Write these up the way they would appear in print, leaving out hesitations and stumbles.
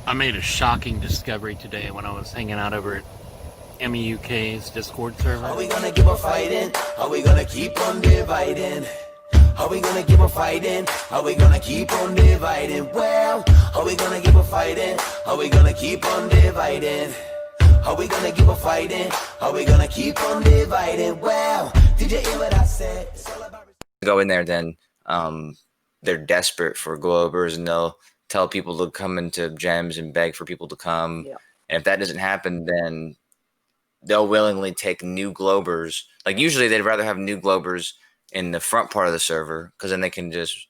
I made a shocking discovery today when I was hanging out over at MEUK's Discord server. Are we gonna keep on fighting? Are we gonna keep on dividing? Are we gonna keep on fighting? Are we gonna keep on dividing? Well, are we gonna keep on fighting? Are we gonna keep on dividing? Are we gonna keep on fighting? Are we gonna keep on dividing? Well, did you hear what I said? It's all about go in there, then they're desperate for Globers, and they'll tell people to come into gems and beg for people to come. Yeah. And if that doesn't happen, then they'll willingly take new Globers. Like usually they'd rather have new Globers in the front part of the server, because then they can just,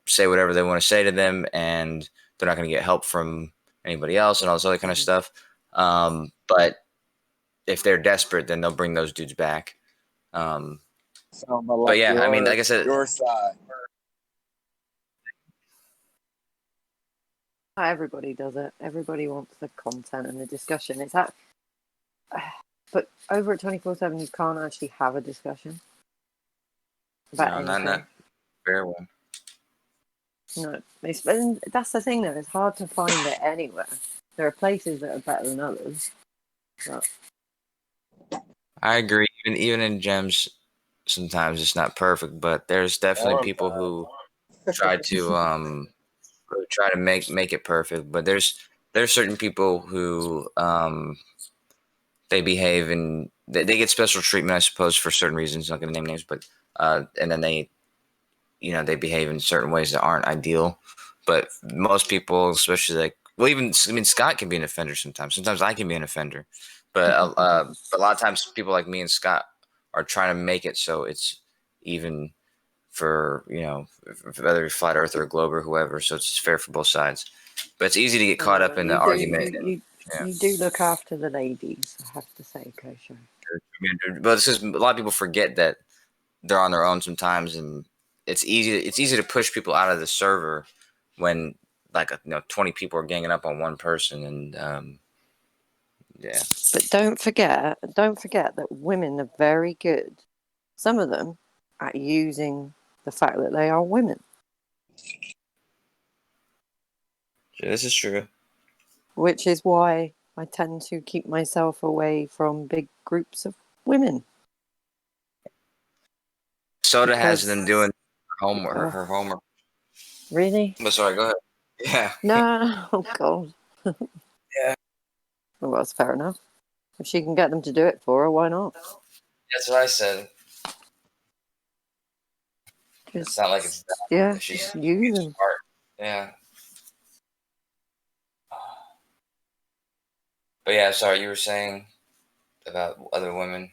say whatever they want to say to them, and they're not going to get help from anybody else and all this other kind of stuff. But if they're desperate, then they'll bring those dudes back. But yeah, I mean, like I said, your side. Everybody does it. Everybody wants the content and the discussion. It's that, but over at 24/7, you can't actually have a discussion about not anything. a fair one. No, and that's the thing though. It's hard to find it anywhere. There are places that are better than others. But I agree. Even in gems, sometimes it's not perfect, but there's definitely people who try to make it perfect. But there's certain people who they behave and they get special treatment, I suppose, for certain reasons. I'm not going to name names, but and then they behave in certain ways that aren't ideal. But most people, especially Scott can be an offender sometimes. Sometimes I can be an offender. But a lot of times people like me and Scott are trying to make it so it's even for, whether you're flat earth or a globe or whoever. So it's fair for both sides. But it's easy to get caught up in the argument. You do look after the ladies, I have to say, Kosho. But it's just a lot of people forget that they're on their own sometimes, and it's easy to push people out of the server when 20 people are ganging up on one person, and yeah. But don't forget that women are very good, some of them, at using the fact that they are women. Yeah, this is true. Which is why I tend to keep myself away from big groups of women. Soda has them doing her homework. Really? But sorry, go ahead. Yeah. No, oh God. Yeah. Well, that's fair enough. If she can get them to do it for her, why not? That's what I said. It's not like it's that. She's using. Yeah. But yeah, sorry, you were saying about other women.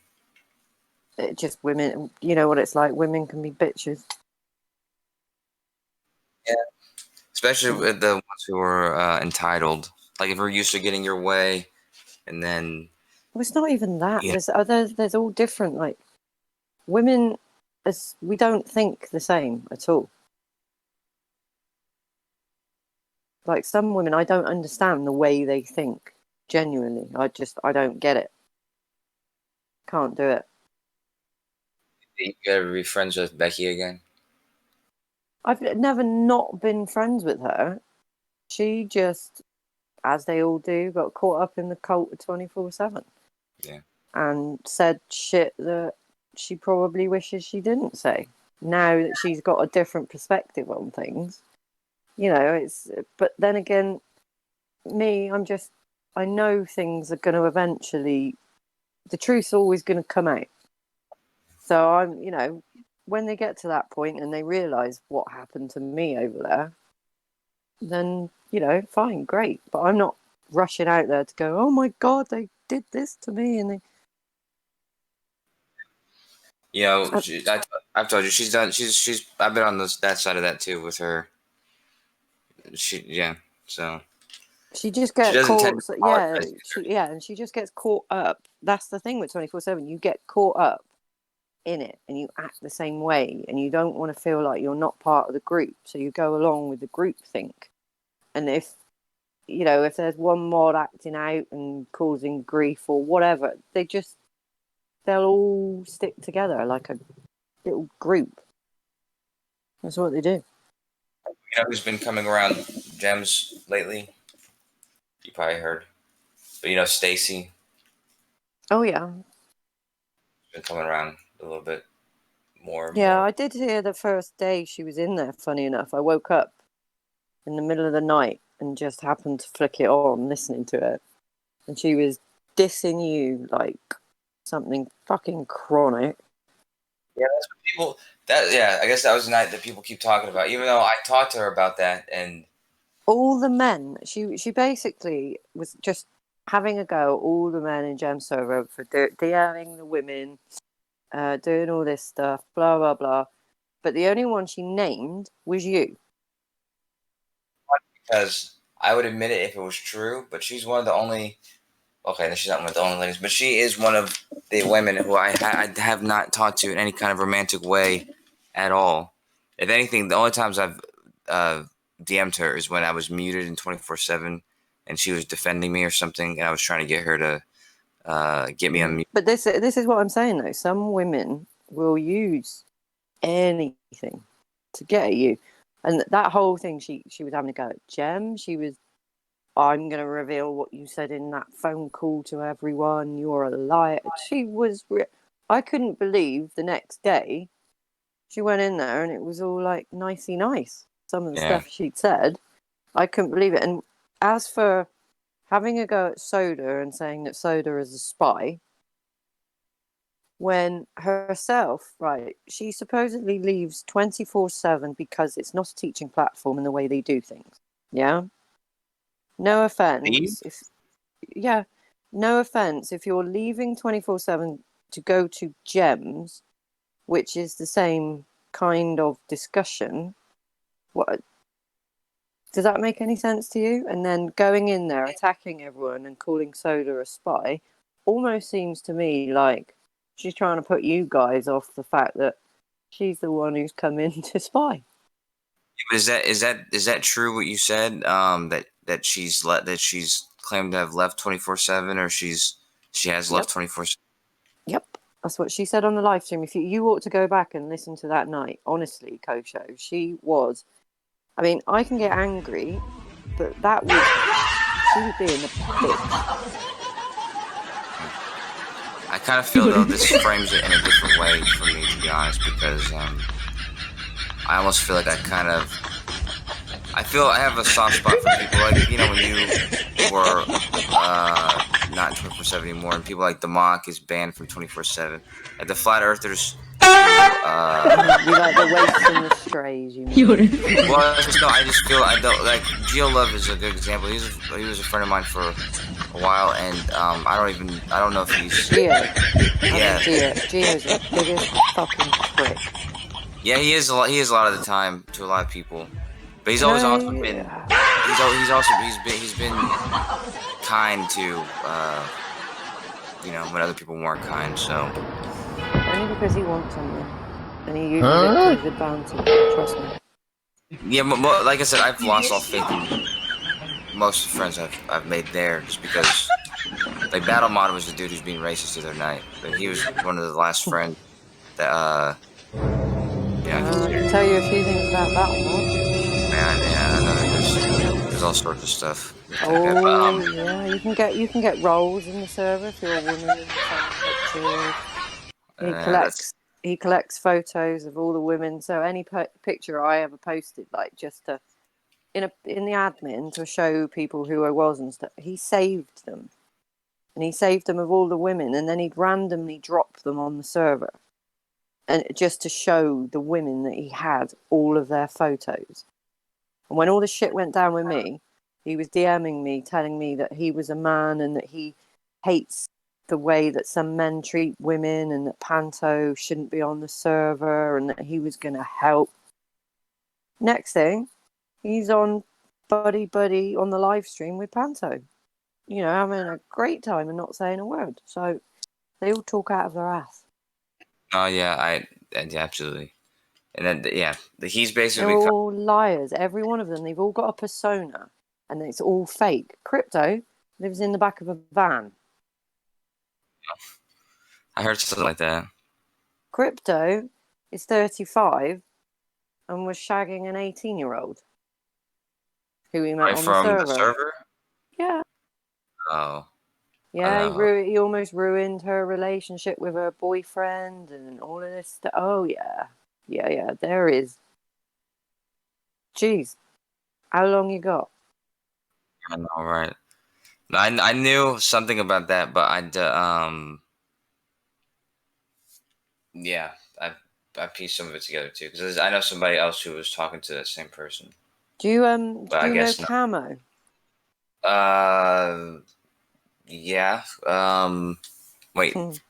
Just women, you know what it's like. Women can be bitches. Yeah. Especially with the ones who are entitled. Like if we're used to getting your way, and then. Well, it's not even that. Yeah. There's all different. Like women, we don't think the same at all. Like some women, I don't understand the way they think. Genuinely, I don't get it. Can't do it. You gotta be friends with Becky again? I've never not been friends with her. She just, as they all do, got caught up in the cult of 24/7. Yeah. And said shit that she probably wishes she didn't say. Now that she's got a different perspective on things, but then again, I know things are going to eventually, the truth's always going to come out. So when they get to that point and they realise what happened to me over there, then, fine, great. But I'm not rushing out there to go, oh my God, they did this to me. And I've told you, she's done, I've been on that side of that too with her. So. She just gets caught. And she just gets caught up. That's the thing with 24/7. You get caught up in it, and you act the same way, and you don't want to feel like you're not part of the group, so you go along with the group think. And if there's one mod acting out and causing grief or whatever, they'll all stick together like a little group. That's what they do. You know who's been coming around gems lately? You probably heard. But Stacy. Oh yeah. Been coming around a little bit more and Yeah, more. I did hear the first day she was in there, funny enough. I woke up in the middle of the night and just happened to flick it on, listening to it. And she was dissing you like something fucking chronic. Yeah, that's what people. I guess that was the night that people keep talking about. Even though I talked to her about that, and all the men, she basically was just having a go at all the men in Gem Server for DMing the women, doing all this stuff, blah blah blah. But the only one she named was you. because I would admit it if it was true, but she's one of the only. Okay, she's not one of the only ladies, but she is one of the women who I have not talked to in any kind of romantic way at all. If anything, the only times I've DM'd her is when I was muted in 24/7 and she was defending me or something, and I was trying to get her to get me unmuted. But this is what I'm saying though. Some women will use anything to get at you, and that whole thing she was having a go at Gem. She was, I'm going to reveal what you said in that phone call to everyone. You're a liar. She was. I couldn't believe the next day she went in there and it was all like nicey nice. Some of the stuff she'd said, I couldn't believe it. And as for having a go at Soda and saying that Soda is a spy, when herself, right, she supposedly leaves 24/7 because it's not a teaching platform in the way they do things. Yeah. No offense. No offense. If you're leaving 24/7 to go to Gems, which is the same kind of discussion, what does that make any sense to you? And then going in there, attacking everyone and calling Soda a spy almost seems to me like she's trying to put you guys off the fact that she's the one who's come in to spy. Is that true what you said? That she's claimed to have left 24/7, or she has left 24/7. Yep, that's what she said on the live stream. If you ought to go back and listen to that night, honestly, Kosho, she was. I mean, I can get angry, but she was being a bitch. I kind of feel though this frames it in a different way for me, to be honest, because I almost feel like I have a soft spot for people like when you were not 24/7 anymore, and people like the Mock is banned from 24/7, like the flat earthers. You like the waifs and the strays, you mean? Well, no, I just feel I don't like Geo Love is a good example. He was a friend of mine for a while, and I don't know if he's Geo. Yeah. Geo's the biggest fucking prick. Yeah, he is a lot of the time to a lot of people, but he's always also been he's been kind to when other people weren't kind. So only because he wants something, and he uses it to his advantage. Trust me. Yeah, like I said, I've lost all faith in most of the friends I've made there, just because like Battle Mod was the dude who's being racist the other night, but he was one of the last friends that I can tell you a few things about Battle Mod. I know there's all sorts of stuff. Yeah, you can get roles in the server if you're a woman in the pictures. He collects photos of all the women. So any picture I ever posted, like just in the admin to show people who I was and stuff, he saved them, and he saved them of all the women, and then he'd randomly drop them on the server, and just to show the women that he had all of their photos. And when all the shit went down with me, he was DMing me, telling me that he was a man and that he hates the way that some men treat women and that Panto shouldn't be on the server and that he was going to help. Next thing, he's on buddy on the live stream with Panto, having a great time and not saying a word. So they all talk out of their ass. Oh yeah, absolutely. And then he's basically they're all liars. Every one of them. They've all got a persona, and it's all fake. Crypto lives in the back of a van. I heard something like that. Crypto is 35 and was shagging an 18-year-old who he met on the server. The server? Yeah. Oh. Yeah, he almost ruined her relationship with her boyfriend and all of this stuff. Oh, yeah. Yeah, there is. Jeez, how long you got? I know, right? I knew something about that, but yeah, I pieced some of it together too because I know somebody else who was talking to that same person, Do but I you know guess not. Camo? Yeah. Wait, Hmm. He's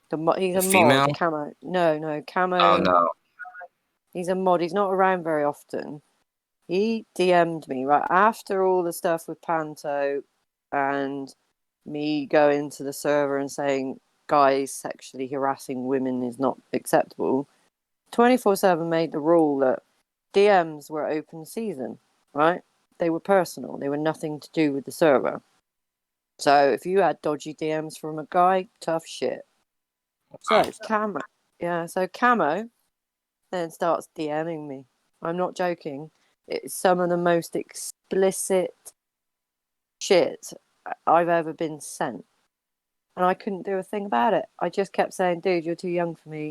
the a mod, female? Camo. No, Oh Camo. no. He's a mod. He's not around very often. He DM'd me right after all the stuff with Panto and me going to the server and saying guys sexually harassing women is not acceptable. 24/7 made the rule that DMs were open season, right? They were personal. They were nothing to do with the server. So if you had dodgy DMs from a guy, tough shit. So Wow. it's Camo. Yeah, so Camo then starts DMing me. I'm not joking. It's some of the most explicit shit I've ever been sent. And I couldn't do a thing about it. I just kept saying, dude, you're too young for me.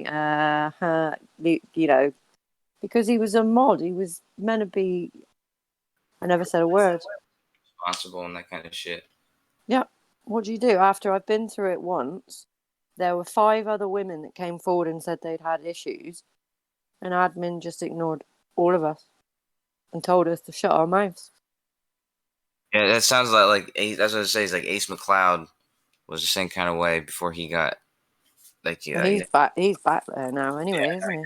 You know, because he was a mod. He was meant to be. I never said a word. Responsible and that kind of shit. Yeah. What do you do? After I've been through it once, there were 5 other women that came forward and said they'd had issues. And admin just ignored all of us and told us to shut our mouths. Yeah, that sounds like Ace, that's what I say. Is like Ace McCloud was the same kind of way before he got like Well, he's back. He's back there now, anyway, isn't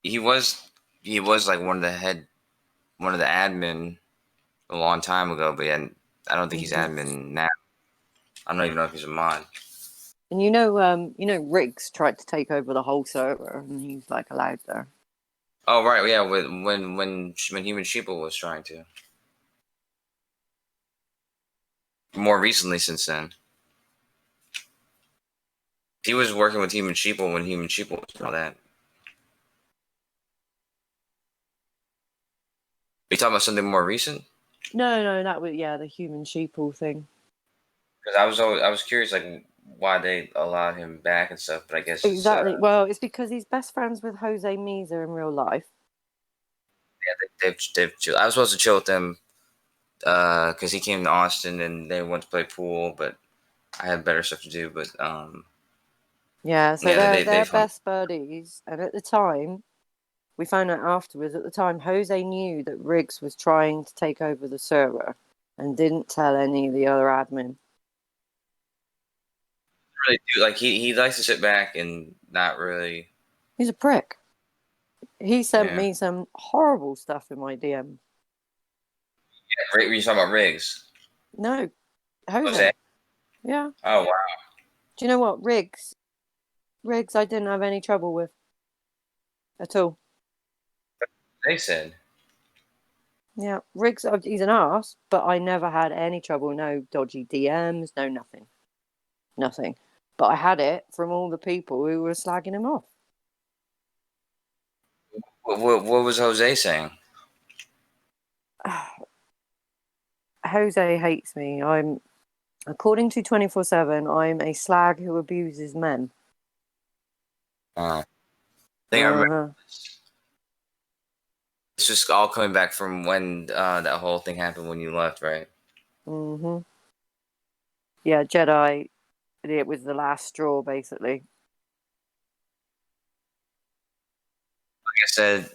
he? he was like one of the admin a long time ago, but yeah, I don't think he's Mm-hmm. admin now. I don't even know if he's a mod. And Riggs tried to take over the whole server, and he's like allowed there. Oh right, yeah. When Human Sheeple was trying to. More recently, since then, he was working with Human Sheeple when Human Sheeple was all that. Are you talking about something more recent? No, that was the human sheeple thing. Because I was curious like why they allowed him back and stuff, but I guess it's Exactly. Well, it's because he's best friends with Jose Meza in real life. yeah they've chill. I was supposed to chill with them because he came to Austin and they went to play pool, but I had better stuff to do. But Yeah, so yeah, they're they've hung. best buddies, and at the time, we found out afterwards. At the time, Jose knew that Riggs was trying to take over the server, and didn't tell any of the other admin. Really do like he likes to sit back and not really. He's a prick. He sent Yeah. me some horrible stuff in my DM. Were you talking about Riggs? No, Jose? Jose. Yeah. Oh wow. Do you know what? Riggs, I didn't have any trouble with at all. They said. Yeah, Riggs, he's an ass, but I never had any trouble. No dodgy DMs, no nothing. Nothing. But I had it from all the people who were slagging him off. What was Jose saying? Jose hates me. According to 24/7, I'm a slag who abuses men. I think I remember. It's just all coming back from when that whole thing happened when you left, right? Mm-hmm. Yeah, Jedi. It was the last straw, basically. Like I said,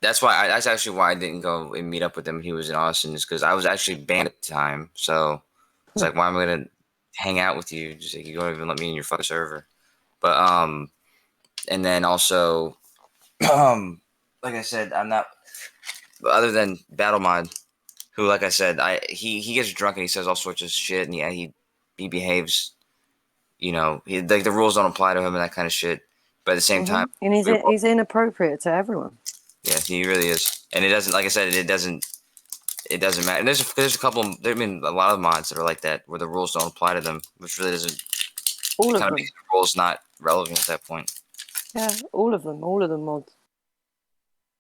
that's actually why I didn't go and meet up with him when he was in Austin, is because I was actually banned at the time. So it's like, why am I gonna hang out with you? Just like you don't even let me in your fucking server. But and then also, like I said, I'm not. Other than Battle Mod, who, like I said, he gets drunk and he says all sorts of shit, and he behaves. You know, like the rules don't apply to him and that kind of shit. But at the same time, And he's inappropriate to everyone. yeah, he really is. And it doesn't, like I said, it doesn't matter. And there's a couple. I mean, a lot of mods that are like that, where the rules don't apply to them, which really doesn't. All It of kind of them. makes the rules not relevant at that point. Yeah, all of them mods.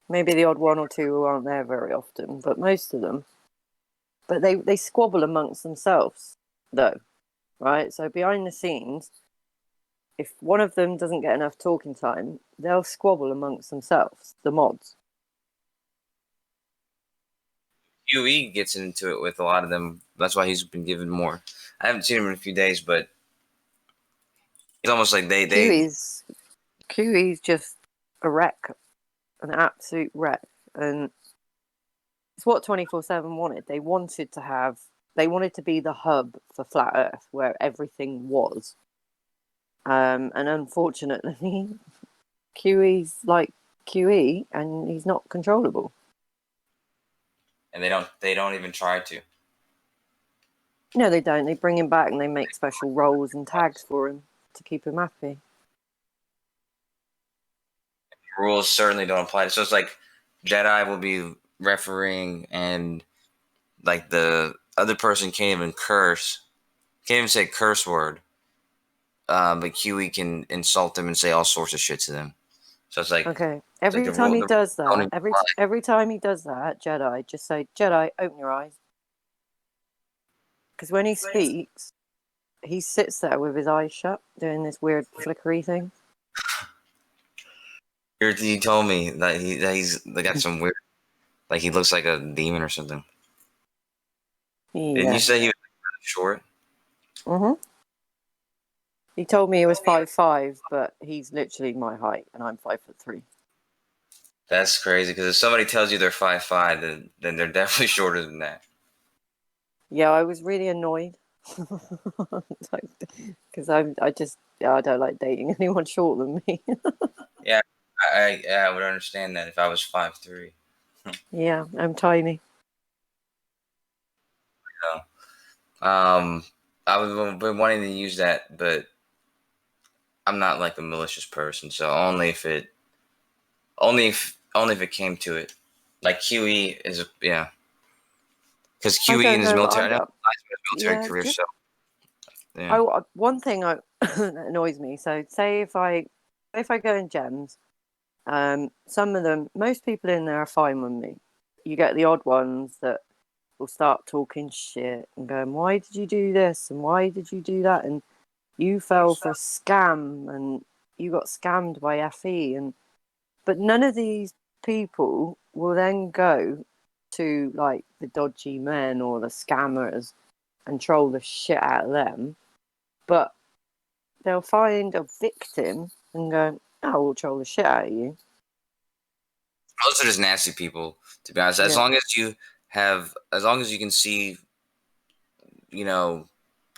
Maybe the odd one or two who aren't there very often, but most of them. But they squabble amongst themselves, though, right? So behind the scenes, if one of them doesn't get enough talking time, they'll squabble amongst themselves, the mods. QE gets into it with a lot of them. That's why he's been given more. I haven't seen him in a few days, but it's almost like they QE's just a wreck, an absolute wreck, and it's what 24/7 wanted. They wanted to be the hub for Flat Earth, where everything was. And unfortunately, QE's like QE, and he's not controllable. And they don't even try to. No, they don't. They bring him back and they make special roles and tags for him to keep him happy. Rules certainly don't apply. So it's like Jedi will be refereeing, and like the other person can't even say curse word. But QE can insult them and say all sorts of shit to them. So it's like, okay, every time he does that, every time he does that, Jedi, just say, Jedi, open your eyes. Because when he speaks, he sits there with his eyes shut, doing this weird flickery thing. He told me that he's got some weird, like he looks like a demon or something. Yeah. Didn't you say he was short? Mm-hmm. He told me he was 5'5", but he's literally my height, and I'm 5'3". That's crazy, because if somebody tells you they're 5'5", then they're definitely shorter than that. Yeah, I was really annoyed because I don't like dating anyone shorter than me. Yeah, I would understand that if I was 5'3". Yeah, I'm tiny. I've been wanting to use that, but I'm not like a malicious person, so only if it came to it. Like QE is because QE in his military, career. Just, so yeah. one thing that annoys me. So say if I go in gems, some of them, most people in there are fine with me. You get the odd ones that will start talking shit and going, "Why did you do this? And why did you do that? And you fell for a scam, and you got scammed by FE." But none of these people will then go to like the dodgy men or the scammers and troll the shit out of them. But they'll find a victim and go, "Oh, we'll troll the shit out of you." Those are just nasty people, to be honest. As long as you can see,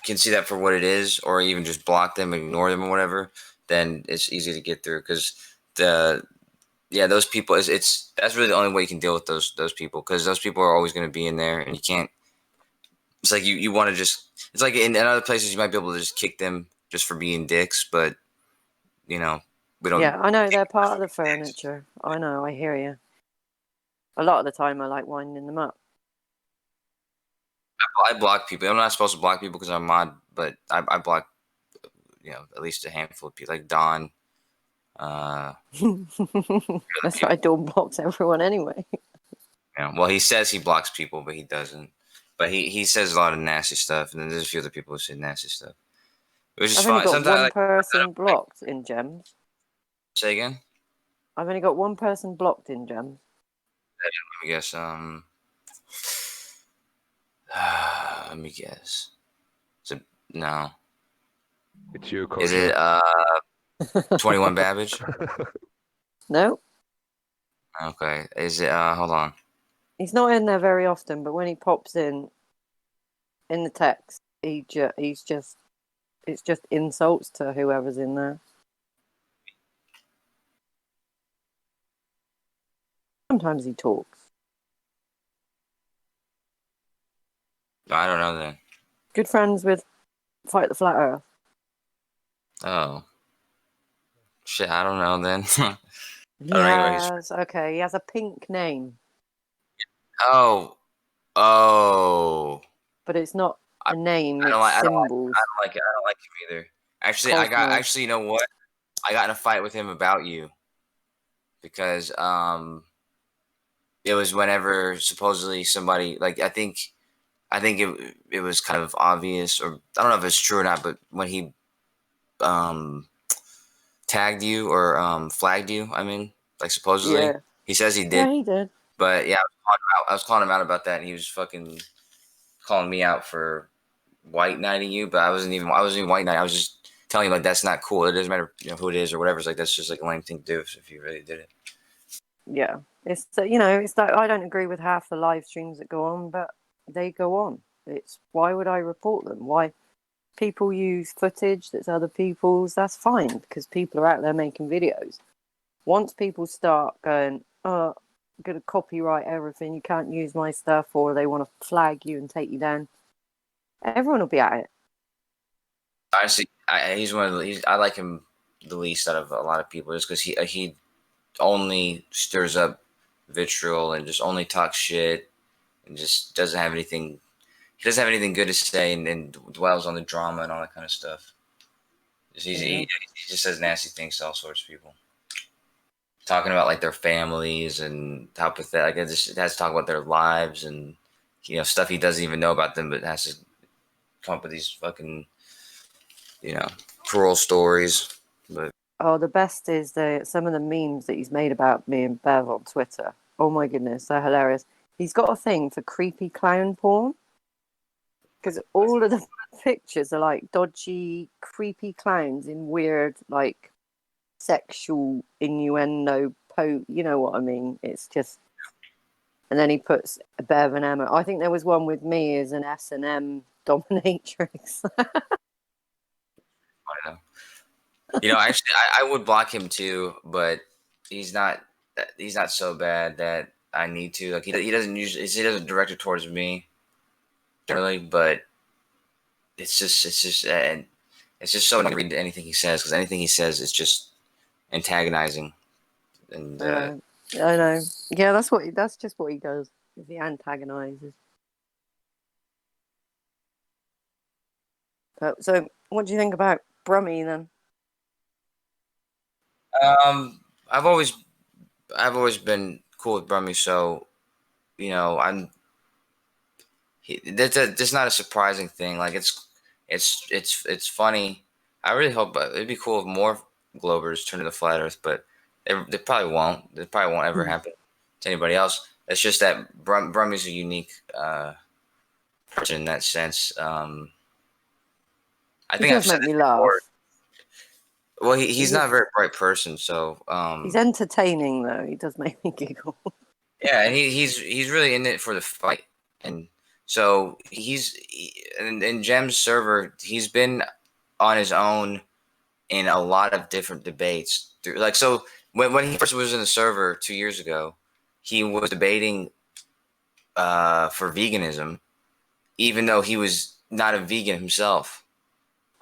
can see that for what it is, or even just block them, ignore them, or whatever, then it's easy to get through. Because those people that's really the only way you can deal with those people, because those people are always going to be in there, and you can't. It's like you want to just. It's like in other places you might be able to just kick them just for being dicks, but we don't. Yeah, I know they're part of the furniture. I know, I hear you. A lot of the time, I like winding them up. I block people. I'm not supposed to block people because I'm mod, but I block, at least a handful of people, like Don. That's why Dawn blocks everyone anyway. Yeah, well, he says he blocks people, but he doesn't. But he says a lot of nasty stuff, and then there's a few other people who say nasty stuff, which is I've fine. only got Sometimes one person blocked in gems. Say again. I've only got one person blocked in gems. I guess. Let me guess. No. It's you, Kosho. Is it 21 Babbage? No. Okay. Is it? Hold on. He's not in there very often, but when he pops in the text, it's just insults to whoever's in there. Sometimes he talks. I don't know then. Good friends with Fight the Flat Earth. Oh. Shit, I don't know then. Yes, okay. He has a pink name. Oh. But it's not a name, it's symbols. I don't like it. I don't like him either. Actually, you know what? I got in a fight with him about you. Because it was whenever supposedly somebody, like, I think I think it was kind of obvious, or I don't know if it's true or not, but when he um tagged you or flagged you, I mean, like supposedly, Yeah. he says he did, Yeah, he did. but yeah, I was calling him out about that, and he was fucking calling me out for white knighting you, but I wasn't even white knight. I was just telling him like that's not cool. It doesn't matter, who it is or whatever. It's like that's just like a lame thing to do if you really did it. Yeah. It's it's like I don't agree with half the live streams that go on, but they go on. It's why would I report them? Why people use footage that's other people's, that's fine because people are out there making videos. Once people start going, oh, I'm going to copyright everything, you can't use my stuff, or they want to flag you and take you down, everyone will be at it. Honestly, he's one of the. I like him the least out of a lot of people, just because he only stirs up vitriol and just only talks shit and just doesn't have anything. He doesn't have anything good to say and dwells on the drama and all that kind of stuff. He just says nasty things to all sorts of people. Talking about like their families and how pathetic. It has to talk about their lives and stuff he doesn't even know about them, but has to come up with these fucking cruel stories. But Oh, the best is some of the memes that he's made about me and Bev on Twitter. Oh my goodness, they're hilarious. He's got a thing for creepy clown porn because all of the pictures are like dodgy, creepy clowns in weird, like sexual innuendo. You know what I mean? It's just. And then he puts Bev and Emma. I think there was one with me as an S&M dominatrix. I know. Actually, I would block him too, but he's not so bad that I need to. Like he doesn't direct it towards me generally, but it's just so annoying to read anything he says because anything he says is just antagonizing and I know. Yeah, that's just what he does. He antagonizes. So, what do you think about Brummy then? um I've always been cool with Brummy, so I'm that's not a surprising thing. Like it's funny. I really hope it'd be cool if more Globers turn to the flat Earth, but they probably won't. It probably won't ever happen to anybody else. It's just that Brummy's a unique person in that sense. I He think I've does said make this me before. laugh. Well, he's not a very bright person, so He's entertaining though. He does make me giggle. yeah, and he's really in it for the fight, and so in Jem's server. He's been on his own in a lot of different debates. So when he first was in the server 2 years ago, he was debating for veganism, even though he was not a vegan himself.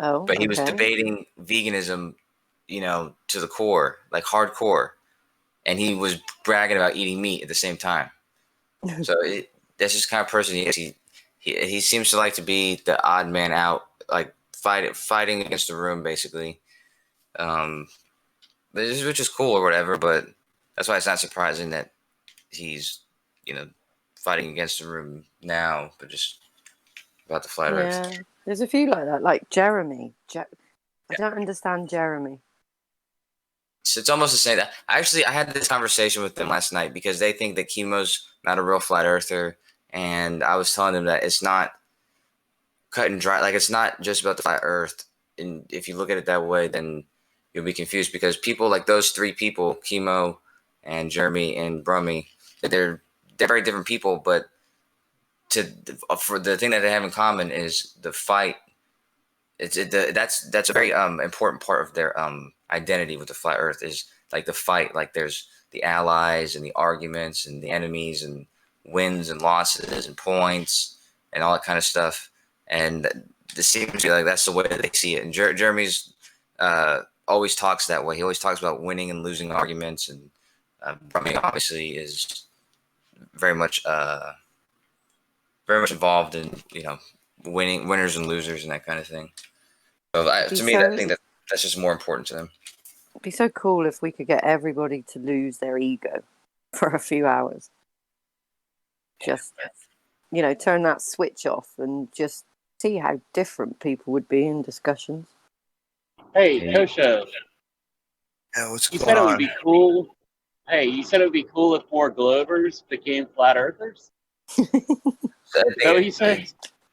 Oh, But he was okay. debating veganism, to the core, like hardcore, and he was bragging about eating meat at the same time. So that's just the kind of person he is. He seems to like to be the odd man out, like fighting against the room, basically. Which is cool or whatever, but that's why it's not surprising that he's, fighting against the room now, but just about the flat Earth. Yeah, there's a few like that, like Jeremy. I don't understand Jeremy. So it's almost the same. I had this conversation with them last night because they think that Chemo's not a real flat earther, and I was telling them that it's not cut and dry. Like it's not just about the flat Earth, and if you look at it that way, then you'll be confused because people like those three people, Chemo and Jeremy and Brummy, they're very different people, but for the thing that they have in common is the fight. That's a very important part of their identity with the flat Earth is like the fight. Like there's the allies and the arguments and the enemies and wins and losses and points and all that kind of stuff. And this seems to be like that's the way that they see it. And Jeremy's always talks that way. He always talks about winning and losing arguments. And Brummy obviously is very much involved in winners and losers and that kind of thing. So to me, I think that's just more important to them. It'd be so cool if we could get everybody to lose their ego for a few hours. Just turn that switch off and just see how different people would be in discussions. Hey, Kosho. Yeah, what's You going said it on? would be cool. Hey, you said it would be cool if more Globers became flat earthers? Is that what you said?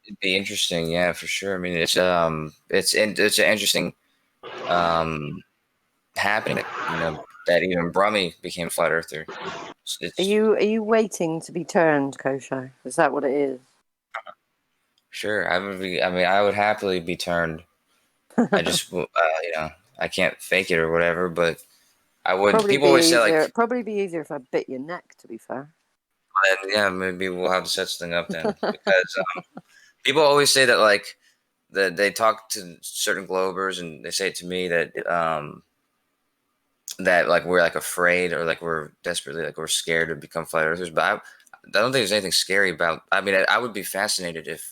It'd be interesting, yeah, for sure. I mean, it's an interesting happening, that even Brummy became a flat earther. Are you waiting to be turned, Kosho? Is that what it is? Sure, I would happily be turned. I just, I can't fake it or whatever, but I would. People always say like, probably be easier if I bit your neck. To be fair. then, yeah, maybe we'll have to set something up then, because people always say that like that they talk to certain Globers and they say it to me that like we're like afraid or like we're desperately like we're scared to become flat earthers, but I don't think there's anything scary about. I mean, I would be fascinated if.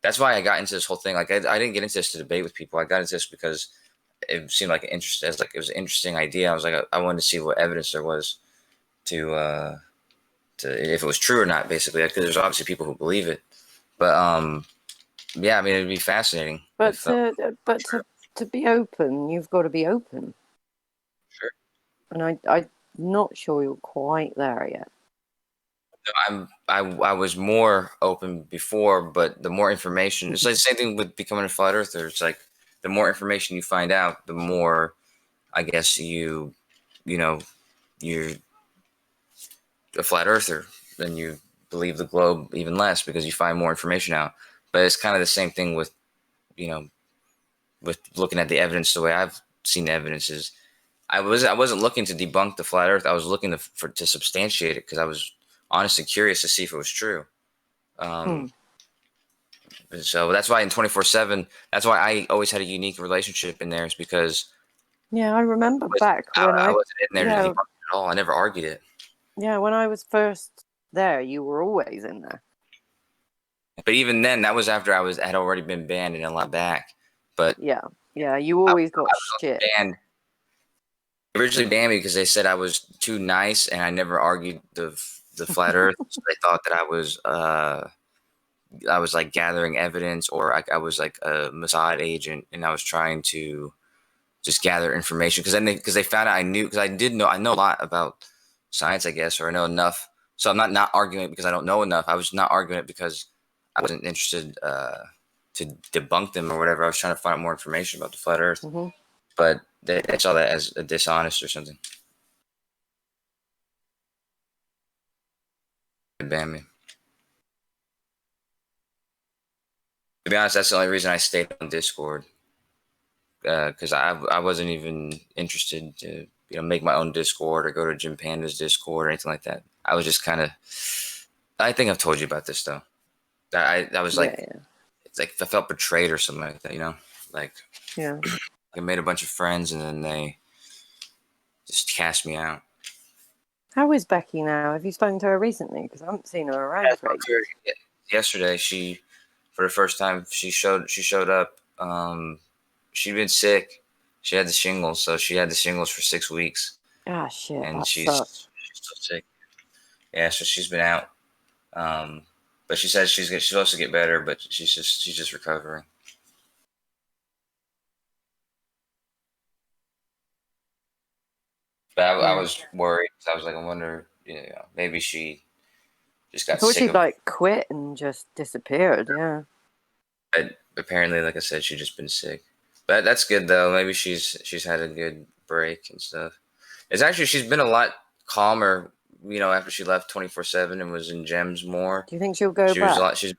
That's why I got into this whole thing. Like I didn't get into this to debate with people. I got into this because it seemed like it was an interesting idea. I was like, I wanted to see what evidence there was to if it was true or not, basically, because there's obviously people who believe it. But yeah, I mean, it'd be fascinating. But to be open, you've got to be open. Sure. And I'm not sure you're quite there yet. I was more open before, but the more information, it's like the same thing with becoming a flat earther. It's like the more information you find out, the more, I guess you're a flat earther, then you believe the globe even less because you find more information out. But it's kind of the same thing with, with looking at the evidence. The way I've seen the evidence is, I wasn't looking to debunk the flat Earth. I was looking to substantiate it because I was honestly curious to see if it was true. So that's why in 24/7, that's why I always had a unique relationship in there, is because yeah, I remember back when I wasn't in there to debunk it at all. I never argued it. Yeah, when I was first there, you were always in there. But even then, that was after I had already been banned and allowed back. But yeah, you always got shit. Banned. Originally banned me because they said I was too nice and I never argued the flat Earth. So they thought that I was like gathering evidence, or I was like a Mossad agent, and I was trying to just gather information because they found out I knew, because I know a lot about science, I guess, or I know enough. So I'm not arguing it because I don't know enough. I was not arguing it because I wasn't interested to debunk them or whatever. I was trying to find out more information about the flat Earth, but they saw that as a dishonest or something. They banned me. To be honest, that's the only reason I stayed on Discord, because I wasn't even interested to make my own Discord or go to Jim Panda's Discord or anything like that. I was just kind of. I think I've told you about this though. I was like, it's like I felt betrayed or something like that. Like I made a bunch of friends and then they just cast me out. How is Becky now? Have you spoken to her recently? Because I haven't seen her around. Yesterday, for the first time, she showed up. She'd been sick. She had the shingles, so she had the shingles for 6 weeks. Ah, shit. And that she's sucks. still sick. Yeah, so she's been out. But she says she's supposed to get better, but she's just recovering. But I was worried. I was like, I wonder, maybe she just got sick. She'd like quit and just disappeared. Yeah. But apparently, like I said, she's just been sick. But that's good though. Maybe she's had a good break and stuff. She's been a lot calmer, after she left 24/7 and was in Gems more. Do you think she'll go back? She's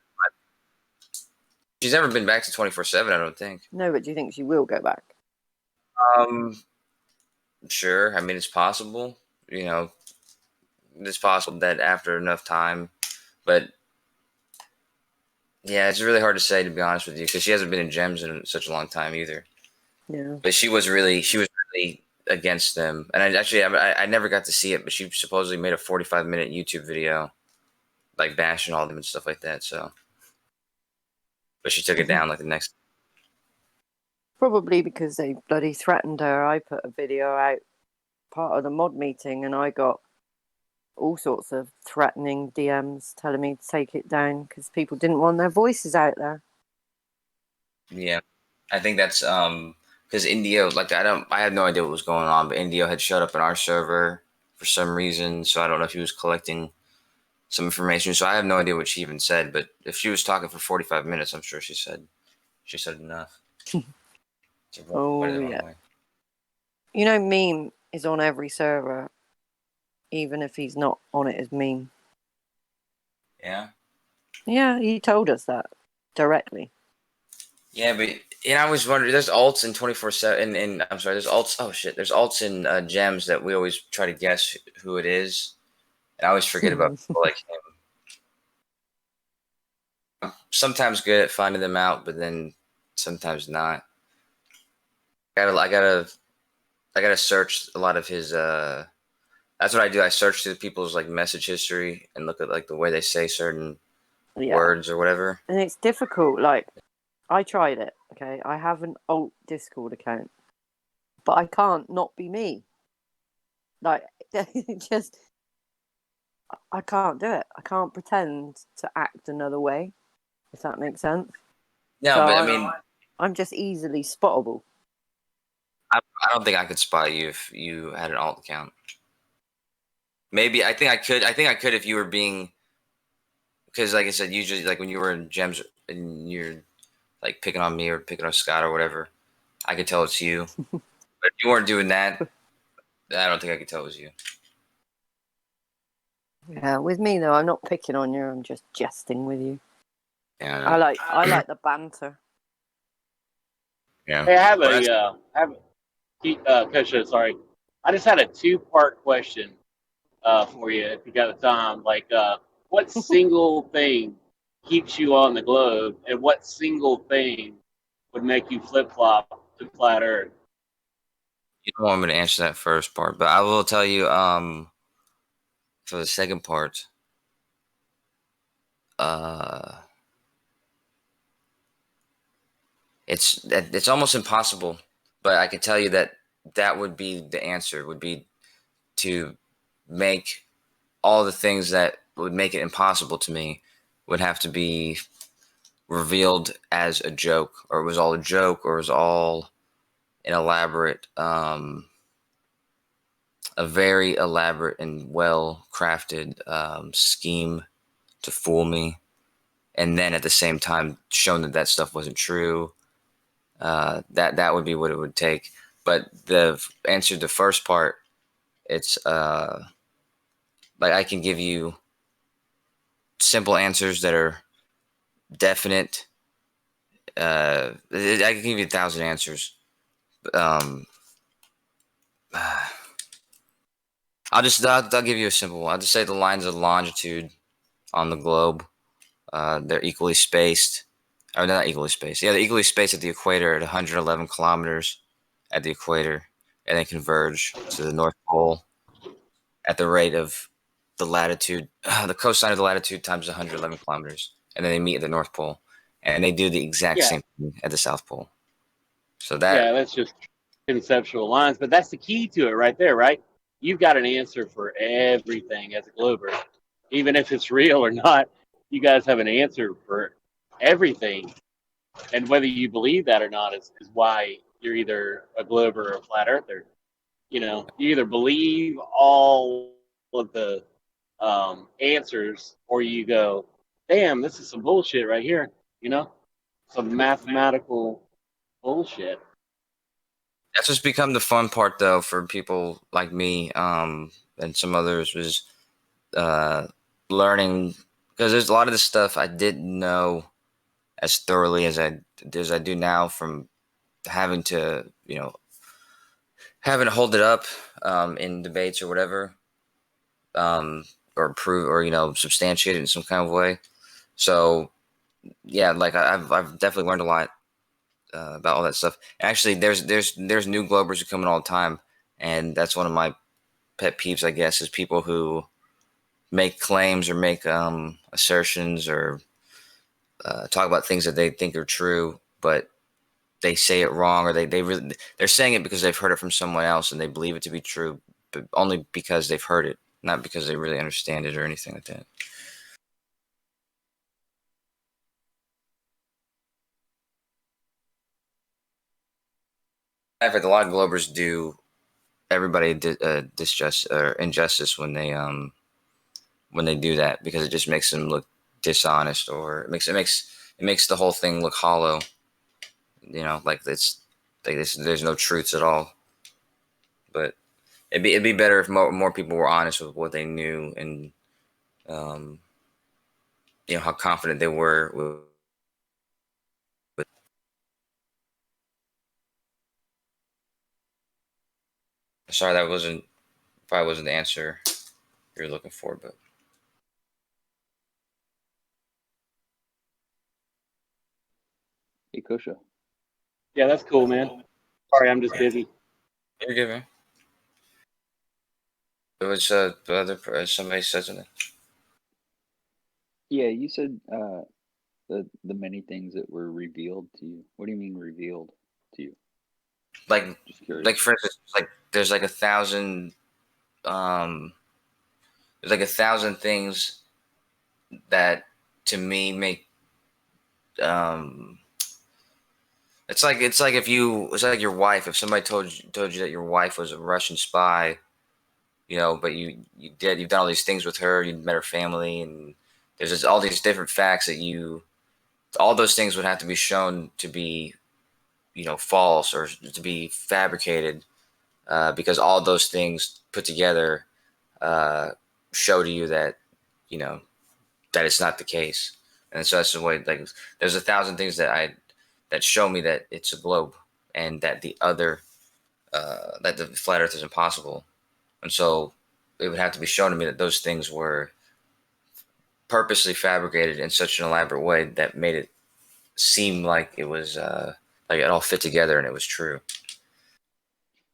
never been back to 24/7. I don't think. No, but do you think she will go back? Sure. I mean, it's possible. It's possible that after enough time, but yeah, it's really hard to say, to be honest with you, because she hasn't been in Gems in such a long time either. Yeah. But she was really against them, and I never got to see it, but she supposedly made a 45-minute YouTube video, like bashing all of them and stuff like that. So, but she took it down like the next. Probably because they bloody threatened her. I put a video out, part of the mod meeting, and I got all sorts of threatening DMs telling me to take it down because people didn't want their voices out there. Yeah, I think that's because Indio, like I had no idea what was going on, but Indio had showed up in our server for some reason, so I don't know if he was collecting some information. So I have no idea what she even said, but if she was talking for 45 minutes, I'm sure she said enough. Oh yeah. You know, Meme is on every server, even if he's not on it as Meme. Yeah. Yeah, he told us that directly. Yeah, but I was wondering, there's alts in 24/7, and I'm sorry, there's alts. Oh shit, there's alts in gems that we always try to guess who it is, and I always forget about people like him. I'm sometimes good at finding them out, but then sometimes not. I gotta search a lot of his. That's what I do. I search through people's like message history and look at like the way they say certain words or whatever. And it's difficult. Like, I tried it. Okay, I have an alt Discord account, but I can't not be me. Like, just I can't do it. I can't pretend to act another way. If that makes sense. No, so but I mean, I'm just easily spottable. I don't think I could spot you if you had an alt account. Maybe I think I could. I think I could if you were being, because like I said, usually like when you were in gems and you're like picking on me or picking on Scott or whatever, I could tell it's you. But if you weren't doing that, I don't think I could tell it was you. Yeah, with me though, I'm not picking on you. I'm just jesting with you. Yeah, I like the banter. Yeah. Hey, I have Kosho, sorry. I just had a 2-part question for you if you got the time. Like, what single thing keeps you on the globe, and what single thing would make you flip flop to flat Earth? You don't want me to answer that first part, but I will tell you. For the second part, it's almost impossible, but I can tell you that would be the answer. Would be to make all the things that would make it impossible to me would have to be revealed as a joke, or it was all a joke, or it was all an elaborate, a very elaborate and well crafted scheme to fool me, and then at the same time shown that stuff wasn't true. That would be what it would take. But the answer to the first part, it's like I can give you simple answers that are definite. I can give you 1,000 answers. I'll give you a simple one. I'll just say the lines of longitude on the globe. They're equally spaced. Or they're not equally spaced. Yeah, they're equally spaced at the equator at 111 kilometers at the equator, and they converge to the North Pole at the rate of the latitude, the cosine of the latitude times 111 kilometers, and then they meet at the North Pole, and they do the exact same thing at the South Pole. So that's just conceptual lines, but that's the key to it right there, right? You've got an answer for everything as a glober, even if it's real or not. You guys have an answer for everything, and whether you believe that or not is why you're either a glober or a flat earther. You either believe all of the answers, or you go, "Damn, this is some bullshit right here." Some mathematical bullshit. That's what's become the fun part, though, for people like me and some others, was learning, because there's a lot of this stuff I didn't know as thoroughly as I do now, from having to hold it up in debates or whatever, or prove or substantiate it in some kind of way. So yeah, like I've definitely learned a lot about all that stuff. Actually, there's new Globers who come in all the time, and that's one of my pet peeves, I guess, is people who make claims or make assertions or talk about things that they think are true, but they say it wrong, or they're saying it because they've heard it from someone else and they believe it to be true, but only because they've heard it. not because they really understand it or anything like that. In fact, a lot of Globers do everybody injustice when they do that, because it just makes them look dishonest, or it makes the whole thing look hollow. Like there's no truths at all. But it'd be better if more people were honest with what they knew, and um, how confident they were with. Sorry, that probably wasn't the answer you're looking for, but Hey, Kosho. Yeah, that's cool, man. Sorry, I'm just busy. you're good, man. It was the other somebody said something. Yeah, you said the many things that were revealed to you. What do you mean revealed to you? Like, Just curious. like for instance, like there's like 1,000 there's like 1,000 things that to me make um it's like it's like your wife. If somebody told you that your wife was a Russian spy, but you've done all these things with her, you met her family, and there's just all these different facts that all those things would have to be shown to be false or to be fabricated, because all those things put together uh, show to you that you know that it's not the case. And so that's the way. Like, there's 1,000 things that show me that it's a globe, and that that the flat Earth is impossible. And so it would have to be shown to me that those things were purposely fabricated in such an elaborate way that made it seem like it was like it all fit together and it was true.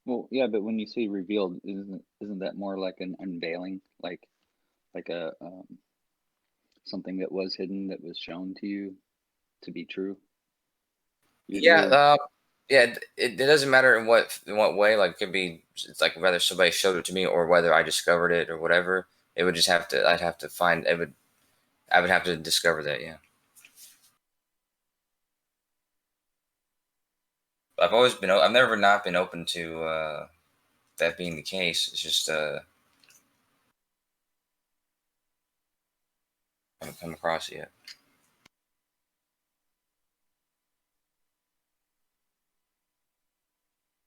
Well, yeah, but when you say revealed, isn't that more like an unveiling, like a something that was hidden that was shown to you to be true? Yeah, You're yeah. It doesn't matter in what way. Like, it's like whether somebody showed it to me or whether I discovered it or whatever. It would just have to. I'd have to find. It would. I would have to discover that. Yeah. I've never not been open to that being the case. It's just I haven't come across it yet.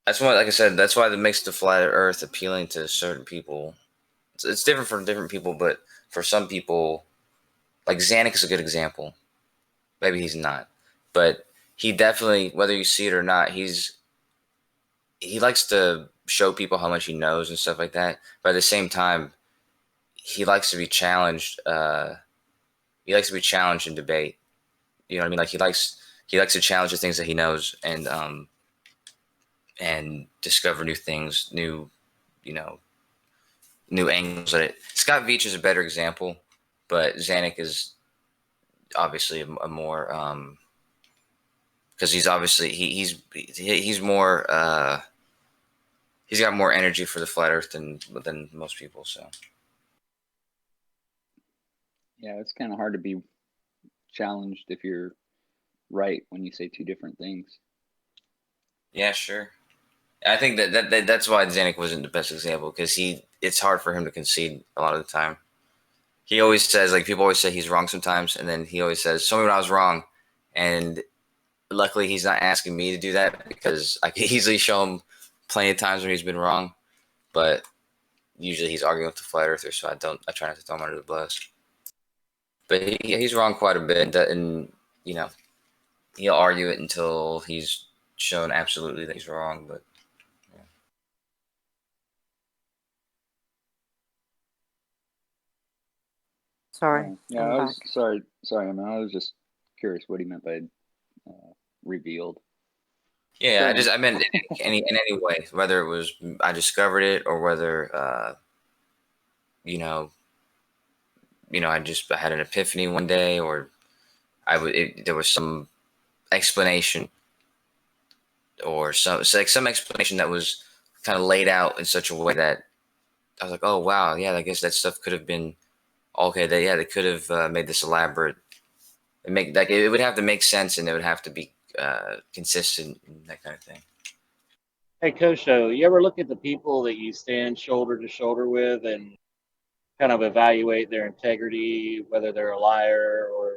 That's why, like I said, that's why that makes the flat Earth appealing to certain people. It's different for different people, but for some people, like Zanuck is a good example. Maybe he's not, but he definitely, whether you see it or not, he likes to show people how much he knows and stuff like that. But at the same time, he likes to be challenged. He likes to be challenged in debate. You know what I mean? Like, he likes to challenge the things that he knows, and discover new things, you know new angles at it. Scott Veach is a better example, but Zanuck is obviously a more because he's obviously he's more he's got more energy for the flat Earth than most people. So yeah, it's kind of hard to be challenged if you're right when you say two different things. yeah, sure. I think that's why Zanuck wasn't the best example, because it's hard for him to concede a lot of the time. He always says, like, people always say he's wrong sometimes, and then he always says, "Show me when I was wrong." And luckily, he's not asking me to do that, because I can easily show him plenty of times when he's been wrong. But usually, he's arguing with the flat earthers, so I try not to throw him under the bus. But he's wrong quite a bit, and he'll argue it until he's shown absolutely that he's wrong. But Sorry, Yeah, I'm I back. was sorry. I mean, I was just curious what he meant by revealed. yeah, Fair I meant in any way, whether it was I discovered it or whether you know I had an epiphany one day, or there was some explanation, or some explanation that was kind of laid out in such a way that I was like, oh wow, yeah, I guess that stuff could have been okay. They could have made this elaborate. It would have to make sense, and it would have to be consistent and that kind of thing. Hey, Kosho, you ever look at the people that you stand shoulder to shoulder with and kind of evaluate their integrity, whether they're a liar or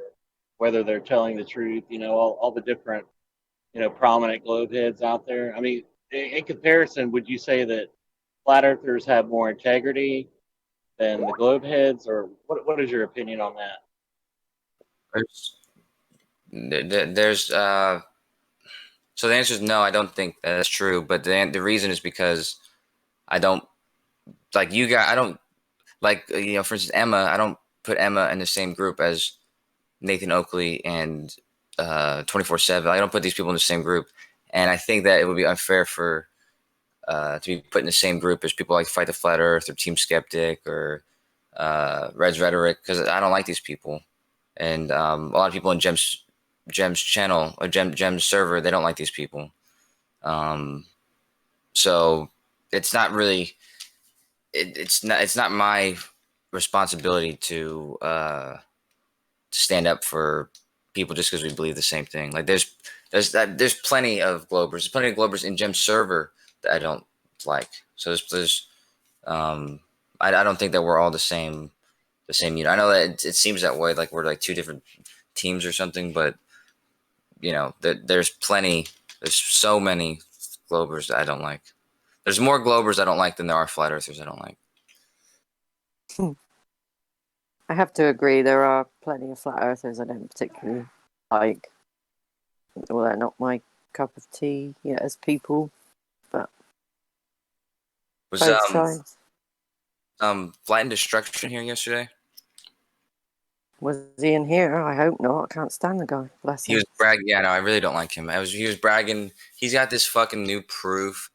whether they're telling the truth? All the different, prominent globe heads out there. I mean, in comparison, would you say that flat earthers have more integrity than the globe heads, or what is your opinion on that? There's so the answer is no. I don't think that's true. But the reason is because I don't like you guys. I don't like for instance, Emma. I don't put Emma in the same group as Nathan Oakley and 24/7. I don't put these people in the same group, and I think that it would be unfair for to be put in the same group as people like Fight the Flat Earth or Team Skeptic or Red's Rhetoric, because I don't like these people, and a lot of people in Gem's channel or Gem's server, they don't like these people. So it's not really it's not my responsibility to stand up for people just because we believe the same thing. Like there's plenty of Globers. There's plenty of Globers in Gem's server that I don't like. So there's I don't think that we're all the same unit. I know that it seems that way, like we're like two different teams or something, but there's so many Globers that I don't like. There's more Globers I don't like than there are Flat Earthers I don't like. I have to agree, there are plenty of flat earthers I don't particularly like. Well, they're not my cup of tea as people, but was both sides. Flight and Destruction here yesterday? Was he in here? I hope not. I can't stand the guy. Bless him. He was bragging. Yeah, no, I really don't like him. He was bragging. He's got this fucking new proof,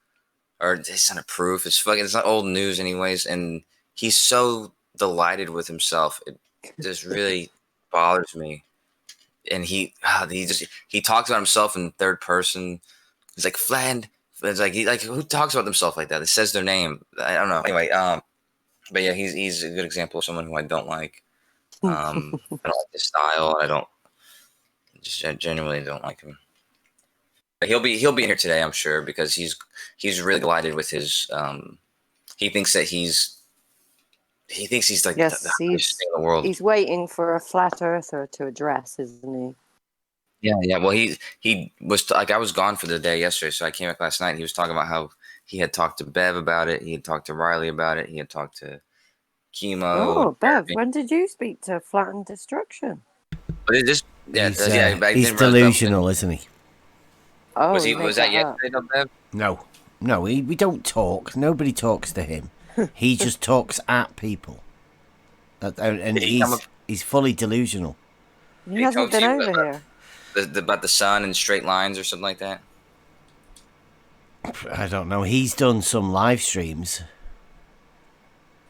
or it's not a proof. It's not old news anyways, and he's so delighted with himself. It just really bothers me. And he talks about himself in third person. He's like Fland. It's like who talks about themselves like that? It says their name. I don't know. Anyway, but yeah, he's a good example of someone who I don't like. I don't like his style. I don't just genuinely don't like him. But he'll be in here today, I'm sure, because he's really delighted with his. He thinks he's like the highest thing in the world. He's waiting for a flat earther to address, isn't he? Yeah. Well, he was like, I was gone for the day yesterday, so I came back last night. And he was talking about how he had talked to Bev about it. He had talked to Riley about it. He had talked to Chemo. Oh, Bev, when did you speak to Flat and Destruction? But it just he's delusional, isn't he? Oh, was that yesterday, Bev? No, we don't talk. Nobody talks to him. He just talks at people, and he's fully delusional. He hasn't been over here. About the sun and straight lines or something like that. I don't know. He's done some live streams,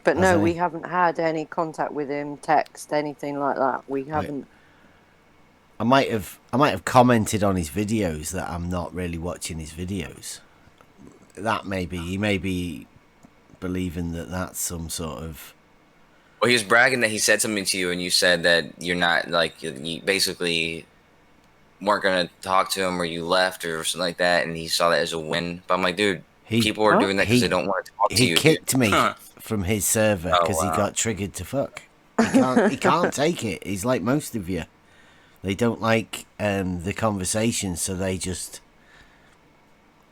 but no, we haven't had any contact with him, text, anything like that. We haven't. I might have commented on his videos that I'm not really watching his videos. That he may be believing that that's some sort of. Well, he was bragging that he said something to you, and you said that you're not like you basically weren't gonna talk to him, or you left, or something like that, and he saw that as a win. But I'm like, dude, people are doing that because they don't want to talk to you. He kicked me from his server because he got triggered to fuck. He can't take it. He's like most of you. They don't like the conversation, so they just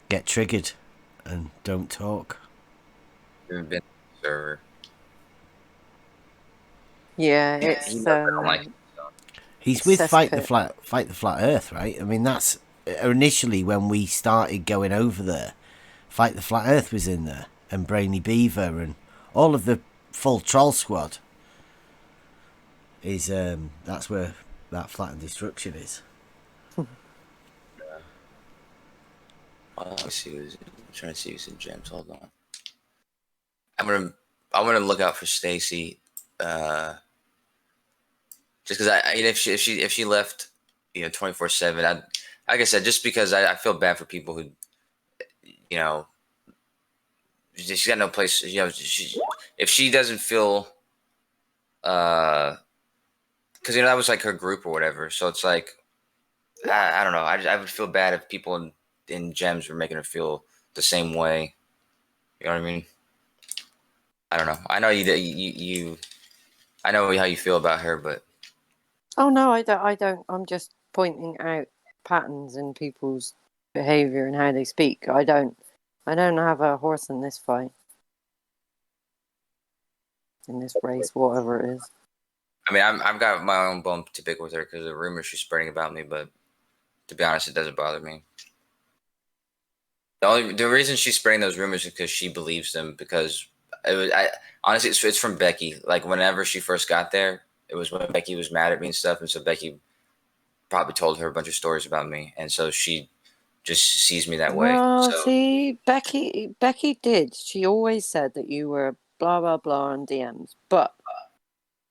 get triggered and don't talk. You've been server. Yeah, it's. He's with Fight the Flat Earth, right? I mean, that's initially when we started going over there. Fight the Flat Earth was in there, and Brainy Beaver, and all of the full troll squad. Is that's where that Flat and Destruction is. Let me see. I'm trying to see who's in Gems. Hold on. I'm gonna look out for Stacy. Just because if she left, 24/7, like I said, just because I feel bad for people who, she's got no place. if she doesn't feel, because that was like her group or whatever. So it's like, I don't know. I would feel bad if people in Gems were making her feel the same way. You know what I mean? I don't know. I know you I know how you feel about her, but Oh no, I don't. I don't. I'm just pointing out patterns in people's behavior and how they speak. I don't. I don't have a horse in this fight, in this race, whatever it is. I mean, I've got my own bone to pick with her because of the rumors she's spreading about me. But to be honest, it doesn't bother me. The reason she's spreading those rumors is because she believes them. Because honestly, it's from Becky. Like whenever she first got there, it was when Becky was mad at me and stuff, and so Becky probably told her a bunch of stories about me, and so she just sees me that way. Well, So see, Becky did. She always said that you were blah blah blah on DMs, but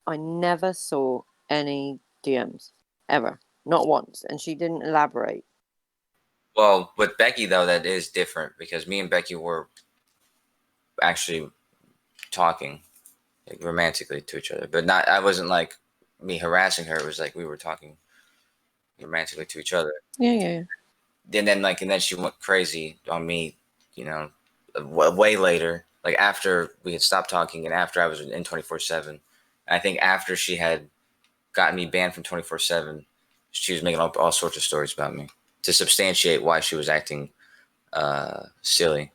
I never saw any DMs ever, not once, and she didn't elaborate. well, with Becky though, that is different because me and Becky were actually talking like, romantically to each other, but not. I wasn't like me harassing her. It was like we were talking romantically to each other. Yeah. And then she went crazy on me. Way later, like after we had stopped talking and after I was in 24/7. I think after she had gotten me banned from 24/7, she was making all sorts of stories about me to substantiate why she was acting silly.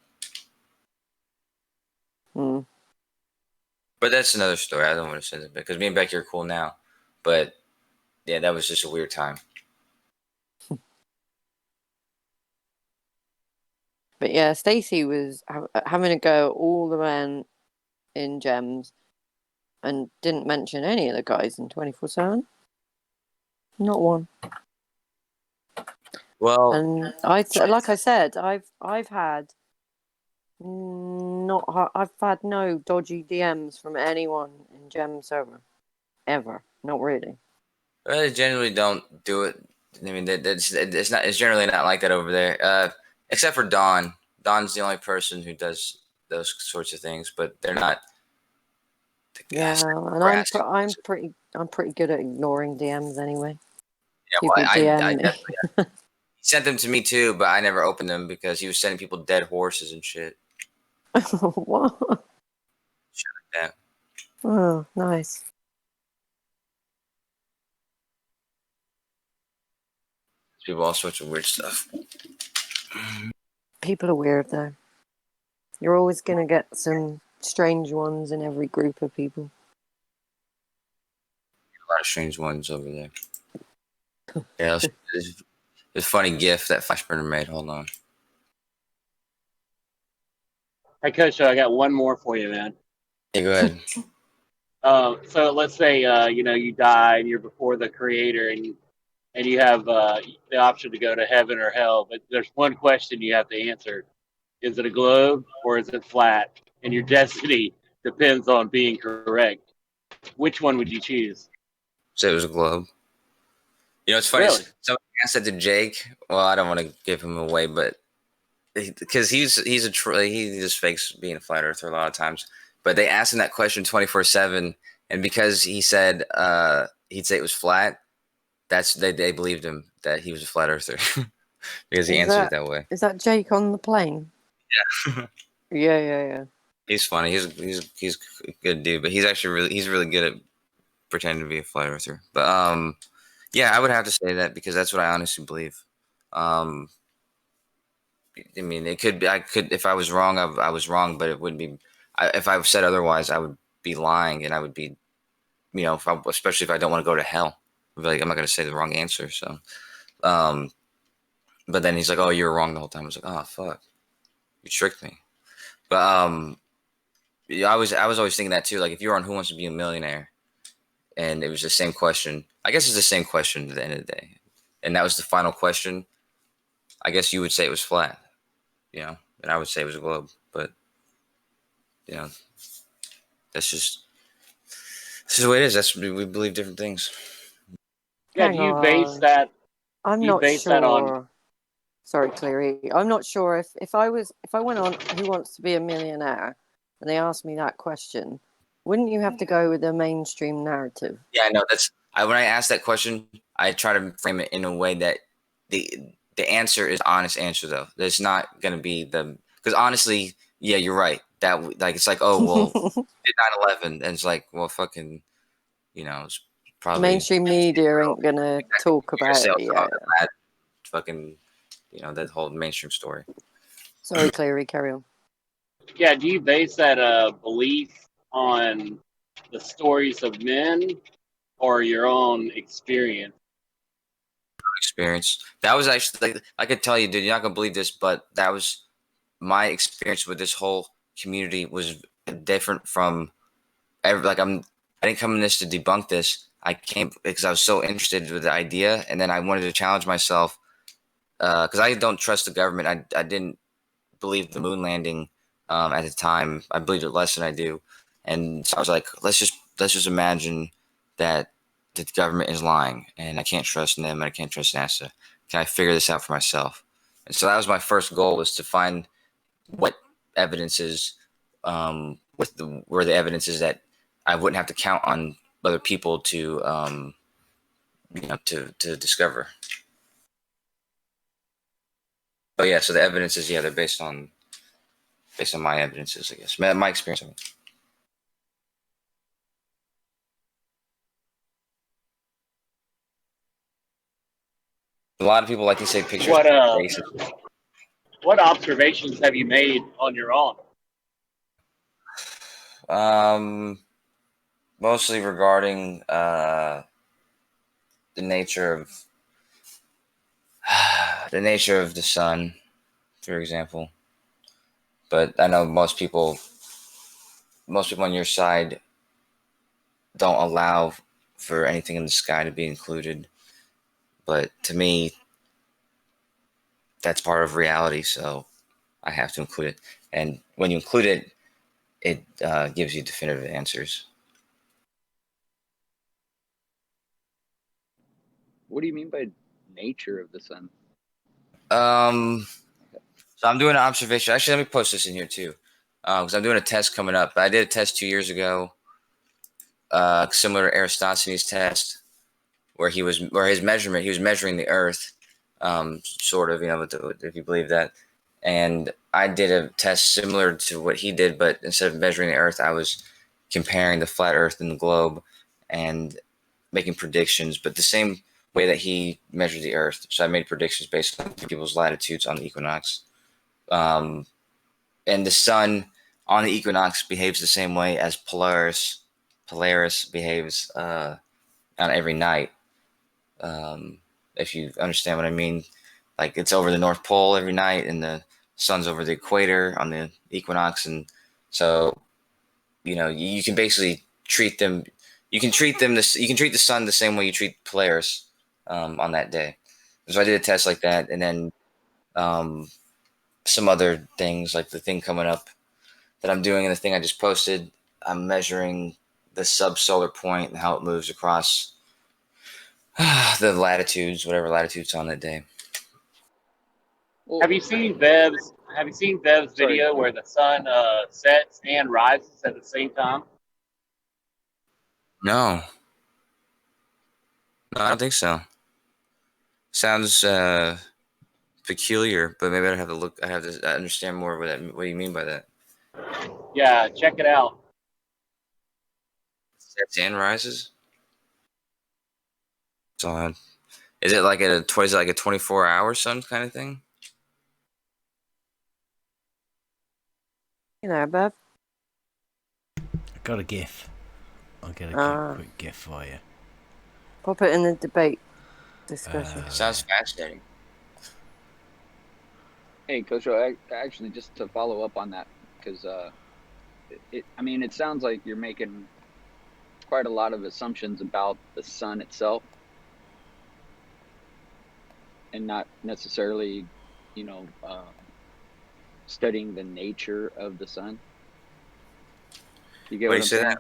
Hmm. But that's another story. I don't want to say that because me and Becky are cool now. But yeah, that was just a weird time. But yeah, Stacey was having a go at all the men in Gems and didn't mention any of the guys in 24/7. Not one. Well, And like I said, I've had I've had no dodgy DMs from anyone in Gem server ever. Not really. they generally don't do it. I mean, it's generally not like that over there, except for Dawn. Dawn's the only person who does those sorts of things, but they're not. Yeah, and I'm pretty good at ignoring DMs anyway. Yeah, People well, I DM me. definitely he sent them to me too, but I never opened them because he was sending people dead horses and shit. What? Shit like that. Oh, nice. People all sorts of weird stuff. People are weird though. You're always gonna get some strange ones in every group of people. A lot of strange ones over there. Yeah, there's a funny GIF that Flashburner made. Hold on. Hey, Kosho, I got one more for you, man. Yeah, go ahead. So let's say you die and you're before the Creator, and you have the option to go to heaven or hell, but there's one question you have to answer: is it a globe or is it flat? And your destiny depends on being correct. Which one would you choose? So it was a globe. It's funny. Really? Somebody asked that to Jake. Well, I don't want to give him away, but because he just fakes being a flat earther a lot of times. But they asked him that question 24/7, and because he said he'd say it was flat, they believed him that he was a flat earther because he answered it that way. Is that Jake on the plane? Yeah. Yeah. He's funny. He's a good dude, but he's really good at pretending to be a flat earther. But yeah, I would have to say that because that's what I honestly believe. I mean, it could be. I could, if I was wrong, I was wrong, but it wouldn't be. If I said otherwise, I would be lying, and I would be, especially if I don't want to go to hell. I'd be like, I'm not going to say the wrong answer. So, but then he's like, "Oh, you were wrong the whole time." I was like, "Oh, fuck, you tricked me." But yeah, I was always thinking that too. Like, if you were on Who Wants to Be a Millionaire, and it was the same question. I guess it's the same question at the end of the day, and that was the final question. I guess you would say it was flat, and I would say it was a globe, but. That's just the way it is. We believe different things. Yeah, Hang do you base on. that? I'm Do you not base that on? sure. Sorry, Cleary. I'm not sure if I went on Who Wants to Be a Millionaire and they asked me that question, wouldn't you have to go with the mainstream narrative? Yeah, I know. When I ask that question, I try to frame it in a way that the answer is honest answer though. There's not gonna be because honestly, yeah, you're right. That like it's like, oh well, did 9/11, and it's like, well, fucking, it's probably Mainstream media ain't gonna talk about it. Yeah. that fucking, that whole mainstream story. Sorry, Clary, carry on. Yeah, do you base that belief on the stories of men or your own experience? Experience. That was actually, like, I could tell you, dude, you're not gonna believe this, but that was my experience with this whole community was different from I didn't come in this to debunk this. I came because I was so interested with the idea, and then I wanted to challenge myself because I don't trust the government. I didn't believe the moon landing at the time. I believed it less than I do, and so I was like, let's just imagine that the government is lying, and I can't trust them, and I can't trust NASA. Can I figure this out for myself? And so that was my first goal, was to find what evidence is, where the evidence is that I wouldn't have to count on other people to to discover. Oh yeah, so the evidence is, they're based on my evidences, I guess, my experience. A lot of people like to say pictures. What observations have you made on your own? Mostly regarding the nature of the sun, for example. But I know most people on your side don't allow for anything in the sky to be included. But to me, that's part of reality, so I have to include it. And when you include it, it gives you definitive answers. What do you mean by nature of the sun? So I'm doing an observation. Actually, let me post this in here too, because I'm doing a test coming up. I did a test 2 years ago, similar to Aristophanes' test, where he was measuring the Earth, sort of, if you believe that. And I did a test similar to what he did, but instead of measuring the Earth, I was comparing the flat Earth and the globe and making predictions, but the same way that he measured the Earth. So I made predictions based on people's latitudes on the equinox. And the sun on the equinox behaves the same way as Polaris behaves on every night. If you understand what I mean, like it's over the North Pole every night, and the sun's over the equator on the equinox, and so you can basically treat them. You can treat the sun the same way you treat Polaris on that day. So I did a test like that, and then some other things, like the thing coming up that I'm doing, and the thing I just posted. I'm measuring the subsolar point and how it moves across the latitudes, whatever latitude's on that day. Well, Have you seen Bev's video where the sun sets and rises at the same time? No, I don't think so. Sounds peculiar, but maybe I have to look. I have to understand more what you mean by that. Yeah, check it out. Sets and rises. So, is it like a 24-hour sun kind of thing? You know, Bev. I got a GIF. I'll get a quick GIF for you. Pop it in the debate discussion. Sounds fascinating. Hey, Kosho, actually, just to follow up on that, because it sounds like you're making quite a lot of assumptions about the sun itself, and not necessarily, studying the nature of the sun. You get what I'm saying? That?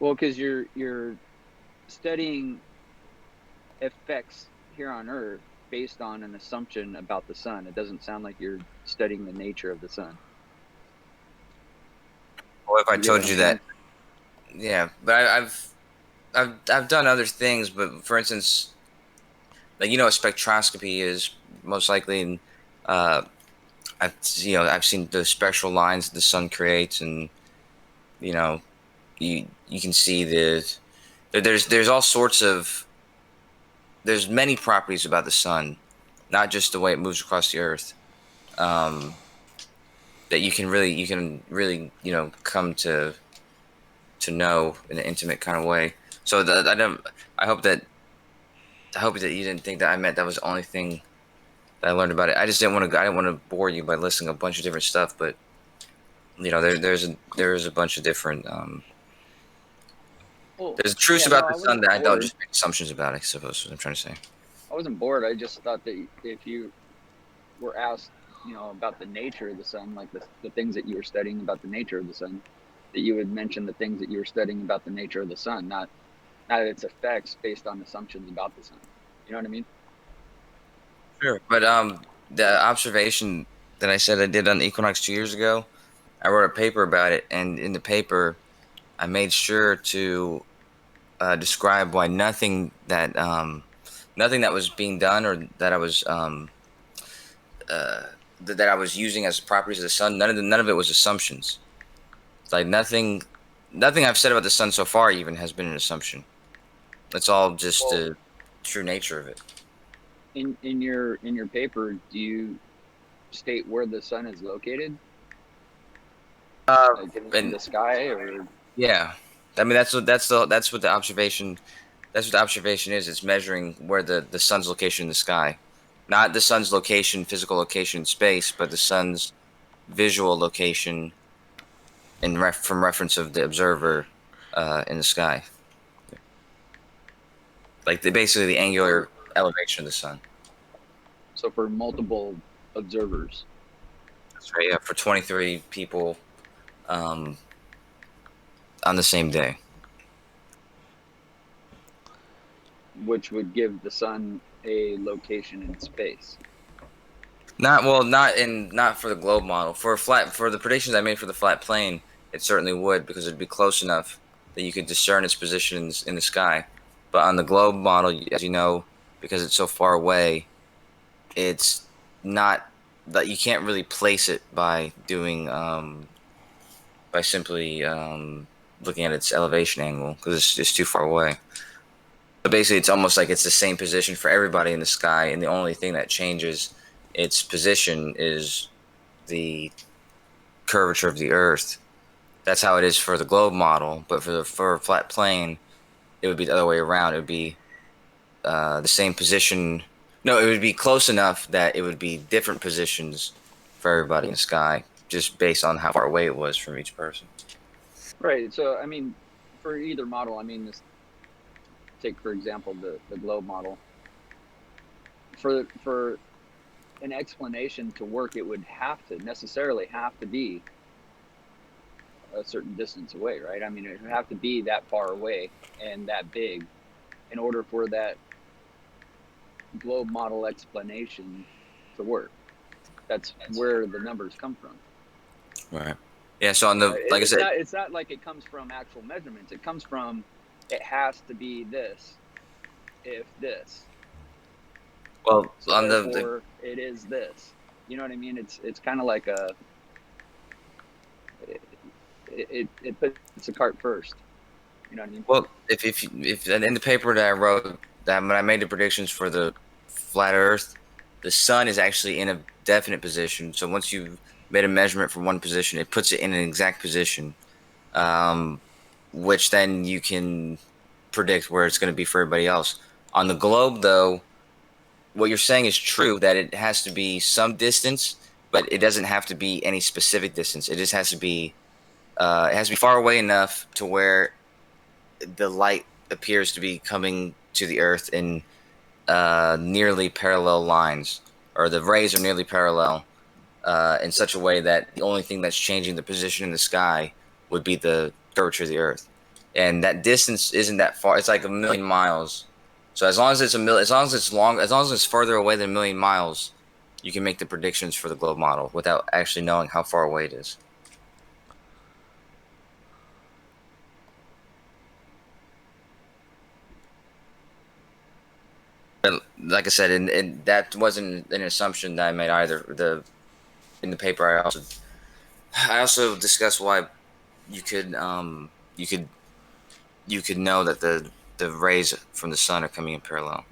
Well, because you're studying effects here on Earth based on an assumption about the sun. It doesn't sound like you're studying the nature of the sun. what if I You get what told I'm you saying? that? Yeah, but I've done other things, but for instance, like what spectroscopy is most likely, and I've seen the spectral lines the sun creates, and you know you can see there's all sorts of there's many properties about the sun, not just the way it moves across the earth, um, that you can really come to know in an intimate kind of way. So that I don't. I hope that I hope that you didn't think that I meant that was the only thing that I learned about it. I just didn't want to. I didn't want to bore you by listing a bunch of different stuff, but there's a bunch of different. Well, There's truths yeah, no, about the I sun wasn't that I don't bored. just make assumptions about. I suppose is what I'm trying to say. I wasn't bored. I just thought that if you were asked, about the nature of the sun, like the things that you were studying about the nature of the sun, that you would mention the things that you were studying about the nature of the sun, not its effects based on assumptions about the sun. You know what I mean? Sure. But the observation that I said I did on the equinox 2 years ago, I wrote a paper about it, and in the paper, I made sure to describe why nothing that was being done or that I was that I was using as properties of the sun, none of it was assumptions. It's like nothing I've said about the sun so far even has been an assumption. It's all just Well, the true nature of it. in your paper, do you state where the sun is located, Uh, like in and the sky, or yeah, I mean that's what the observation that's what the observation is. It's measuring where the sun's location in the sky, not the sun's location, physical location in space, but the sun's visual location from reference of the observer in the sky, like basically the for angular elevation of the sun. so for multiple observers, That's right. Yeah, for 23 people um, on the same day. which would give the sun a location in space. Not for the globe model. For the predictions I made for the flat plane, it certainly would because it'd be close enough that you could discern its position in the sky. But on the globe model, as you know, because it's so far away, it's not that you can't really place it by simply looking at its elevation angle because it's too far away. So basically, it's almost like it's the same position for everybody in the sky, and the only thing that changes its position is the curvature of the Earth. That's how it is for the globe model. But for a flat plane, it would be the other way around. It would be the same position. No, it would be close enough that it would be different positions for everybody in the sky, just based on how far away it was from each person. Right. So, I mean, for either model, I mean, this take for example the globe model. For an explanation to work, it would necessarily have to be a certain distance away, right? I mean, it would have to be that far away and that big in order for that globe model explanation to work. That's where the numbers come from. Right. Yeah. So on the Right? like I said, It's not like it comes from actual measurements. It comes from it has to be this if this. well So on therefore it is this. You know what I mean? It's kind of like it puts the cart first. You know what I mean? well if in the paper that I wrote that when I made the predictions for the flat Earth, the sun is actually in a definite position. So once you've made a measurement from one position, it puts it in an exact position, um, which then you can predict where it's going to be for everybody else. On the globe, though, what you're saying is true that it has to be some distance, but it doesn't have to be any specific distance. It just has to be it has to be far away enough to where the light appears to be coming to the Earth in nearly parallel lines, or the rays are nearly parallel in such a way that the only thing that's changing the position in the sky would be the curvature of the Earth, and that distance isn't that far. It's like 1,000,000 miles. So as long as as long as it's long, as long as it's further away than 1,000,000 miles, you can make the predictions for the globe model without actually knowing how far away it is. like I said, and that wasn't an assumption that I made either. In the paper, I also discussed why you could you could you could know that the rays from the sun are coming in parallel.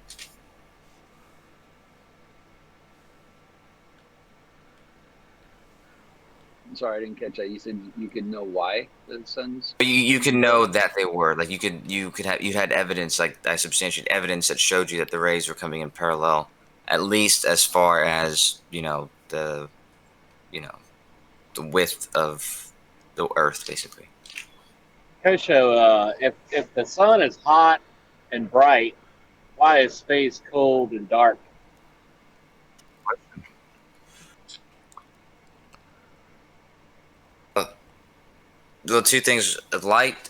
I'm sorry, I didn't catch that. You said you could know why the sun's. But you could know that they were like you had evidence, like I substantiated evidence that showed you that the rays were coming in parallel, at least as far as you know the width of the Earth, basically. Kosho, if the sun is hot and bright, why is space cold and dark? Well, two things: light.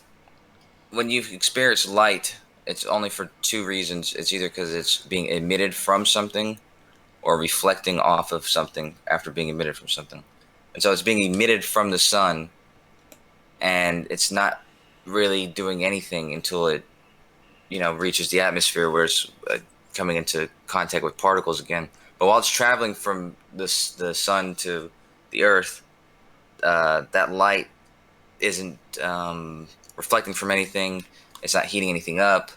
When you experience light, it's only for two reasons. It's either because it's being emitted from something, or reflecting off of something after being emitted from something. And so it's being emitted from the sun, and it's not really doing anything until it, reaches the atmosphere where it's coming into contact with particles again. But while it's traveling from the sun to the Earth, that light isn't reflecting from anything. It's not heating anything up.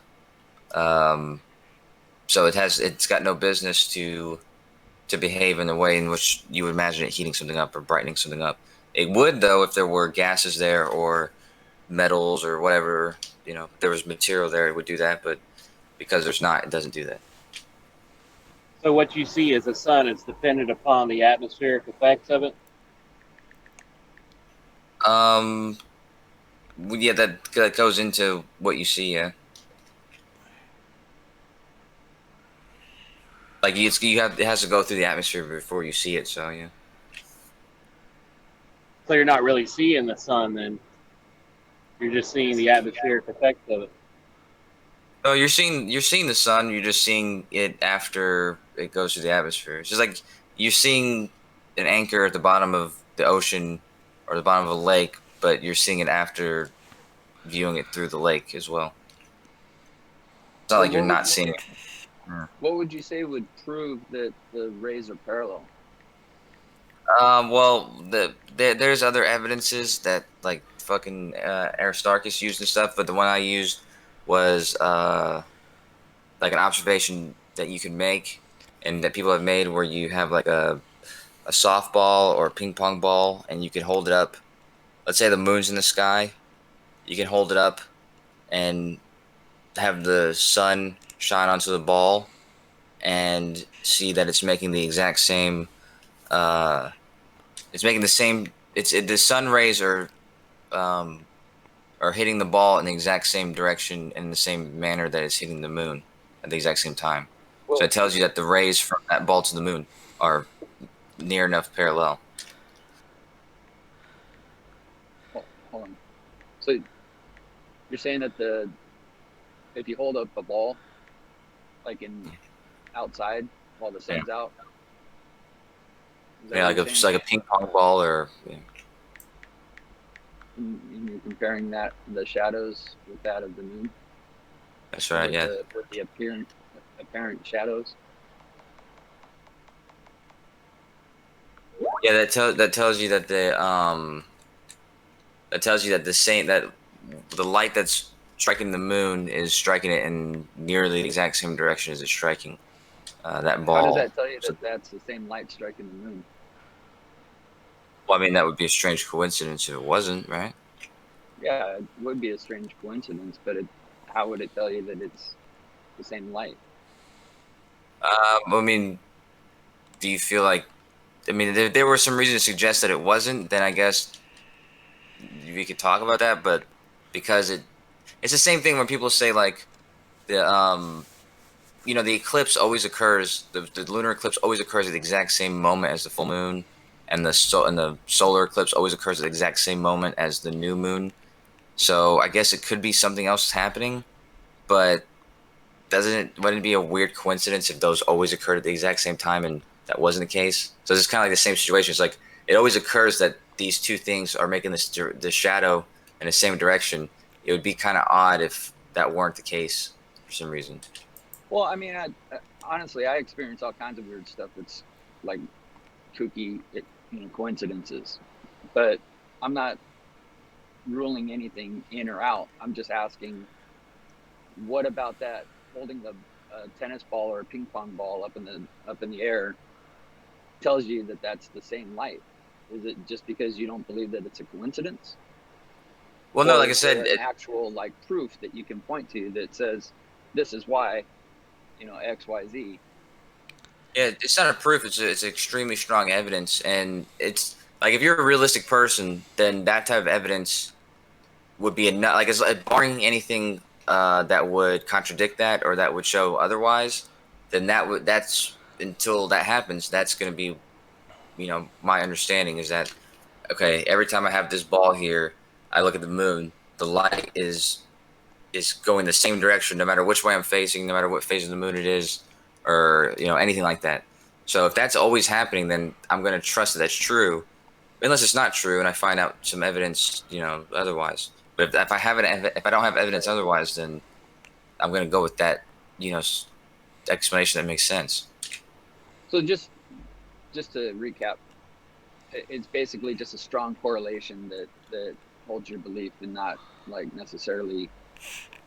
So it's got no business to behave in the way in which you would imagine it heating something up or brightening something up. It would, though, if there were gases there or metals or whatever, if there was material there, it would do that. But because there's not, it doesn't do that. So what you see as the sun is dependent upon the atmospheric effects of it? Yeah, that goes into what you see, yeah. Like it has to go through the atmosphere before you see it, so yeah. So you're not really seeing the sun then. You're just seeing the atmospheric effects of it. Oh, you're seeing the sun. You're just seeing it after it goes through the atmosphere. It's just like you're seeing an anchor at the bottom of the ocean or the bottom of a lake, but you're seeing it after viewing it through the lake as well. It's not So like you're not seeing it. What would you say would prove that the rays are parallel? Well, there's other evidences that like fucking Aristarchus used and stuff, but the one I used was like an observation that you can make and that people have made where you have like a softball or a ping pong ball and you can hold it up. Let's say the moon's in the sky. You can hold it up and have the sun shine onto the ball and see that it's making the exact same. It's making the same. The sun rays are hitting the ball in the exact same direction in the same manner that it's hitting the moon at the exact same time. So it tells you that the rays from that ball to the moon are near enough parallel. Hold on. So you're saying that if you hold up a ball, like in outside while the sun's out, Yeah, like a ping pong ball, or and you're comparing the shadows with that of the moon. That's right. Yeah. With the apparent shadows. Yeah, that tells you that the light that's striking the moon is striking it in nearly the exact same direction as it's striking that ball. How does that tell you that that's the same light striking the moon? Well, I mean, that would be a strange coincidence if it wasn't, right? Yeah, it would be a strange coincidence, but how would it tell you that it's the same light? I mean, do you feel like? I mean, there were some reasons to suggest that it wasn't. Then I guess we could talk about that. But because it's the same thing when people say like the the eclipse always occurs. The lunar eclipse always occurs at the exact same moment as the full moon, and the solar eclipse always occurs at the exact same moment as the new moon. So I guess it could be something else happening, but wouldn't it be a weird coincidence if those always occurred at the exact same time and that wasn't the case? So it's kind of like the same situation. It's like it always occurs that these two things are making the shadow in the same direction. It would be kind of odd if that weren't the case for some reason. Well, I mean, honestly, I experience all kinds of weird stuff that's like kooky, coincidences. But I'm not ruling anything in or out. I'm just asking, what about that holding a tennis ball or a ping pong ball up in the air tells you that that's the same light? Is it just because you don't believe that it's a coincidence? Well, no, like I said, an actual like proof that you can point to that says this is why, X, Y, Z. Yeah, it's not a proof. It's extremely strong evidence, and it's like if you're a realistic person, then that type of evidence would be enough. Like, it's barring anything that would contradict that or that would show otherwise, then that's until that happens. That's going to be, my understanding is that okay. Every time I have this ball here, I look at the moon. The light is going the same direction, no matter which way I'm facing, no matter what phase of the moon it is, or anything like that. So if that's always happening, then I'm going to trust that that's true, unless it's not true, and I find out some evidence, otherwise. But if if I don't have evidence otherwise, then I'm going to go with that, explanation that makes sense. So just to recap, it's basically just a strong correlation that holds your belief, and not like necessarily,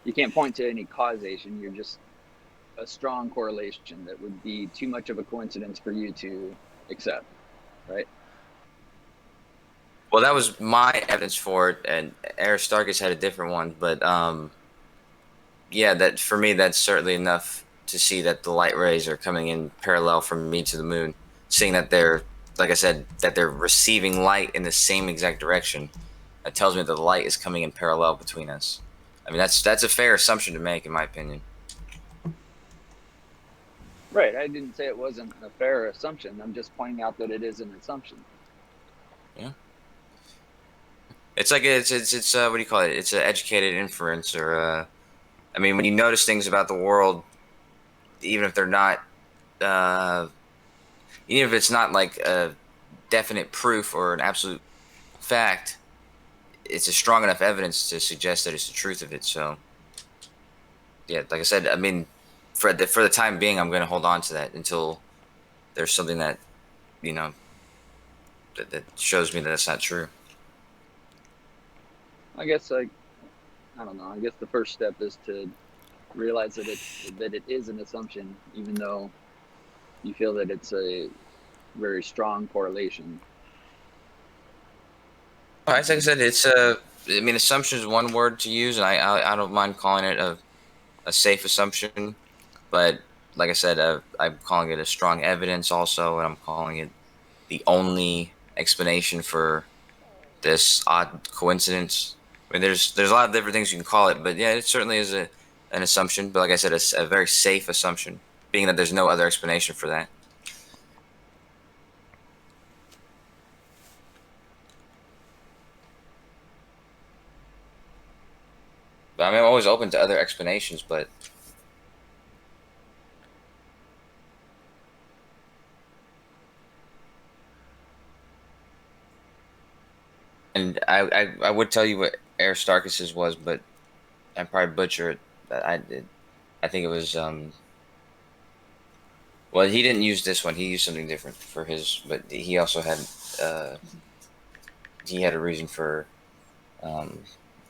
you can't point to any causation. You're just a strong correlation that would be too much of a coincidence for you to accept, right? Well, that was my evidence for it, and Aristarchus had a different one, but yeah, that for me, that's certainly enough to see that the light rays are coming in parallel from me to the moon, seeing that they're, like I said, that they're receiving light in the same exact direction. That tells me that the light is coming in parallel between us. I mean, that's a fair assumption to make, in my opinion. Right. I didn't say it wasn't a fair assumption. I'm just pointing out that it is an assumption. Yeah. It's like it's what do you call it? It's an educated inference, or I mean, when you notice things about the world, even if they're not, even if it's not like a definite proof or an absolute fact, it's a strong enough evidence to suggest that it's the truth of it. So, yeah, like I said, I mean, for the time being, I'm going to hold on to that until there's something that, that shows me that it's not true. I guess I don't know. I guess the first step is to realize that it is an assumption, even though you feel that it's a very strong correlation. All right, like I said, I mean, assumption is one word to use, and I don't mind calling it a safe assumption, but like I said, I'm calling it a strong evidence also, and I'm calling it the only explanation for this odd coincidence. I mean, there's a lot of different things you can call it, but yeah, it certainly is an assumption. But like I said, it's a very safe assumption, being that there's no other explanation for that. But I mean, I'm always open to other explanations, but and I would tell you what Aristarchus's was, but I probably butcher it. I did. I think it was well, he didn't use this one. He used something different for his, but he also had he had a reason for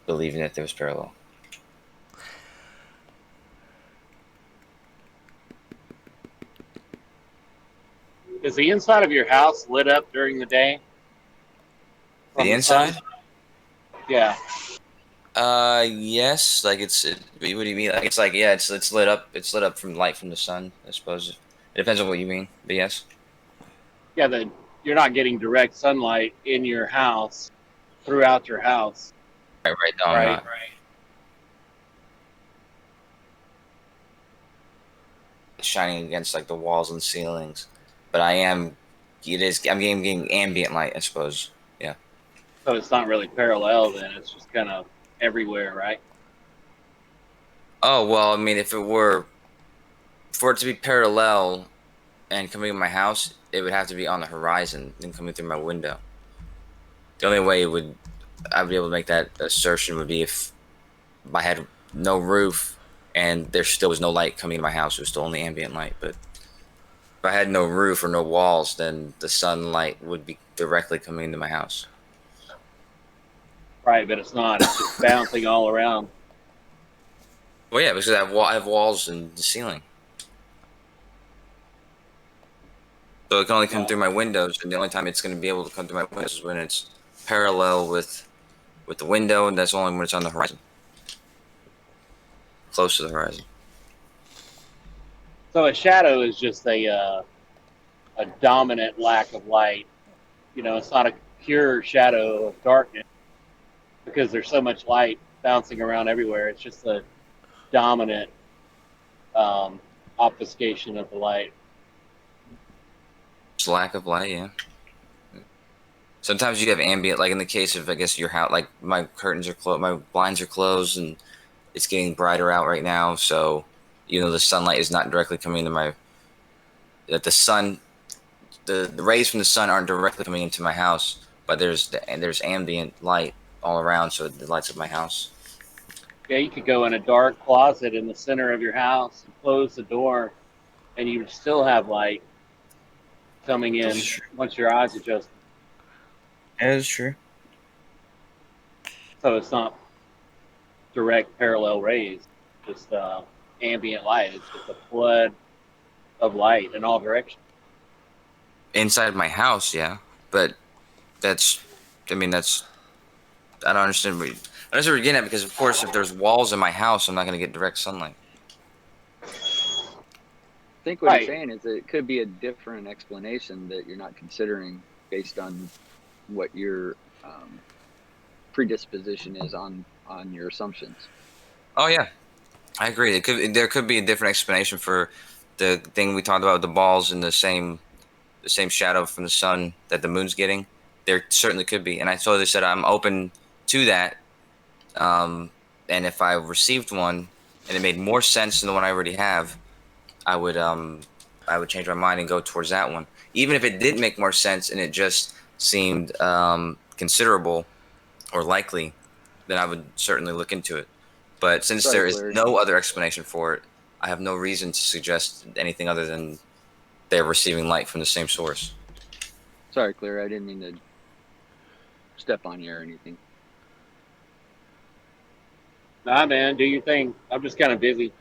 believing that there was parallel. Is the inside of your house lit up during the day? The inside? Yeah. Yes. Like what do you mean? Like yeah, it's lit up. It's lit up from light from the sun. I suppose it depends on what you mean, but yes. Yeah, that you're not getting direct sunlight in your house throughout your house. Right. No, I'm not. Shining against like the walls and ceilings, but I'm getting ambient light, I suppose. Yeah. So it's not really parallel then. It's just kind of everywhere, right? Oh, well, I mean, if it were for it to be parallel and coming in my house, it would have to be on the horizon and coming through my window. The only way I would be able to make that assertion would be if I had no roof and there still was no light coming into my house. It was still only ambient light, but If I had no roof or no walls, then the sunlight would be directly coming into my house. Right, but it's not. It's just bouncing all around. Well, yeah, because I have walls in the ceiling. So it can only come through my windows, and the only time it's going to be able to come through my windows is when it's parallel with the window, and that's only when it's on the horizon, close to the horizon. So a shadow is just a dominant lack of light. You know, it's not a pure shadow of darkness because there's so much light bouncing around everywhere. It's just a dominant obfuscation of the light. It's lack of light, yeah. Sometimes you have ambient, like in the case of, I guess, your house, like my curtains are closed, my blinds are closed, and it's getting brighter out right now. So, the sunlight is not directly coming into that the sun, the rays from the sun aren't directly coming into my house, but there's ambient light all around, so it lights up my house. Yeah, you could go in a dark closet in the center of your house and close the door, and you would still have light coming in once your eyes adjust. That is true. So it's not direct parallel rays, just ambient light. It's just a flood of light in all directions. Inside my house, yeah, but that's, I mean, that's, I don't understand. I don't understand what you're getting at, because of course, if there's walls in my house, I'm not going to get direct sunlight. I think what he's saying is that it could be a different explanation that you're not considering based on what your predisposition is on your assumptions. Oh yeah, I agree. There could be a different explanation for the thing we talked about, the balls and the same shadow from the sun that the moon's getting. There certainly could be, and I totally said I'm open to that. And if I received one and it made more sense than the one I already have, I would change my mind and go towards that one. Even if it did make more sense and it just seemed considerable or likely, then I would certainly look into it. But since there is no other explanation for it, I have no reason to suggest anything other than they're receiving light from the same source. Sorry, Claire, I didn't mean to step on you or anything. Nah, man, do your thing. I'm just kind of busy.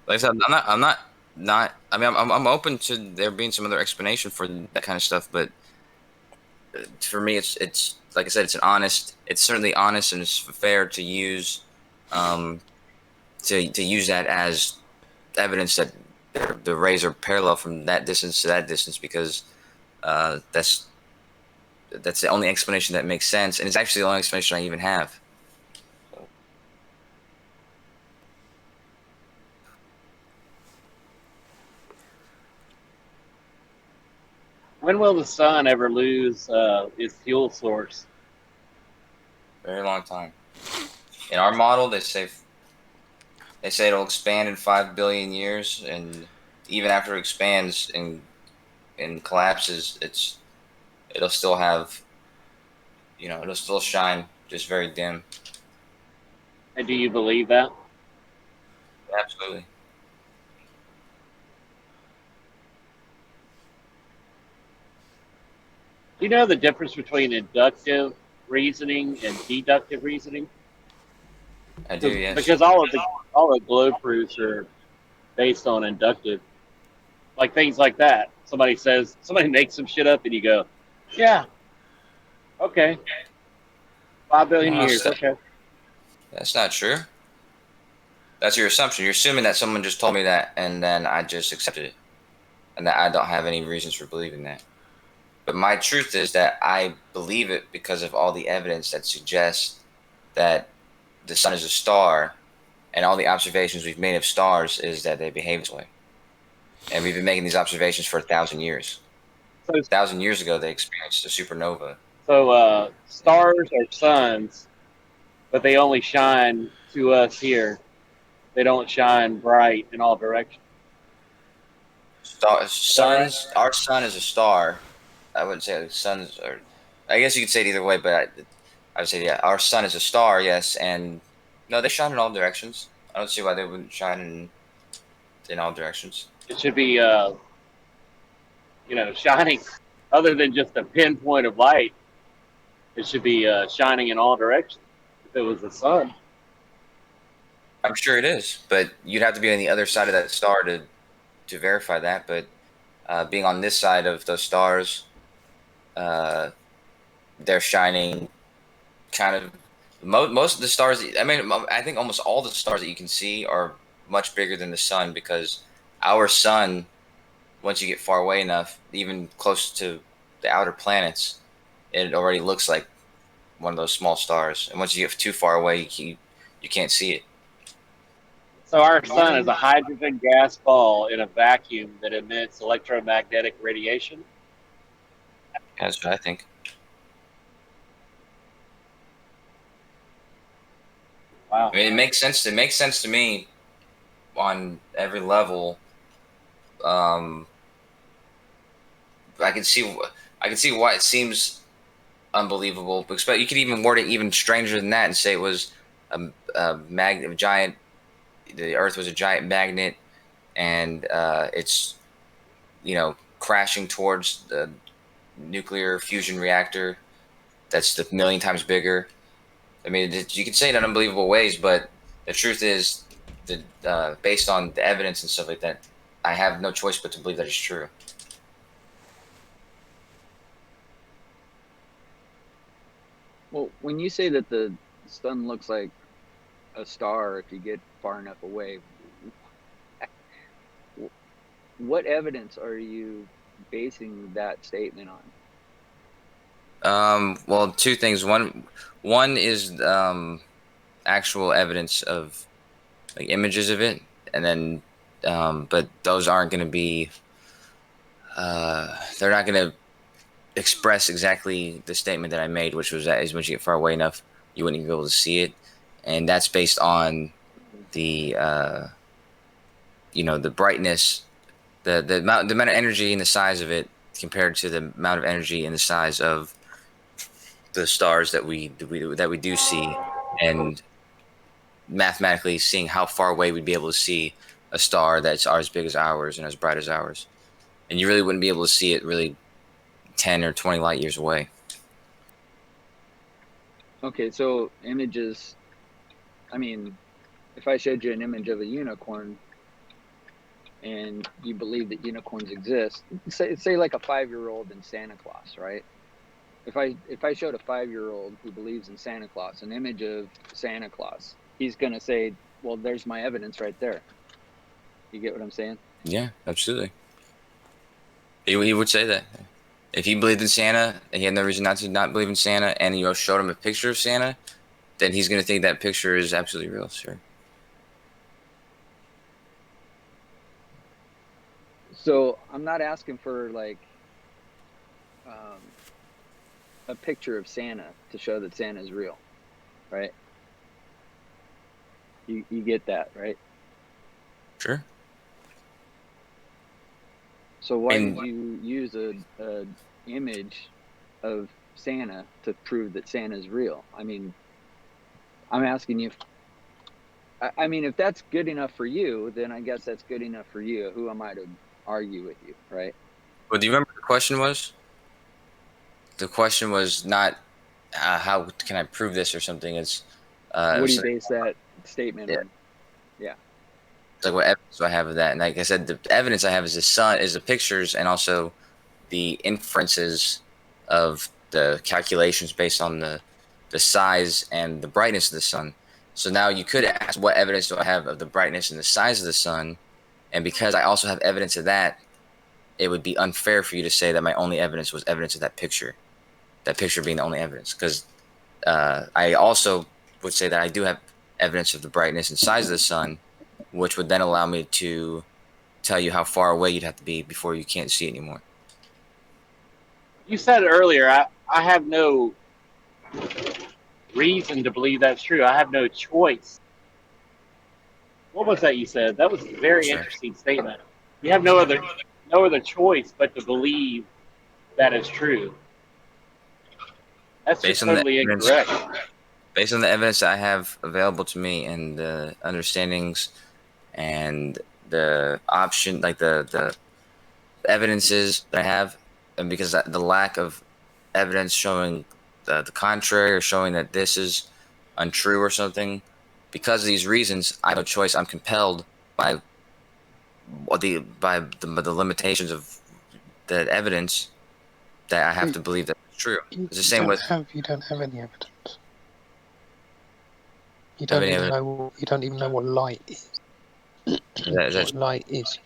Like I said, I'm open to there being some other explanation for that kind of stuff, but for me, it's like I said, it's certainly honest and it's fair to use, to use that as evidence that the rays are parallel from that distance to that distance, because that's the only explanation that makes sense, and it's actually the only explanation I even have. When will the sun ever lose its fuel source? Very long time. In our model, they say it'll expand in 5 billion years, and even after it expands and collapses, it'll still have, it'll still shine, just very dim. And do you believe that? Absolutely. Do you know the difference between inductive reasoning and deductive reasoning? I do, yes. Because all the globe proofs are based on inductive, like things like that. Somebody makes some shit up, and you go, "Yeah, okay, 5 billion years, okay." That's not true. That's your assumption. You're assuming that someone just told me that, and then I just accepted it, and that I don't have any reasons for believing that. But my truth is that I believe it because of all the evidence that suggests that the sun is a star, and all the observations we've made of stars is that they behave this way. And we've been making these observations for 1,000 years. So 1,000 years ago, they experienced a supernova. So stars are suns, but they only shine to us here. They don't shine bright in all directions. Suns, our sun is a star. I wouldn't say suns are. I guess you could say it either way, but I would say, yeah, our sun is a star, yes, and no, they shine in all directions. I don't see why they wouldn't shine in in all directions. It should be, shining. Other than just a pinpoint of light, it should be shining in all directions. If it was the sun, I'm sure it is, but you'd have to be on the other side of that star to verify that. But being on this side of those stars, they're shining kind of most of the stars. I mean, I think almost all the stars that you can see are much bigger than the sun, because our sun, once you get far away enough, even close to the outer planets, it already looks like one of those small stars. And once you get too far away, you can't see it. so our sun is a hydrogen gas ball in a vacuum that emits electromagnetic radiation. That's what I think. Wow. I mean, it makes sense. It makes sense to me on every level. I can see why it seems unbelievable. But you could even word it even stranger than that and say it was a giant. The Earth was a giant magnet, and it's crashing towards the nuclear fusion reactor that's a million times bigger. I mean, you can say it in unbelievable ways, but the truth is that based on the evidence and stuff like that, I have no choice but to believe that it's true. Well, when you say that the sun looks like a star if you get far enough away, what evidence are you basing that statement on? Well, two things. One is actual evidence of like images of it, and then but those aren't going to be. They're not going to express exactly the statement that I made, which was that as once you get far away enough, you wouldn't even be able to see it, and that's based on the the brightness, the amount of energy and the size of it compared to the amount of energy and the size of the stars that we do see, and mathematically seeing how far away we'd be able to see a star that's as big as ours and as bright as ours, and you really wouldn't be able to see it really 10 or 20 light years away. Okay, so images, I mean, if I showed you an image of a unicorn and you believe that unicorns exist, say like a 5-year-old in Santa Claus, right? If I showed a 5-year-old who believes in Santa Claus an image of Santa Claus, he's going to say, well, there's my evidence right there. You get what I'm saying? Yeah, absolutely. He would say that. If he believed in Santa and he had no reason not believe in Santa, and you showed him a picture of Santa, then he's going to think that picture is absolutely real, sure. So I'm not asking for like a picture of Santa to show that Santa is real, right? You get that, right? Sure. So why did you use a image of Santa to prove that Santa is real? I mean, I'm asking you. I mean, if that's good enough for you, then I guess that's good enough for you. Who am I to argue with you, right? Well, do you remember what the question was? The question was not how can I prove this or something. It's what do you base that statement on? Yeah. It's like, what evidence do I have of that? And like I said, the evidence I have is the pictures, and also the inferences of the calculations based on the size and the brightness of the sun. So now you could ask, what evidence do I have of the brightness and the size of the sun? And because I also have evidence of that, it would be unfair for you to say that my only evidence was evidence of that picture being the only evidence. Because I also would say that I do have evidence of the brightness and size of the sun, which would then allow me to tell you how far away you'd have to be before you can't see anymore. You said earlier, I have no reason to believe that's true. I have no choice. What was that you said? That was a very interesting statement. You have no other choice but to believe that is true. That's just totally incorrect. Based on the evidence that I have available to me and the understandings and the option, like the evidences that I have, and because the lack of evidence showing the contrary or showing that this is untrue or something, because of these reasons, I have a choice. I'm compelled by the limitations of the evidence that I have to believe that it's true. It's the same with you don't have any evidence. You have don't any even evidence. know. You don't even know what light is. What light is.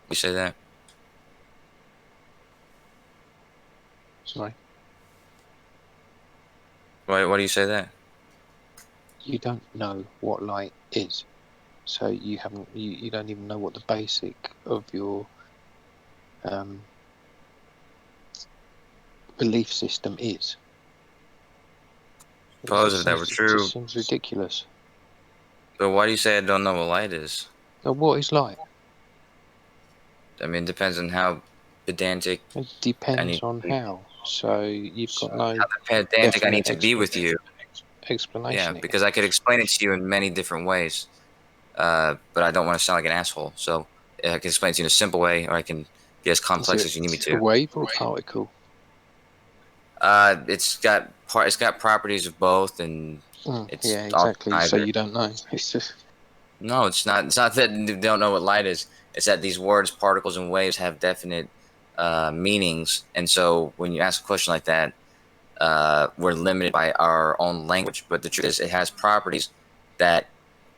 You say that? Sorry. Why do you say that? You don't know what light is, so you haven't. You don't even know what the basic of your belief system is. Suppose if that were true. It just seems ridiculous. But why do you say I don't know what light is? So what is light? I mean, it depends on how pedantic. It depends on how. So you've got no how pedantic I need to be with you. Explanation. Yeah, because I could explain it to you in many different ways, but I don't want to sound like an asshole. So I can explain it to you in a simple way, or I can get as complex as you need me to. A wave or a particle? It's got properties of both, and it's yeah, exactly. Also so you don't know. It's just no, it's not. It's not that you don't know what light is. It's that these words, particles, and waves have definite meanings, and so when you ask a question like that, we're limited by our own language. But the truth is, it has properties that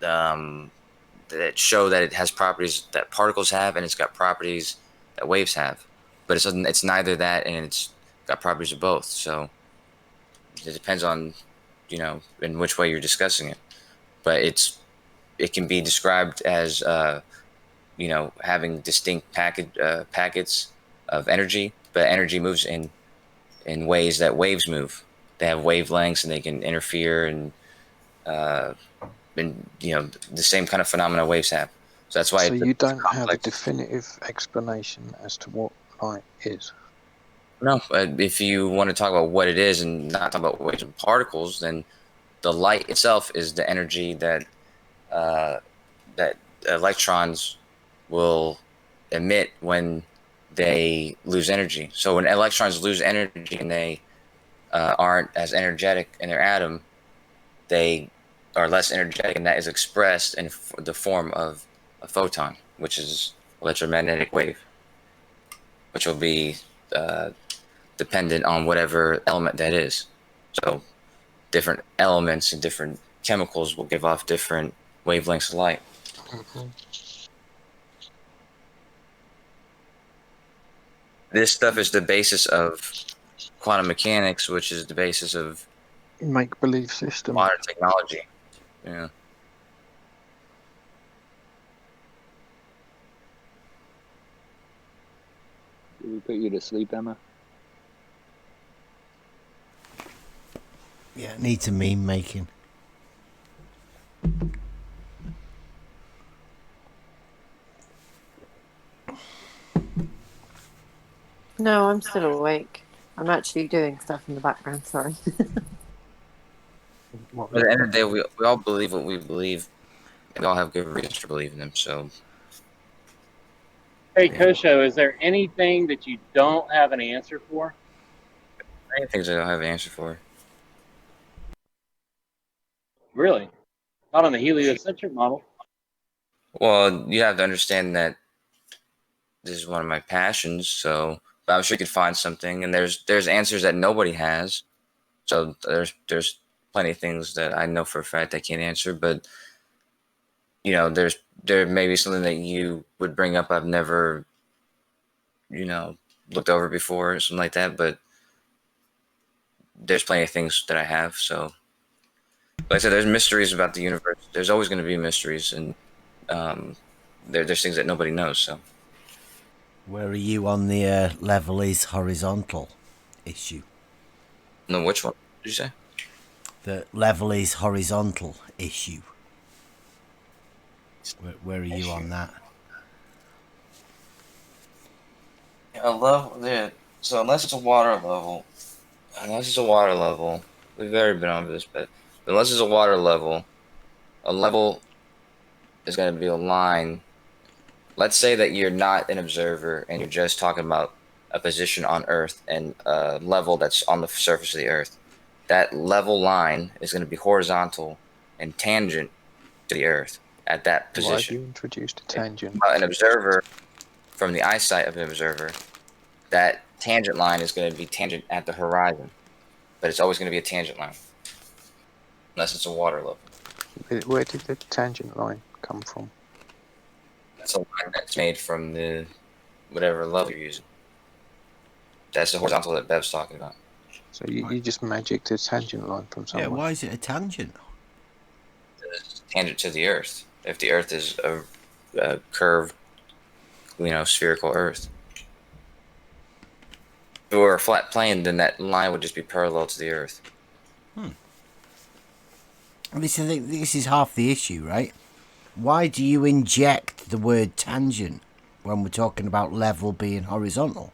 that show that it has properties that particles have, and it's got properties that waves have. But it's neither that, and it's got properties of both. So it depends on in which way you're discussing it. But it can be described as having distinct packets of energy, but energy moves in ways that waves move. They have wavelengths, and they can interfere, and the same kind of phenomena waves have. So that's why. So you don't have a definitive explanation as to what light is. No, if you want to talk about what it is and not talk about waves and particles, then the light itself is the energy that that electrons will emit when they lose energy. So when electrons lose energy and they aren't as energetic in their atom, they are less energetic, and that is expressed in the form of a photon, which is electromagnetic wave, which will be dependent on whatever element that is. So different elements and different chemicals will give off different wavelengths of light. Mm-hmm. This stuff is the basis of quantum mechanics, which is the basis of make-believe system, modern technology. Yeah. Did we put you to sleep, Emma? Yeah, it needs a meme making. No, I'm still awake. I'm actually doing stuff in the background, sorry. At the end of the day, we all believe what we believe. We all have good reasons for believing them. So, hey, Kosho, is there anything that you don't have an answer for? many things I don't have an answer for. Really? Not on the heliocentric model. Well, you have to understand that this is one of my passions. So, but I'm sure you could find something, and there's answers that nobody has. So there's plenty of things that I know for a fact I can't answer, but there may be something that you would bring up I've never looked over before or something like that. But there's plenty of things that I have. So, like I said, there's mysteries about the universe. There's always going to be mysteries, and there's things that nobody knows. So, where are you on the level is horizontal issue? No, which one did you say? The level is horizontal issue. Where are you on that? Yeah. So unless it's a water level, we've already been over this, but unless it's a water level, a level is going to be a line. Let's say that you're not an observer and you're just talking about a position on Earth and a level that's on the surface of the Earth. That level line is going to be horizontal and tangent to the Earth at that Why have position. you introduced a tangent? An observer, from the eyesight of an observer, that tangent line is going to be tangent at the horizon, but it's always going to be a tangent line, unless it's a water level. Where did the tangent line come from? That's a line that's made from the whatever level you're using. That's the horizontal that Bev's talking about. So you just magicked a tangent line from somewhere. Yeah, why is it a tangent? It's tangent to the Earth. If the Earth is a curved, spherical Earth. If it were a flat plane, then that line would just be parallel to the Earth. This is half the issue, right? Why do you inject the word tangent when we're talking about level being horizontal?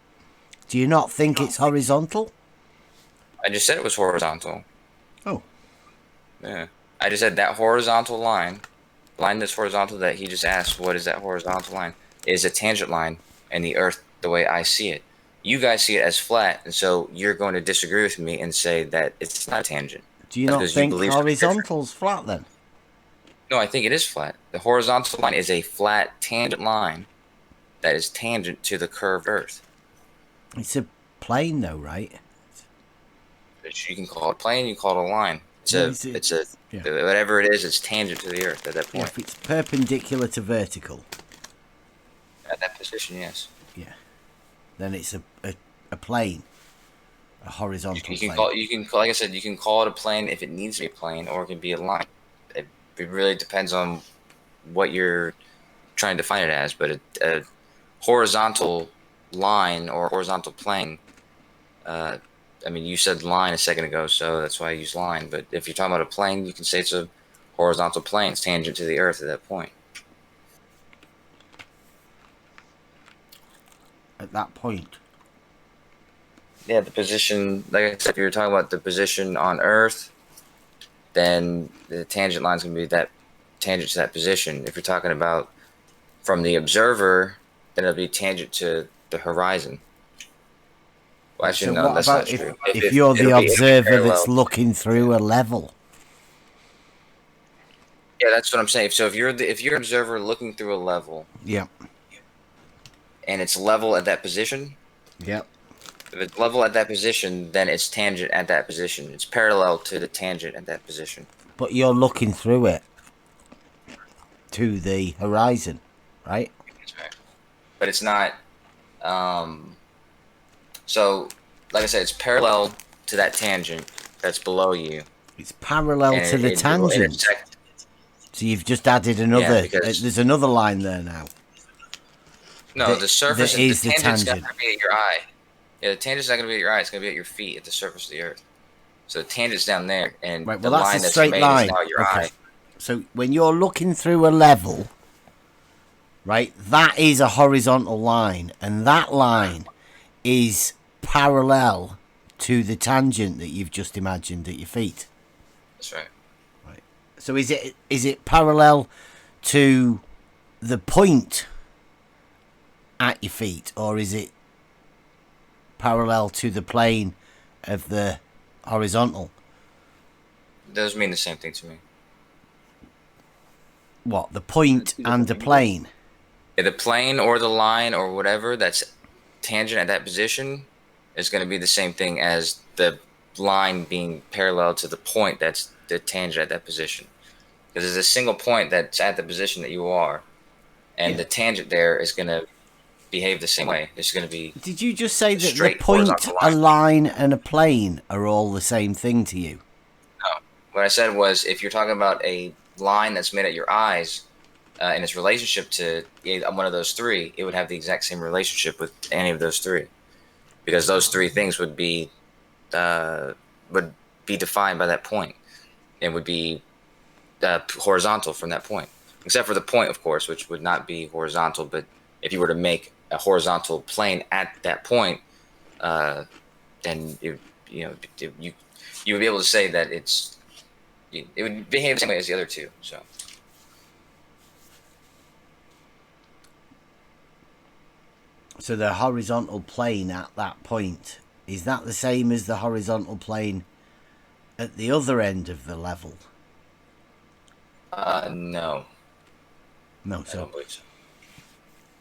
Do you not think it's horizontal? I just said it was horizontal. Oh. Yeah. I just said that horizontal line that's horizontal that he just asked, what is that horizontal line, is a tangent line in the Earth the way I see it. You guys see it as flat, and so you're going to disagree with me and say that it's not a tangent. Do you not think horizontal's flat then? No, I think it is flat. The horizontal line is a flat tangent line that is tangent to the curved Earth. It's a plane though, right? You can call it a plane, you can call it a line. Whatever it is, it's tangent to the Earth at that point. Yeah, if it's perpendicular to vertical. At that position, yes. Yeah. Then it's a plane. A horizontal plane. Like I said, you can call it a plane if it needs to be a plane, or it can be a line. It really depends on what you're trying to define it as, but a horizontal line or horizontal plane, you said line a second ago, so that's why I use line, but if you're talking about a plane, you can say it's a horizontal plane. It's tangent to the Earth at that point. At that point? Yeah, the position, like I said, if you're talking about the position on Earth, then the tangent line is going to be that tangent to that position. If you're talking about from the observer, then it'll be tangent to the horizon. Well, actually, so no, that's not if, true. If you're the observer that's looking through a level? Yeah, that's what I'm saying. So if you're an observer looking through a level, yeah, and it's level at that position, yep. If it's level at that position, then it's tangent at that position. It's parallel to the tangent at that position. But you're looking through it to the horizon, right? That's right. But it's not. So, like I said, it's parallel to that tangent that's below you. It's parallel to the tangent. So you've just added another. There's another line there now. No, the surface is the tangent's not going to be at your eye. Yeah, the tangent's not going to be at your eye. It's going to be at your feet, at the surface of the Earth. So the tangent's down there, and the line that's made is now at your eye. So when you're looking through a level, right, that is a horizontal line, and that line is parallel to the tangent that you've just imagined at your feet. That's right. Right. So is it parallel to the point at your feet, or is it parallel to the plane of the horizontal? Those mean the same thing to me. What, the point and the plane? Yeah, the plane or the line or whatever that's tangent at that position is going to be the same thing as the line being parallel to the point that's the tangent at that position. Because there's a single point that's at the position that you are, and the tangent there is going to behave the same way. It's going to be. Did you just say that the point, a line, and a plane are all the same thing to you? No. What I said was, if you're talking about a line that's made at your eyes, in its relationship to one of those three, it would have the exact same relationship with any of those three, because those three things would be defined by that point, and would be horizontal from that point, except for the point, of course, which would not be horizontal. But if you were to make a horizontal plane at that point, then you would be able to say that it would behave the same way as the other two. So So the horizontal plane at that point, is that the same as the horizontal plane at the other end of the level? No. No, I so don't believe so.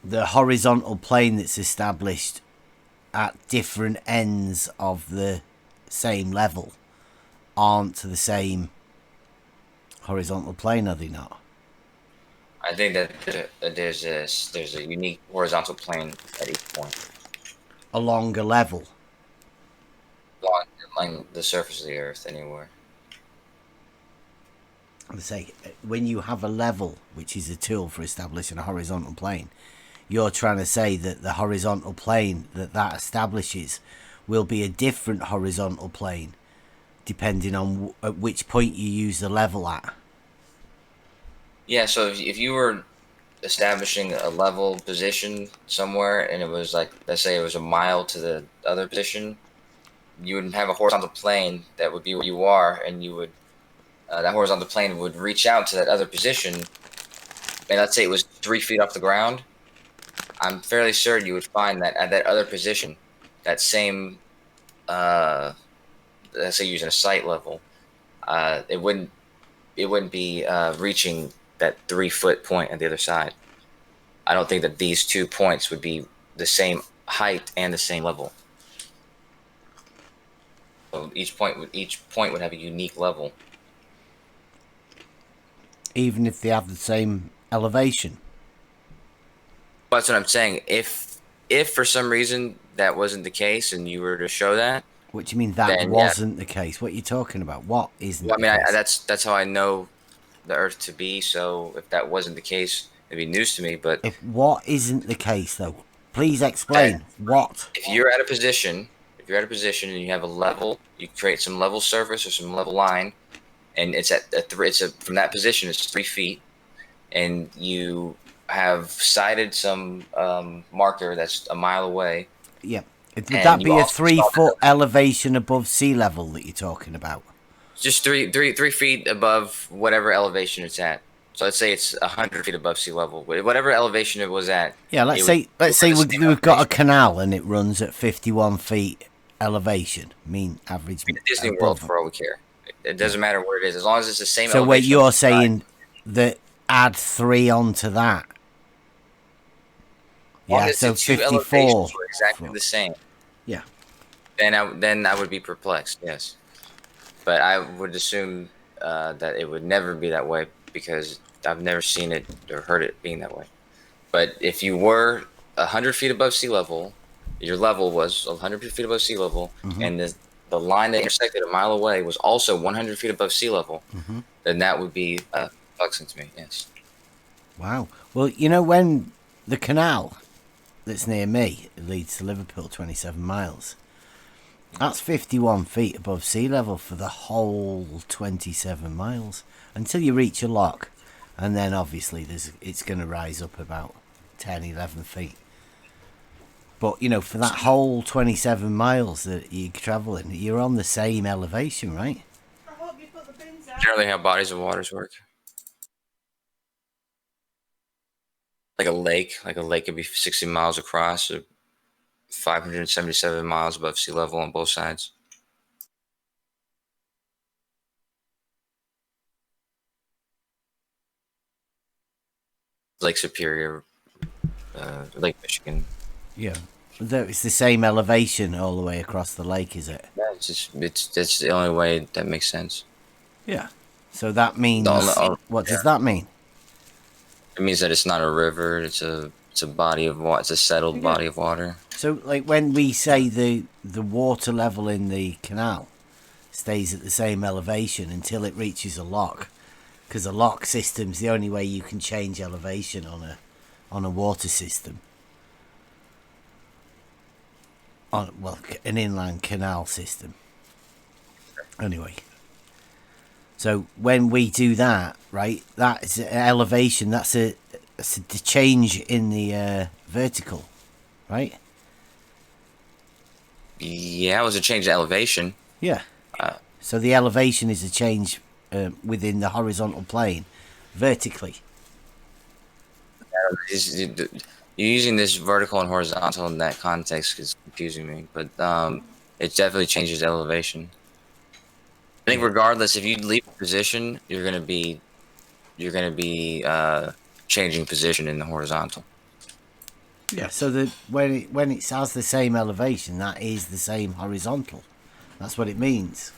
the horizontal plane that's established at different ends of the same level aren't the same horizontal plane, are they not? I think that there's a unique horizontal plane at each point Along a level. along the surface of the Earth, anywhere. I say, when you have a level, which is a tool for establishing a horizontal plane, you're trying to say that the horizontal plane that establishes will be a different horizontal plane depending on at which point you use the level at. Yeah, so if you were establishing a level position somewhere and it was like, let's say it was a mile to the other position, you would have a horizontal plane that would be where you are, and you would that horizontal plane would reach out to that other position, and let's say it was 3 feet off the ground. I'm fairly certain you would find that at that other position, that same, let's say using a sight level, it wouldn't be reaching that 3 foot point at the other side. I don't think that these 2 points would be the same height and the same level. So each point would have a unique level. Even if they have the same elevation. That's what I'm saying. If for some reason that wasn't the case and you were to show that, what do you mean that wasn't the case? What are you talking about? What isn't? Well, I mean, that's how I know the Earth to be. So if that wasn't the case, it'd be news to me. But if what isn't the case, though, please explain what. If you're at a position, and you have a level, you create some level surface or some level line, and it's from that position, it's 3 feet, and you have sighted some marker that's a mile away. Yeah. Would that be a 3 foot elevation above sea level that you're talking about? Just 3 feet above whatever elevation it's at. So let's say it's 100 feet above sea level, whatever elevation it was at. Yeah, let's say we've got a canal and it runs at 51 feet elevation, mean average. Disney World, for all we care. It doesn't matter where it is, as long as it's the same. So wait, you're saying that add 3 onto that? Yeah, so 54. Were exactly the same. Yeah. Then I would be perplexed. Yes, but I would assume that it would never be that way because I've never seen it or heard it being that way. But if you were 100 feet above sea level, your level was 100 feet above sea level, and the line that intersected a mile away was also 100 feet above sea level, then that would be perplexing to me. Yes. Wow. Well, you know, when the canal that's near me, it leads to Liverpool, 27 miles. That's 51 feet above sea level for the whole 27 miles until you reach a lock, and then obviously it's going to rise up about 10, 11 feet. But you know, for that whole 27 miles that you're traveling, you're on the same elevation, right? I hope you put the bins out. Generally, how bodies of waters work. Like a lake could be 60 miles across, or 577 miles above sea level on both sides. Lake Superior, Lake Michigan. Yeah, it's the same elevation all the way across the lake, is it? Yeah, it's the only way that makes sense. Yeah. So that means what does that mean? It means that it's not a river. It's a body of water. It's a settled body of water. So, like when we say the water level in the canal stays at the same elevation until it reaches a lock, because a lock system's the only way you can change elevation on a water system. An inland canal system. Anyway. So when we do that, right, that is an elevation. That's a change in the vertical, right? Yeah, it was a change in elevation. Yeah. So the elevation is a change within the horizontal plane, vertically. you're using this vertical and horizontal in that context is confusing me, but it definitely changes elevation. I think regardless, if you leave a position, you're gonna be changing position in the horizontal. Yeah. So when it has the same elevation, that is the same horizontal. That's what it means.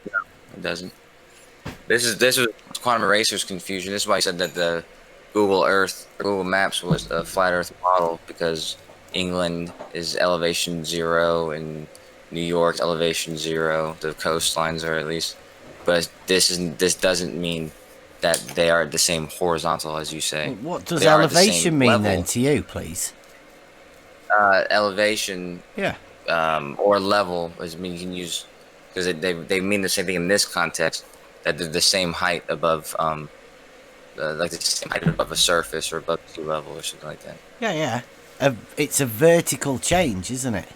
No, it doesn't. This was Quantum Eraser's confusion. This is why I said that the Google Maps was a flat Earth model, because England is elevation 0 and New York elevation 0. The coastlines are, at least, but this doesn't mean that they are the same horizontal as you say. Well, what does elevation mean then to you, please? Elevation, yeah, or level, is mean you can use, because they mean the same thing in this context, that they're the same height above like the same height above a surface or above sea level or something like that. Yeah. It's a vertical change, isn't it?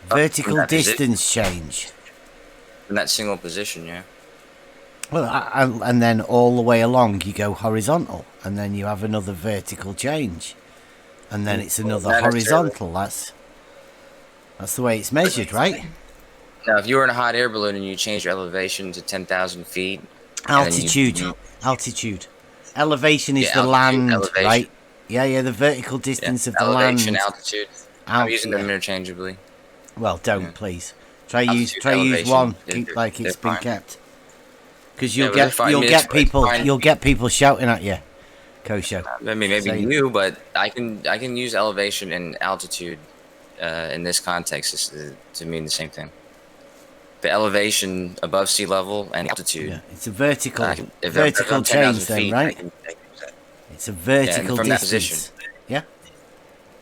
Vertical distance change. In that single position, yeah. Well, and then all the way along you go horizontal, and then you have another vertical change, and then it's another horizontal. That's the way it's measured, right? Now, if you were in a hot air balloon and you change your elevation to 10,000 feet, altitude, elevation is the land, elevation. Right? Yeah, the vertical distance of the elevation, land. Altitude. I'm using them interchangeably. Well, don't please. Try use one. Keep like it's been kept. Because you'll get people shouting at you, Kosho. I mean, maybe you, but I can use elevation and altitude in this context to mean the same thing. The elevation above sea level and altitude. Yeah, it's a vertical change then, right? It's a vertical from distance. That position. Yeah.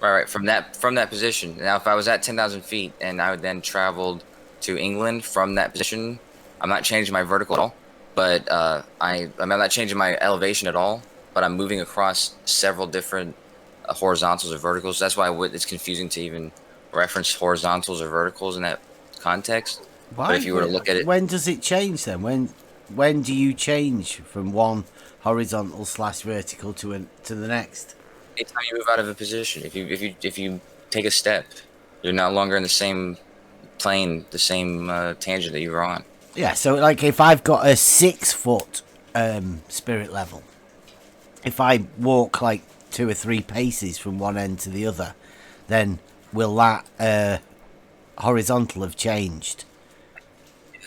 Right. From that position. Now, if I was at 10,000 feet and I would then traveled to England from that position, I'm not changing my vertical at all. But I'm not changing my elevation at all, but I'm moving across several different horizontals or verticals. That's why it's confusing to even reference horizontals or verticals in that context. Why? But if you were to look at it, when does it change then? When do you change from one horizontal / vertical to the next? Anytime you move out of a position, if you take a step, you're no longer in the same plane, the same tangent that you were on. Yeah, so like if I've got a 6 foot spirit level, if I walk like 2 or 3 paces from one end to the other, then will that horizontal have changed?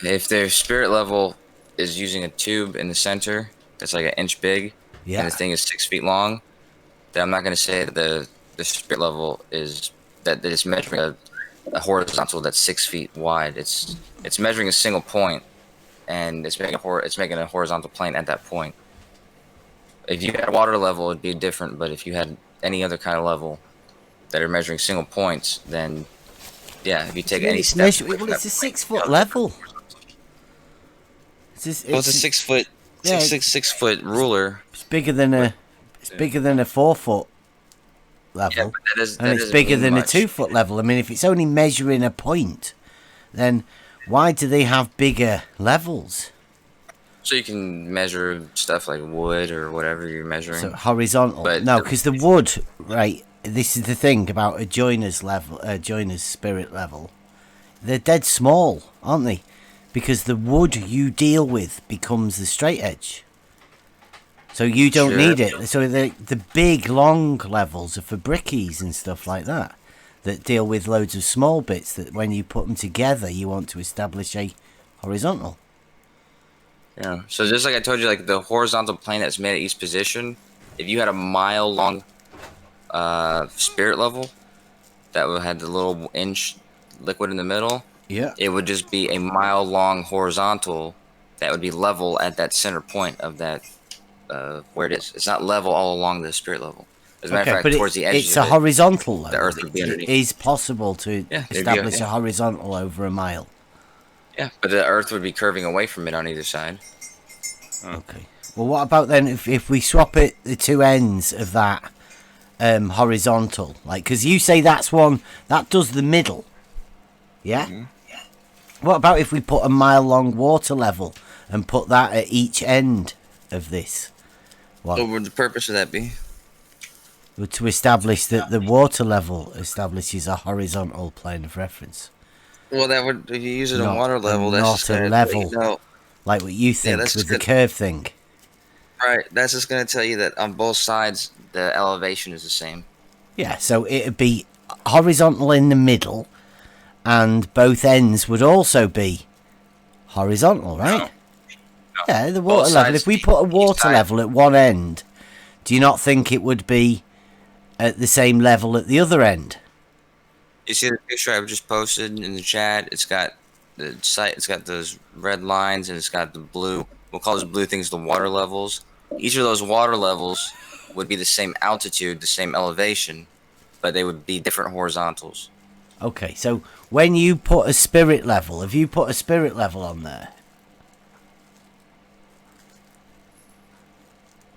If their spirit level is using a tube in the center that's like 1 inch big, and the thing is 6 feet long, then I'm not going to say that the spirit level is that it's measuring a horizontal that's 6 feet wide. It's measuring a single point, and it's making a horizontal plane at that point. If you had water level, it'd be different. But if you had any other kind of level that are measuring single points, then if you take any step, it's a 6 foot level. It's a 6 foot, 6 foot ruler. It's bigger than a 4 foot level, and it's bigger than a 2 foot level. I mean, if it's only measuring a point, then why do they have bigger levels? So you can measure stuff like wood or whatever you're measuring. So horizontal. But no, because the wood, right? This is the thing about a joiner's level, a joiner's spirit level. They're dead small, aren't they? Because the wood you deal with becomes the straight edge. So you don't need it. So the big, long levels are for brickies and stuff like that deal with loads of small bits that when you put them together, you want to establish a horizontal. Yeah. So just like I told you, like the horizontal plane that's made at each position, if you had a mile-long spirit level that had the little inch liquid in the middle, it would just be a mile-long horizontal that would be level at that center point of that where it is. It's not level all along the spirit level. As a matter of fact, towards the edges it's a horizontal level. The Earth would be underneath. It is possible to establish a horizontal over a mile. Yeah, but the Earth would be curving away from it on either side. Okay. Well, what about then if we swap it, the two ends of that horizontal? Like, because you say that's one, that does the middle. Yeah? Mm-hmm. What about if we put a mile-long water level and put that at each end of this? What would the purpose of that be? But to establish that the water level establishes a horizontal plane of reference. Well, that would if you use it in Not water level, that's not just a going to level know. like what you think that's with just the gonna, curve thing. right. That's just going to tell you that on both sides the elevation is the same. Yeah, so it'd be horizontal in the middle, and both ends would also be horizontal, right? No. Yeah, the Both water level. sides, If we put a water side. level at one end, do you not think it would be at the same level at the other end? You see the picture I just posted in the chat? It's got the site. It's got those red lines, and it's got the blue. We'll call those blue things the water levels. Each of those water levels would be the same altitude, the same elevation, but they would be different horizontals. Okay, so when you put a spirit level, have you put a spirit level on there?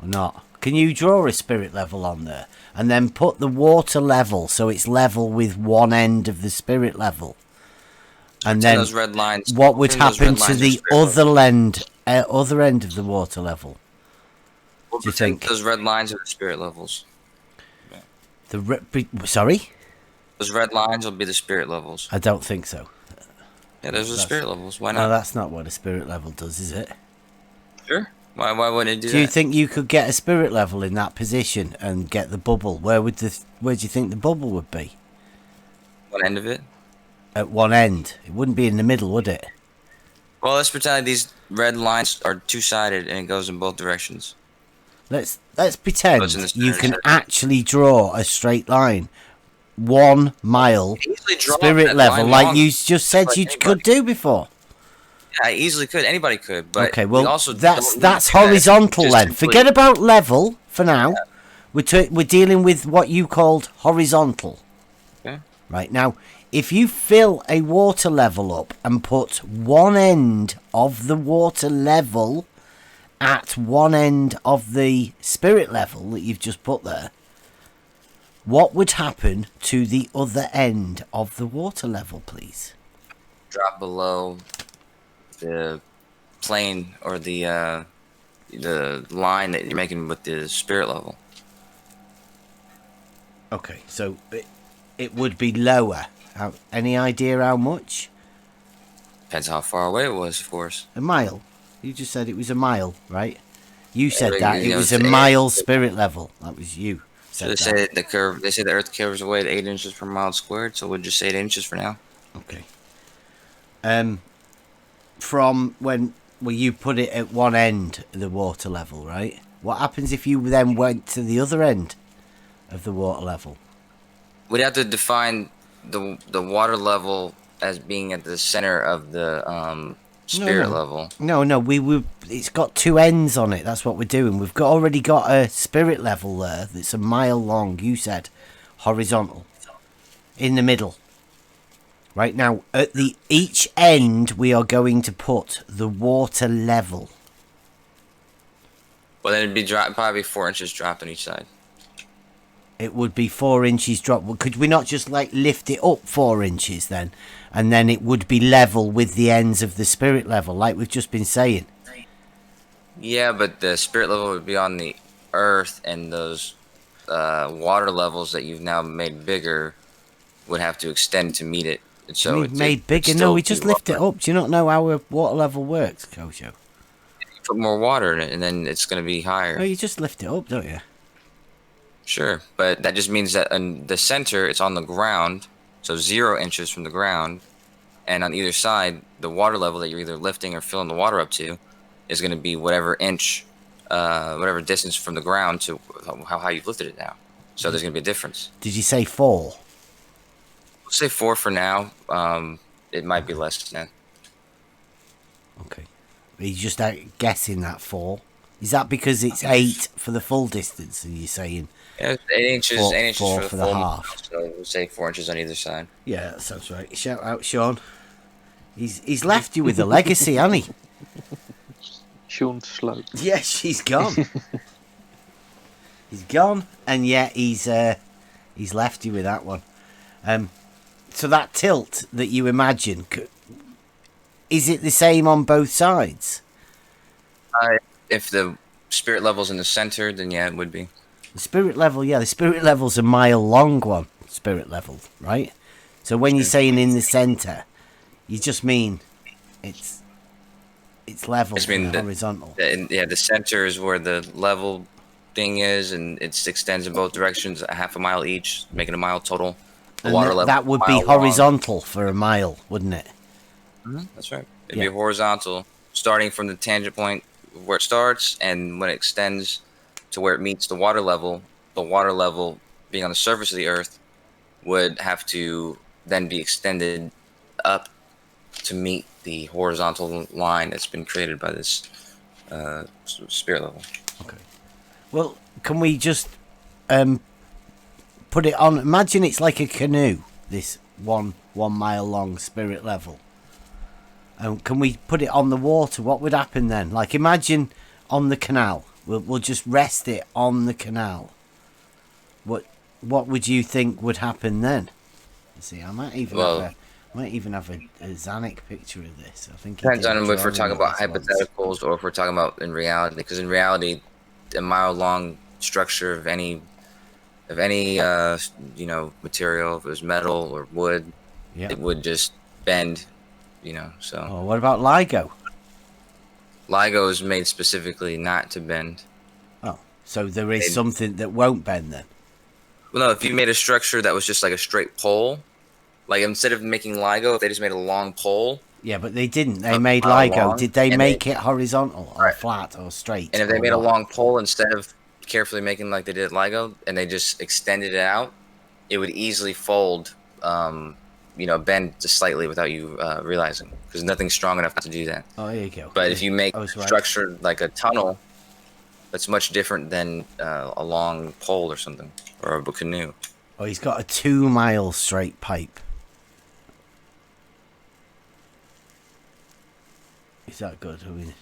Or not? Can you draw a spirit level on there? And then put the water level so it's level with one end of the spirit level. And then those red lines, what would happen to the other end of the water level? What do you think? Those red lines are the spirit levels. Sorry? Those red lines will be the spirit levels. I don't think so. Yeah, those are the spirit levels. Why not? No, that's not what a spirit level does, is it? Sure. Why wouldn't it do that? Do you think you could get a spirit level in that position and get the bubble? Where do you think the bubble would be? One end of it? At one end. It wouldn't be in the middle, would it? Well, let's pretend these red lines are two-sided and it goes in both directions. Let's pretend you can actually draw a straight line 1 mile spirit level like you just said you could do before. Yeah, I easily could. Anybody could. But okay, well, also that's horizontal then. Forget about level for now. Yeah. We're dealing with what you called horizontal. Okay. Right, now, if you fill a water level up and put one end of the water level at one end of the spirit level that you've just put there, what would happen to the other end of the water level, please? Drop below the plane or the line that you're making with the spirit level. Okay, so it would be lower. Any idea how much? Depends how far away it was, of course. A mile. You just said it was a mile, right? You said that it was a mile spirit level. That was you. So they say the curve. They say the Earth curves away at 8 inches per mile squared. So we'll just say 8 inches for now. Okay. From when you put it at one end of the water level, right? What happens if you then went to the other end of the water level? We'd have to define the water level as being at the center of the spirit level. No, it's got two ends on it. That's what we're doing. We've already got a spirit level there that's a mile long. You said horizontal in the middle. Right now, at each end, we are going to put the water level. Well, then it'd be probably 4 inches dropped on each side. It would be 4 inches drop. Well, could we not just lift it up 4 inches then? And then it would be level with the ends of the spirit level, like we've just been saying. Yeah, but the spirit level would be on the Earth, and those water levels that you've now made bigger would have to extend to meet it. And so made bigger? No, we just lift it up. Do you not know how a water level works, Kosho? You put more water in it, and then it's going to be higher. No, you just lift it up, don't you? Sure, but that just means that in the center, it's on the ground, so 0 inches from the ground, and on either side, the water level that you're either lifting or filling the water up to is going to be whatever inch, whatever distance from the ground to how high you've lifted it now. So there's going to be a difference. Did you say 4? Let's say 4 for now. It might be less than that. Okay. Are you just guessing that 4? Is that because it's 8 for the full distance, and you're saying? Yeah, 8 inches, 8 inches for the half. So we'll say 4 inches on either side. Yeah, that sounds right. Shout out, Sean. He's left you with a legacy, hasn't he? Sean Slope. Yeah, she's gone. He's gone, and yet he's left you with that one. So that tilt that you imagine, is it the same on both sides? If the spirit level's in the center, then yeah, it would be. The spirit level, yeah, the spirit level's a mile long one. Spirit level, right? So when you're saying in the center, you just mean it's level and horizontal. The center is where the level thing is, and it extends in both directions, a half a mile each, making a mile total. The water level that would be horizontal for a mile, wouldn't it? That's right. It'd be horizontal, starting from the tangent point where it starts, and when it extends to where it meets the water level being on the surface of the Earth would have to then be extended up to meet the horizontal line that's been created by this spirit level. Okay. Well, can we just put it on? Imagine it's like a canoe. This 1 mile long spirit level. And can we put it on the water? What would happen then? Like, imagine on the canal. We'll just rest it on the canal. What would you think would happen then? Let's see, I might even have a Zanuck picture of this. I think depends on if we're talking about hypotheticals or if we're talking about in reality. Because in reality, a mile long structure of any material, if it was metal or wood, it would just bend. So. Oh, what about LIGO? LIGO is made specifically not to bend. Oh, so there is something that won't bend then? Well, no, if you made a structure that was just like a straight pole, like instead of making LIGO, if they just made a long pole. Yeah, but they didn't. They made LIGO. Did they make it horizontal or flat or straight? And if they made a long pole instead of carefully making like they did LIGO, and they just extended it out, it would easily fold, bend just slightly without you realizing, because nothing's strong enough to do that. Oh, there you go. But if you make structure like a tunnel, that's much different than a long pole or something, or a canoe. Oh, he's got a 2 mile straight pipe. Is that good? I mean,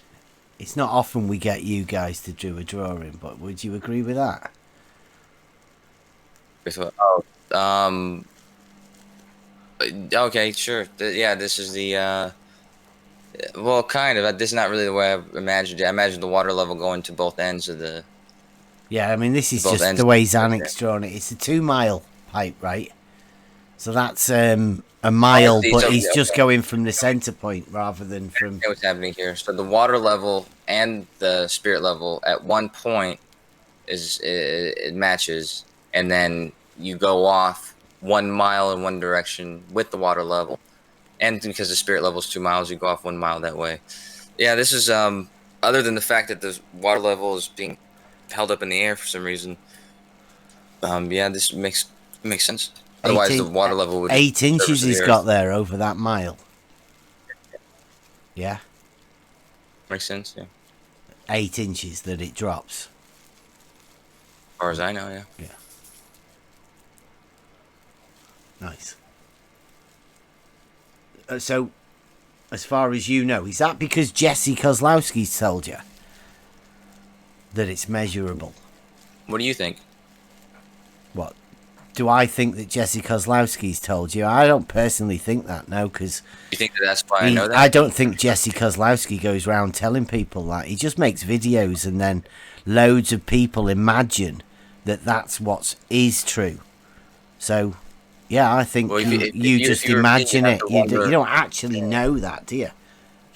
it's not often we get you guys to do a drawing, but would you agree with that? Okay, sure. This is the well, kind of. This is not really the way I imagined it. I imagined the water level going to both ends of the. Yeah, I mean, this is just the way Zanuck's drawn it. It's a 2 mile pipe, right? So that's a mile, but he's just going from the center point rather than from. What's happening here? So the water level and the spirit level at one point it matches, and then you go off 1 mile in one direction with the water level, and because the spirit level is 2 miles, you go off 1 mile that way. Yeah, this is other than the fact that the water level is being held up in the air for some reason. This makes sense. Otherwise, the water level would 8 inches he's got there over that mile. Yeah. Makes sense. Yeah. 8 inches that it drops. As far as I know, yeah. Yeah. Nice. So, as far as you know, is that because Jesse Kozlowski's told you that it's measurable? What do you think? What? Do I think that Jesse Kozlowski's told you? I don't personally think that, no, because... You think that's why I know that? I don't think Jesse Kozlowski goes around telling people that. He just makes videos and then loads of people imagine that that's what is true. So, yeah, I think you just imagine it. You don't actually know that, do you?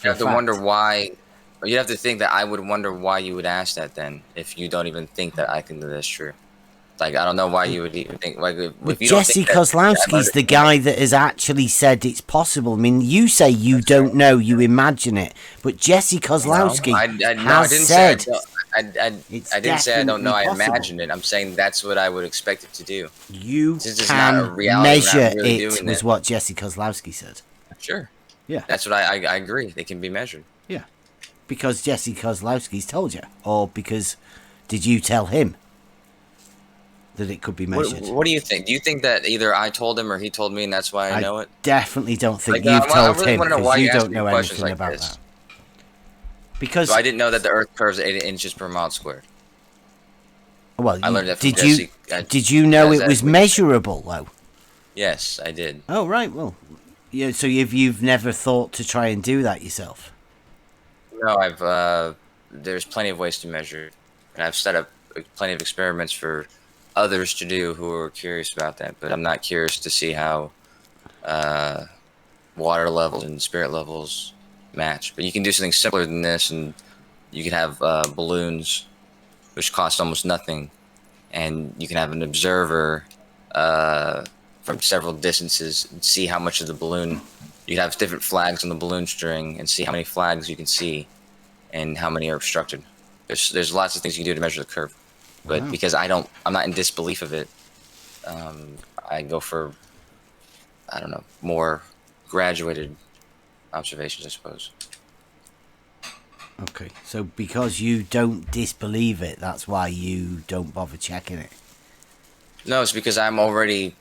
You have to wonder why... You'd have to think that I would wonder why you would ask that then, if you don't even think that I think that that's true. Like, I don't know why you would even think... Like, if you Jesse Kozlowski's the guy that has actually said it's possible. I mean, you say you don't know, you imagine it. But Jesse Kozlowski has said... I didn't say I don't know, I imagined it. I'm saying that's what I would expect it to do. You can measure it, was what Jesse Kozlowski said. Sure. Yeah. That's what I agree. They can be measured. Yeah. Because Jesse Kozlowski's told you. Or because... Did you tell him that it could be measured? What do you think? Do you think that either I told him or he told me and that's why I know it? Definitely don't think you've told him, because you don't know anything about that. Because I didn't know that the Earth curves 8 inches per mile squared. Well, I learned that from Jesse. Did you know it was measurable, though? Yes, I did. Oh, right. Well, yeah. So you've never thought to try and do that yourself? No, there's plenty of ways to measure it. And I've set up plenty of experiments for others to do who are curious about that. But I'm not curious to see how water levels and spirit levels match. But you can do something simpler than this, and you can have balloons, which cost almost nothing, and you can have an observer from several distances and see how much of the balloon. You can have different flags on the balloon string and see how many flags you can see and how many are obstructed. There's lots of things you can do to measure the curve, but Wow. because I'm not in disbelief of it. I go for, I don't know, more graduated observations, I suppose. Okay, so because you don't disbelieve it, that's why you don't bother checking it. No, it's because I'm already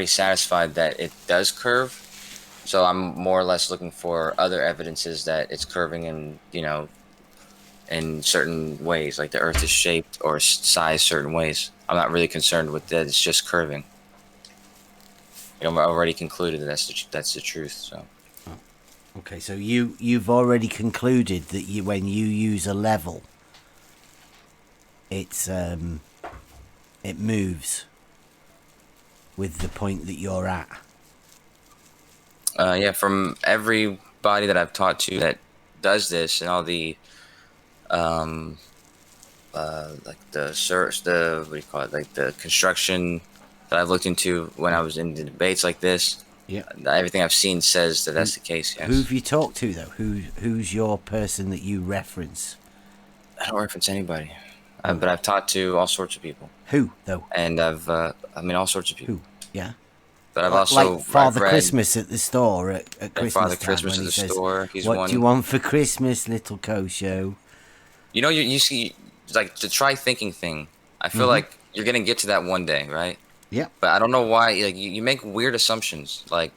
satisfied that it does curve. So I'm more or less looking for other evidences that it's curving in certain ways, like the Earth is shaped or sized certain ways. I'm not really concerned with that. It's just curving. I've already concluded that that's the truth. So. Okay, so you've already concluded that when you use a level, it moves with the point that you're at. Yeah, from everybody that I've talked to that does this, and all the like the what do you call it, like the construction that I've looked into when I was in the debates like this. Yeah. Everything I've seen says that that's the case. Yes. Who have you talked to though? Who's your person that you reference? I don't reference anybody, but I've talked to all sorts of people. Who though? And all sorts of people. Who? Yeah. But I've also like Father read, Christmas at the store at Christmas Father time Christmas when at he the says, store. He's "What one. do you want for Christmas, little Kosho?" You know, you see, like the try thinking thing. I feel like you're gonna get to that one day, right? Yeah. But I don't know why. Like you make weird assumptions, like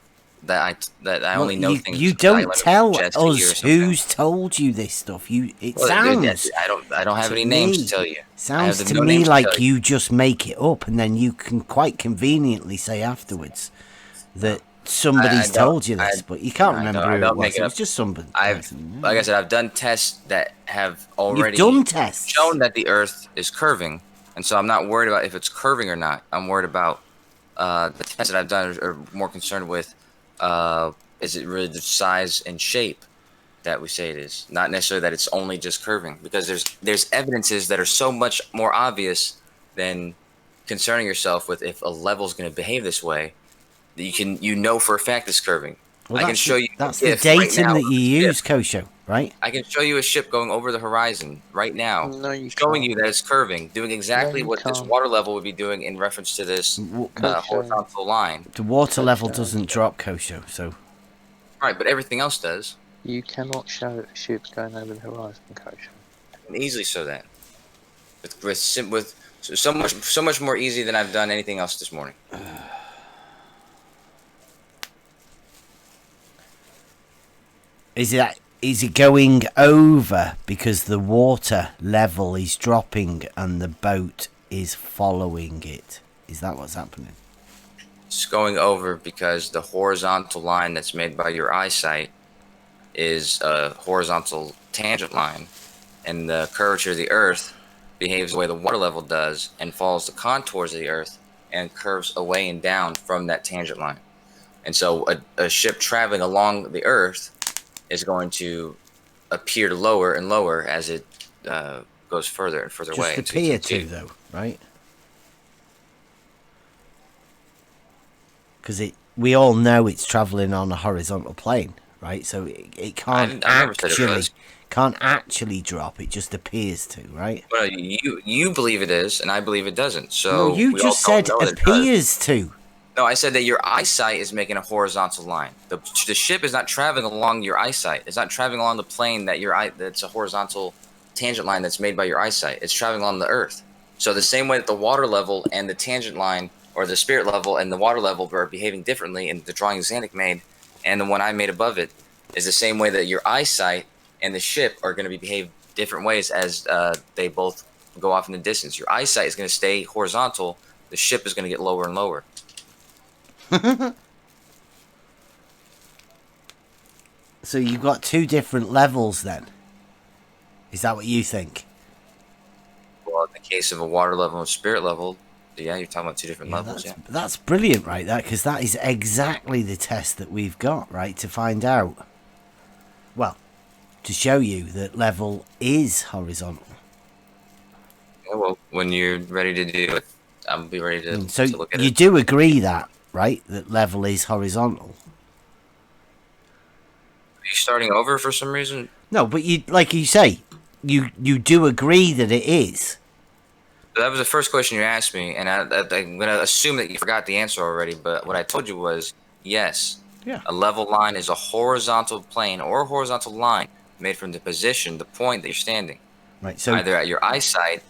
that I only know things. You don't tell Jesse us who's told you this stuff. Sounds. I don't have any names to tell you. Sounds to me like you just make it up, and then you can quite conveniently say afterwards that somebody's told you this, but you can't remember who it was. It was just somebody. Like I said, I've done tests that have already shown that the Earth is curving, and so I'm not worried about if it's curving or not. I'm worried about the tests that I've done are more concerned with is it really the size and shape that we say it is, not necessarily that it's only just curving, because there's evidences that are so much more obvious than concerning yourself with if a level is going to behave this way. That you know for a fact it's curving. Well, I can show you. That's the datum that you use, Kosho, right? I can show you a ship going over the horizon right now, showing you that it's curving, doing exactly what this water level would be doing in reference to this horizontal line. The water level doesn't drop, Kosho, so. Right, but everything else does. You cannot show ships going over the horizon, Kosho. And easily so that. With so much more easy than I've done anything else this morning. Is it going over because the water level is dropping and the boat is following it? Is that what's happening? It's going over because the horizontal line that's made by your eyesight is a horizontal tangent line, and the curvature of the Earth behaves the way the water level does and follows the contours of the Earth and curves away and down from that tangent line. And so a ship traveling along the Earth is going to appear lower and lower as it goes further and further away. Just appear to, though, right? Because we all know it's traveling on a horizontal plane, right? So it can't actually drop. It just appears to, right? Well, you believe it is, and I believe it doesn't. So no, you just said appears to. No, I said that your eyesight is making a horizontal line. The ship is not traveling along your eyesight. It's not traveling along the plane that's a horizontal tangent line that's made by your eyesight. It's traveling along the Earth. So the same way that the water level and the tangent line, or the spirit level and the water level, are behaving differently in the drawing Zanuck made, and the one I made above it, is the same way that your eyesight and the ship are going to behave different ways as they both go off in the distance. Your eyesight is going to stay horizontal. The ship is going to get lower and lower. So you've got two different levels then? Is that what you think? in the case of a water level and spirit level, yeah, you're talking about two different levels. That's brilliant, right? Because that is exactly the test that we've got, right? To find out. Well, to show you that level is horizontal. Yeah, well, when you're ready to do it, I'll be ready to, So to look at you it. do agree that, right? That level is horizontal. Are you starting over for some reason? No, but you, like you say, you do agree that it is. So that was the first question you asked me, and I'm going to assume that you forgot the answer already. But what I told you was yes. Yeah. A level line is a horizontal plane or a horizontal line made from the position, the point that you're standing. Right. So either at your eyesight,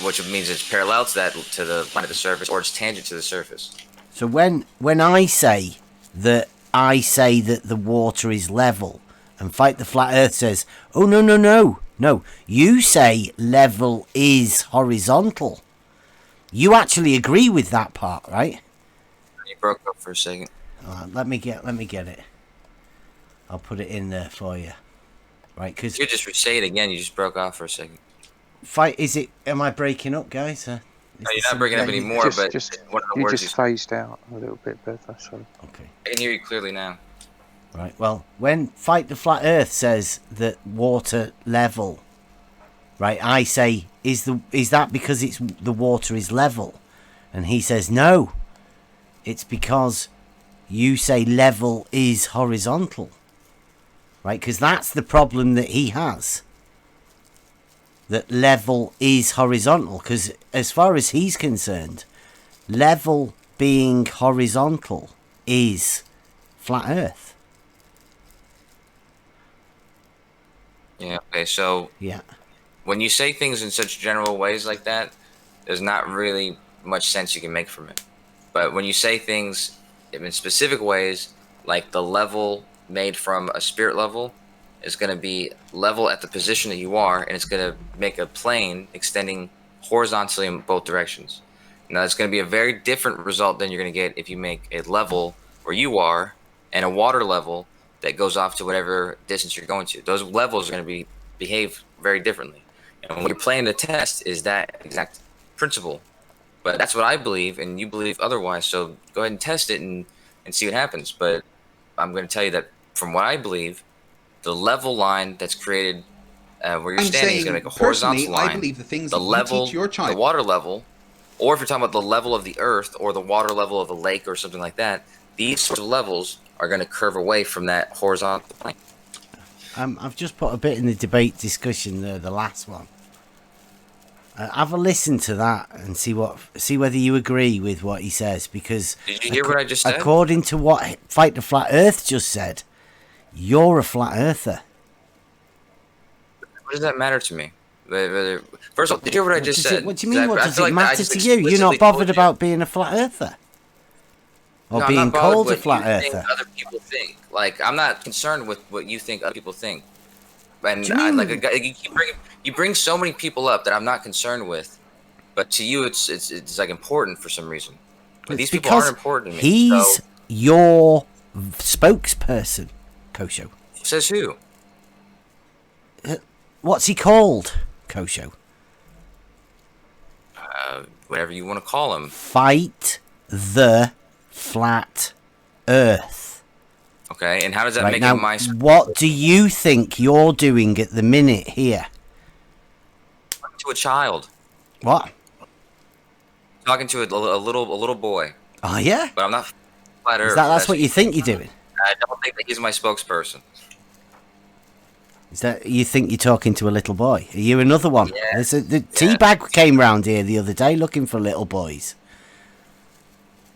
which means it's parallel to the line of the surface, or it's tangent to the surface. So when I say that the water is level, and Fight the Flat Earth says, "Oh no, you say level is horizontal." You actually agree with that part, right? You broke up for a second. Let me get it. I'll put it in there for you. Right, because you just say it again. You just broke off for a second. Am I breaking up, guys? No, you're not breaking up anymore. But one of the words just phased out a little bit better. Sorry. Okay. I can hear you clearly now. Right. Well, when Fight the Flat Earth says that water level, right? I say, is that because the water is level? And he says no. It's because you say level is horizontal. Right? Because that's the problem that he has. That level is horizontal. Because as far as he's concerned, level being horizontal is flat Earth. Yeah. Okay. So. Yeah. When you say things in such general ways like that, there's not really much sense you can make from it. But when you say things in specific ways, like the level made from a spirit level is going to be level at the position that you are, and it's going to make a plane extending horizontally in both directions. Now, it's going to be a very different result than you're going to get if you make a level where you are and a water level that goes off to whatever distance you're going to. Those levels are going to behave very differently. And what you're playing the test is that exact principle. But that's what I believe, and you believe otherwise. So go ahead and test it and see what happens. But I'm going to tell you that from what I believe, the level line that's created where you're standing is going to make a horizontal line. I believe the things the that level, you teach your child, the water level, or if you're talking about the level of the earth or the water level of a lake or something like that, these sorts of levels are going to curve away from that horizontal plane. I've just put a bit in the debate discussion there, the last one. Have a listen to that and see whether you agree with what he says, because did you hear what I just said? According to what Fight the Flat Earth just said, you're a flat earther. What does that matter to me? First of all, did you hear what I just said? What do you mean? What does it matter to you? You're not bothered about being a flat earther, or being called a flat earther. Other people think. Like, I'm not concerned with what you think other people think. And you bring so many people up that I'm not concerned with, but to you it's like important for some reason. But these people aren't important to me. He's your spokesperson, Kosho. Says who? What's he called, Kosho? Whatever you want to call him. Fight the Flat Earth. Okay, and how does that make him my... What do you think you're doing at the minute here? Talking to a child. What? Talking to a little boy. Oh, yeah? But I'm not flat Earth. That's what you think you're doing? I don't think that he's my spokesperson. Is that you think you're talking to a little boy? Are you another one? Yeah. The Teabag came round here the other day looking for little boys.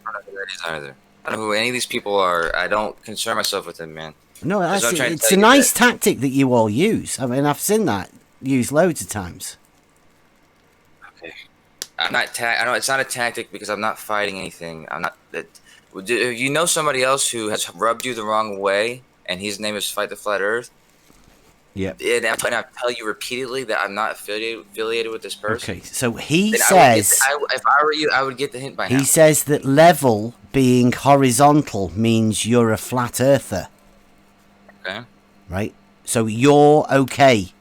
I don't know who that is either. I don't know who any of these people are. I don't concern myself with them, man. No, it's a nice tactic that you all use. I mean, I've seen that used loads of times. Okay. I'm not. I know it's not a tactic because I'm not fighting anything. I'm not. Do you know somebody else who has rubbed you the wrong way, and his name is Fight the Flat Earth? Yeah. And I tell you repeatedly that I'm not affiliated with this person. Okay, so he says... if I were you, I would get the hint by now. He says that level being horizontal means you're a flat earther. Okay. Right? So you're okay.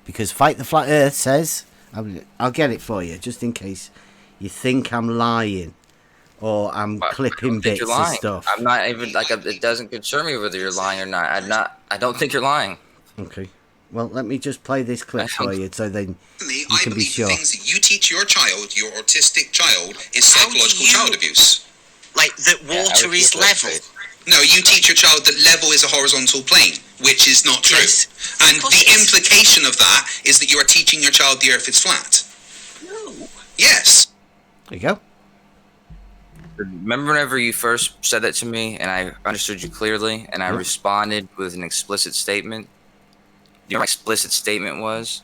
Because Fight the Flat Earth says I'll get it for you, just in case you think I'm lying or I'm clipping bits of stuff. I'm not even like it doesn't concern me whether you're lying or not. I don't think you're lying. Okay. Well, let me just play this clip for you, so then you can be sure. Things that you teach your child, your autistic child, is psychological child abuse. Like that water is level. No, you teach your child that level is a horizontal plane, which is not true. Yes, and the implication of that is that you are teaching your child the earth is flat. No. Yes. There you go. Remember whenever you first said that to me and I understood you clearly and I responded with an explicit statement? Do you know what my explicit statement was?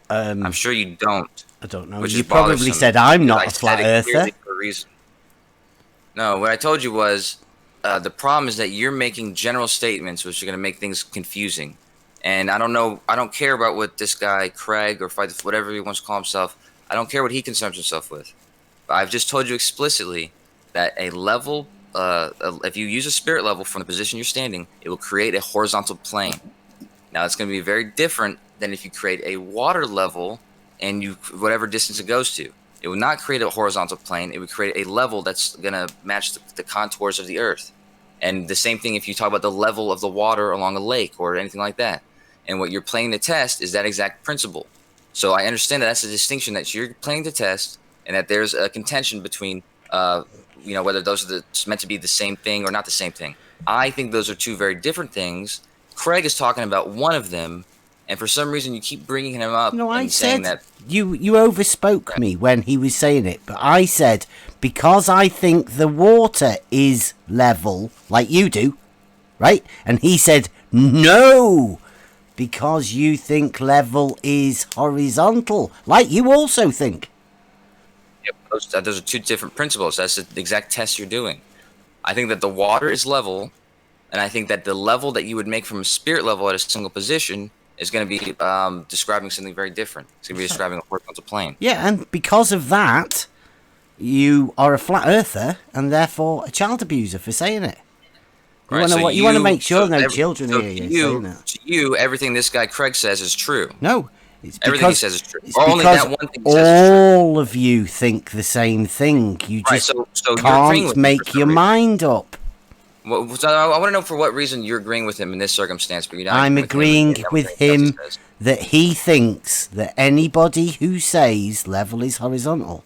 I'm sure you don't. I don't know. You probably said I'm not a flat earther. For a reason. No, what I told you was the problem is that you're making general statements which are going to make things confusing. And I don't care about what this guy, Craig, or whatever he wants to call himself, I don't care what he concerns himself with. I've just told you explicitly that a level, if you use a spirit level from the position you're standing, it will create a horizontal plane. Now, it's going to be very different than if you create a water level and whatever distance it goes to. It would not create a horizontal plane. It would create a level that's going to match the contours of the earth. And the same thing if you talk about the level of the water along a lake or anything like that. And what you're planning to test is that exact principle. So I understand that's a distinction that you're planning to test, and that there's a contention between, whether those are meant to be the same thing or not the same thing. I think those are two very different things. Craig is talking about one of them, and for some reason you keep bringing him up. No, I saying said that you overspoke me when he was saying it, but I said because I think the water is level, like you do, right? And he said no, because you think level is horizontal, like you also think. Yep, those are two different principles. That's the exact test you're doing. I think that the water is level, and I think that the level that you would make from a spirit level at a single position is going to be describing something very different. It's going to be describing a horizontal plane. Yeah, and because of that, you are a flat earther and therefore a child abuser for saying it. You want to make sure no children hear you saying that. To you, everything this guy Craig says is true. No, it's everything he says is true. It's only that one thing he says is true. All of you think the same thing. You just can't make your mind up. Well, so I want to know for what reason you're agreeing with him in this circumstance. But I'm agreeing with him that he thinks that anybody who says level is horizontal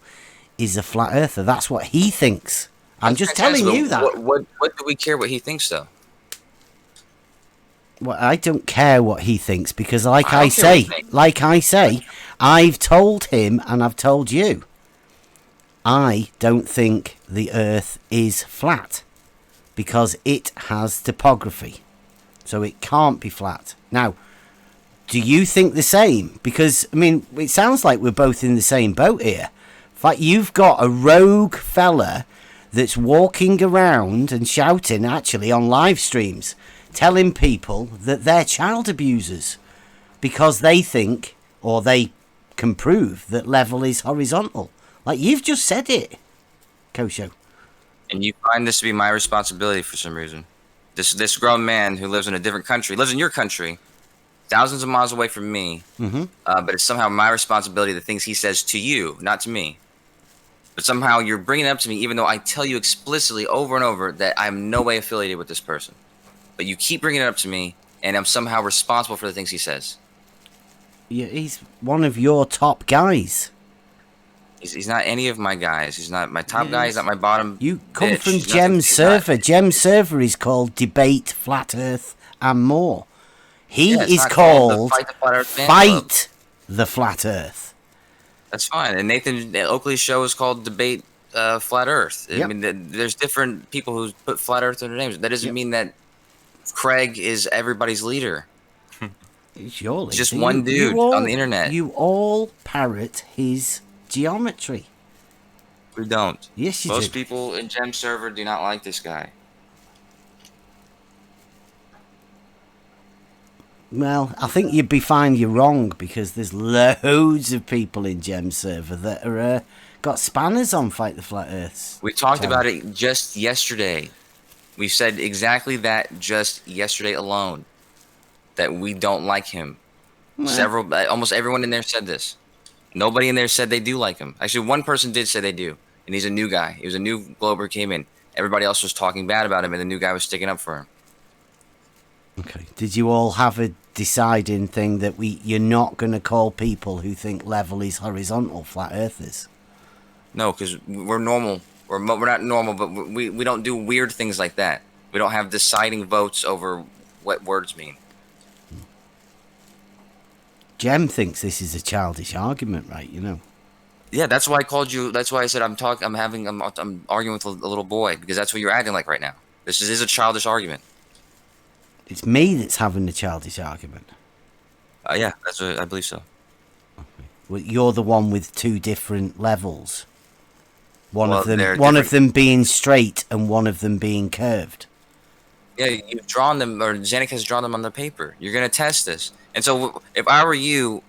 is a flat earther. That's what he thinks. I'm just telling you that. What do we care what he thinks, though? Well, I don't care what he thinks because, like I say, I've told him and I've told you, I don't think the Earth is flat because it has topography, so it can't be flat. Now, do you think the same? Because I mean, it sounds like we're both in the same boat here. In fact, you've got a rogue fella that's walking around and shouting, actually, on live streams, telling people that they're child abusers because they think, or they can prove, that level is horizontal. Like you've just said it, Kosho. And you find this to be my responsibility for some reason. This grown man who lives in a different country, lives in your country, thousands of miles away from me, but it's somehow my responsibility, the things he says to you, not to me. But somehow you're bringing it up to me, even though I tell you explicitly over and over that I'm no way affiliated with this person. But you keep bringing it up to me, and I'm somehow responsible for the things he says. Yeah, he's one of your top guys. He's not any of my guys. He's not my top guy. He's not my bottom. You come from Gem's server. Gem's server is called Debate Flat Earth and More. He is called Fight the Flat Earth. That's fine. And Nathan Oakley's show is called Debate Flat Earth. I mean, there's different people who put Flat Earth in their names. That doesn't mean that Craig is everybody's leader. He's your leader. Just one dude on the internet. You all parrot his geometry. We don't. Yes, you do. Most people in Gem server do not like this guy. Well, I think you'd be fine. You're wrong because there's loads of people in Gem server that are got spanners on Fight the Flat Earths. We talked about it just yesterday. We said exactly that just yesterday alone. That we don't like him. Several, almost everyone in there said this. Nobody in there said they do like him. Actually, one person did say they do, and he's a new guy. He was a new Glober, came in. Everybody else was talking bad about him, and the new guy was sticking up for him. Okay. Did you all have a deciding thing that you're not going to call people who think level is horizontal flat earthers? No, because we're normal. We're not normal, but we don't do weird things like that. We don't have deciding votes over what words mean. Jem thinks this is a childish argument, right? You know. Yeah, that's why I called you. That's why I said I'm arguing with a little boy, because that's what you're acting like right now. This is a childish argument. It's me that's having the childish argument. Yeah, that's what I believe so. Okay. Well, you're the one with two different levels. One of them being straight and one of them being curved. Yeah, you've drawn them, or Zanuck has drawn them on the paper. You're going to test this. And so if I were you,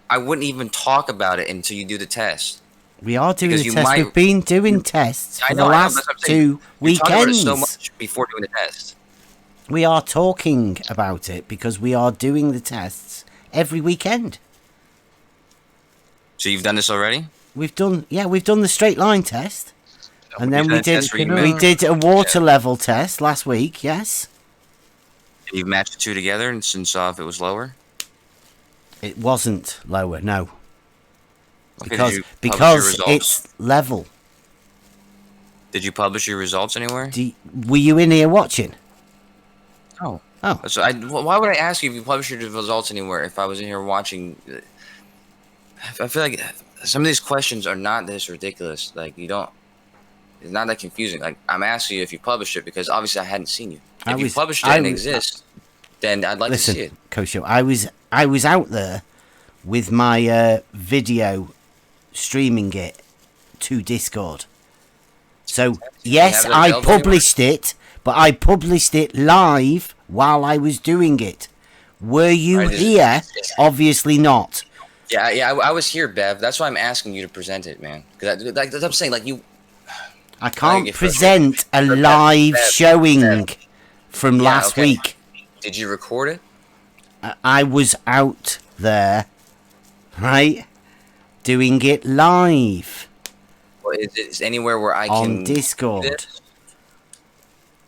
I wouldn't even talk about it until you do the test. We are doing the test. We've been doing tests for the last 2 weekends. You talk about it so much before doing the test. We are talking about it because we are doing the tests every weekend. So you've done this already? We've done the straight line test. And then we did a water level test last week, yes. You've matched the two together and saw if it was lower? It wasn't lower, no. Okay, because it's level. Did you publish your results anywhere? Were you in here watching? Oh. Oh. So why would I ask you if you published your results anywhere if I was in here watching? I feel like some of these questions are not this ridiculous. Like, it's not that confusing. Like, I'm asking you if you published it because obviously I hadn't seen you. If you published it and exists, then I'd like to see it. Kosho, I was out there with my video streaming it to Discord. So, yes, I published it, but I published it live while I was doing it. Were you here? Obviously not. Yeah, I was here, Bev. That's why I'm asking you to present it, man. Because that's what I'm saying. Like, I can't present a live showing from last week. Did you record it? I was out there, right, doing it live. Well, is it anywhere where I can on Discord?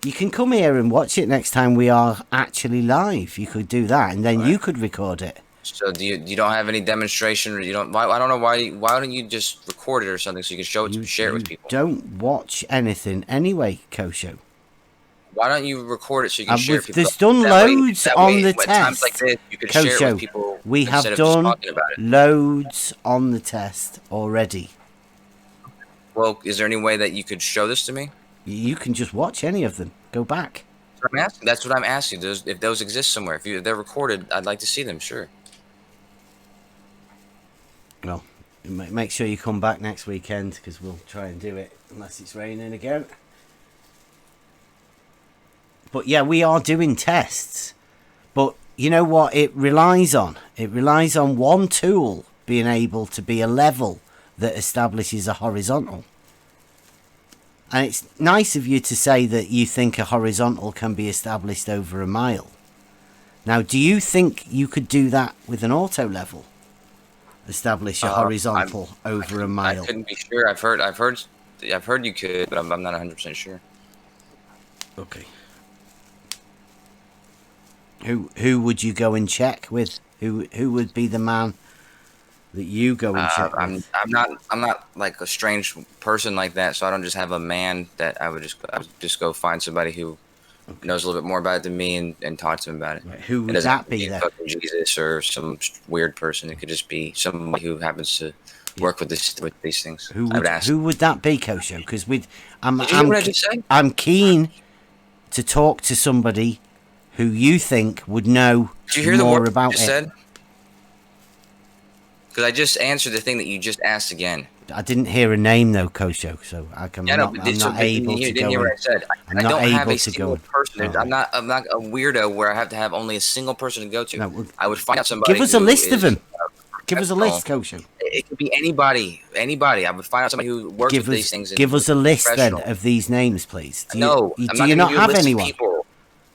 You can come here and watch it next time we are actually live. You could do that, and then you could record it. So you don't have any demonstration, or you don't? I don't know why. Why don't you just record it or something so you can show it, share it with people? Don't watch anything anyway, Kosho. Why don't you record it so you can share it with people? There's done loads on the test. Times like this, you could share it with people. We have done loads on the test already. Well, is there any way that you could show this to me? You can just watch any of them. Go back. That's what I'm asking. If those exist somewhere, if they're recorded, I'd like to see them. Sure. Well, make sure you come back next weekend because we'll try and do it unless it's raining again. But yeah, we are doing tests. But you know what it relies on? It relies on one tool being able to be a level that establishes a horizontal. And it's nice of you to say that you think a horizontal can be established over a mile. Now, do you think you could do that with an auto level? Establish a horizontal over a mile? I couldn't be sure. I've heard you could, but I'm not 100% sure. Okay. Who would you go and check with? Who would be the man that you go and check with? I'm not like a strange person like that, so I don't just have a man that I would just go find somebody who knows a little bit more about it than me and talk to him about it. Right. Who would that be then? Jesus or some weird person. It could just be somebody who happens to work with these things. Who would that be, Kosho? Because I'm keen to talk to somebody who you think would know more about it. Said? Because I just answered the thing that you just asked again. I didn't hear a name though, Kosho, so I'm not able to go. What I said. I don't have a single person. I'm not a weirdo where I have to have only a single person to go to. No, I would find out somebody. Give us a list of them. Give us a list, Kosho. It could be anybody. I would find out somebody who works with these things. Give us a list then of these names, please. Do you not have anyone?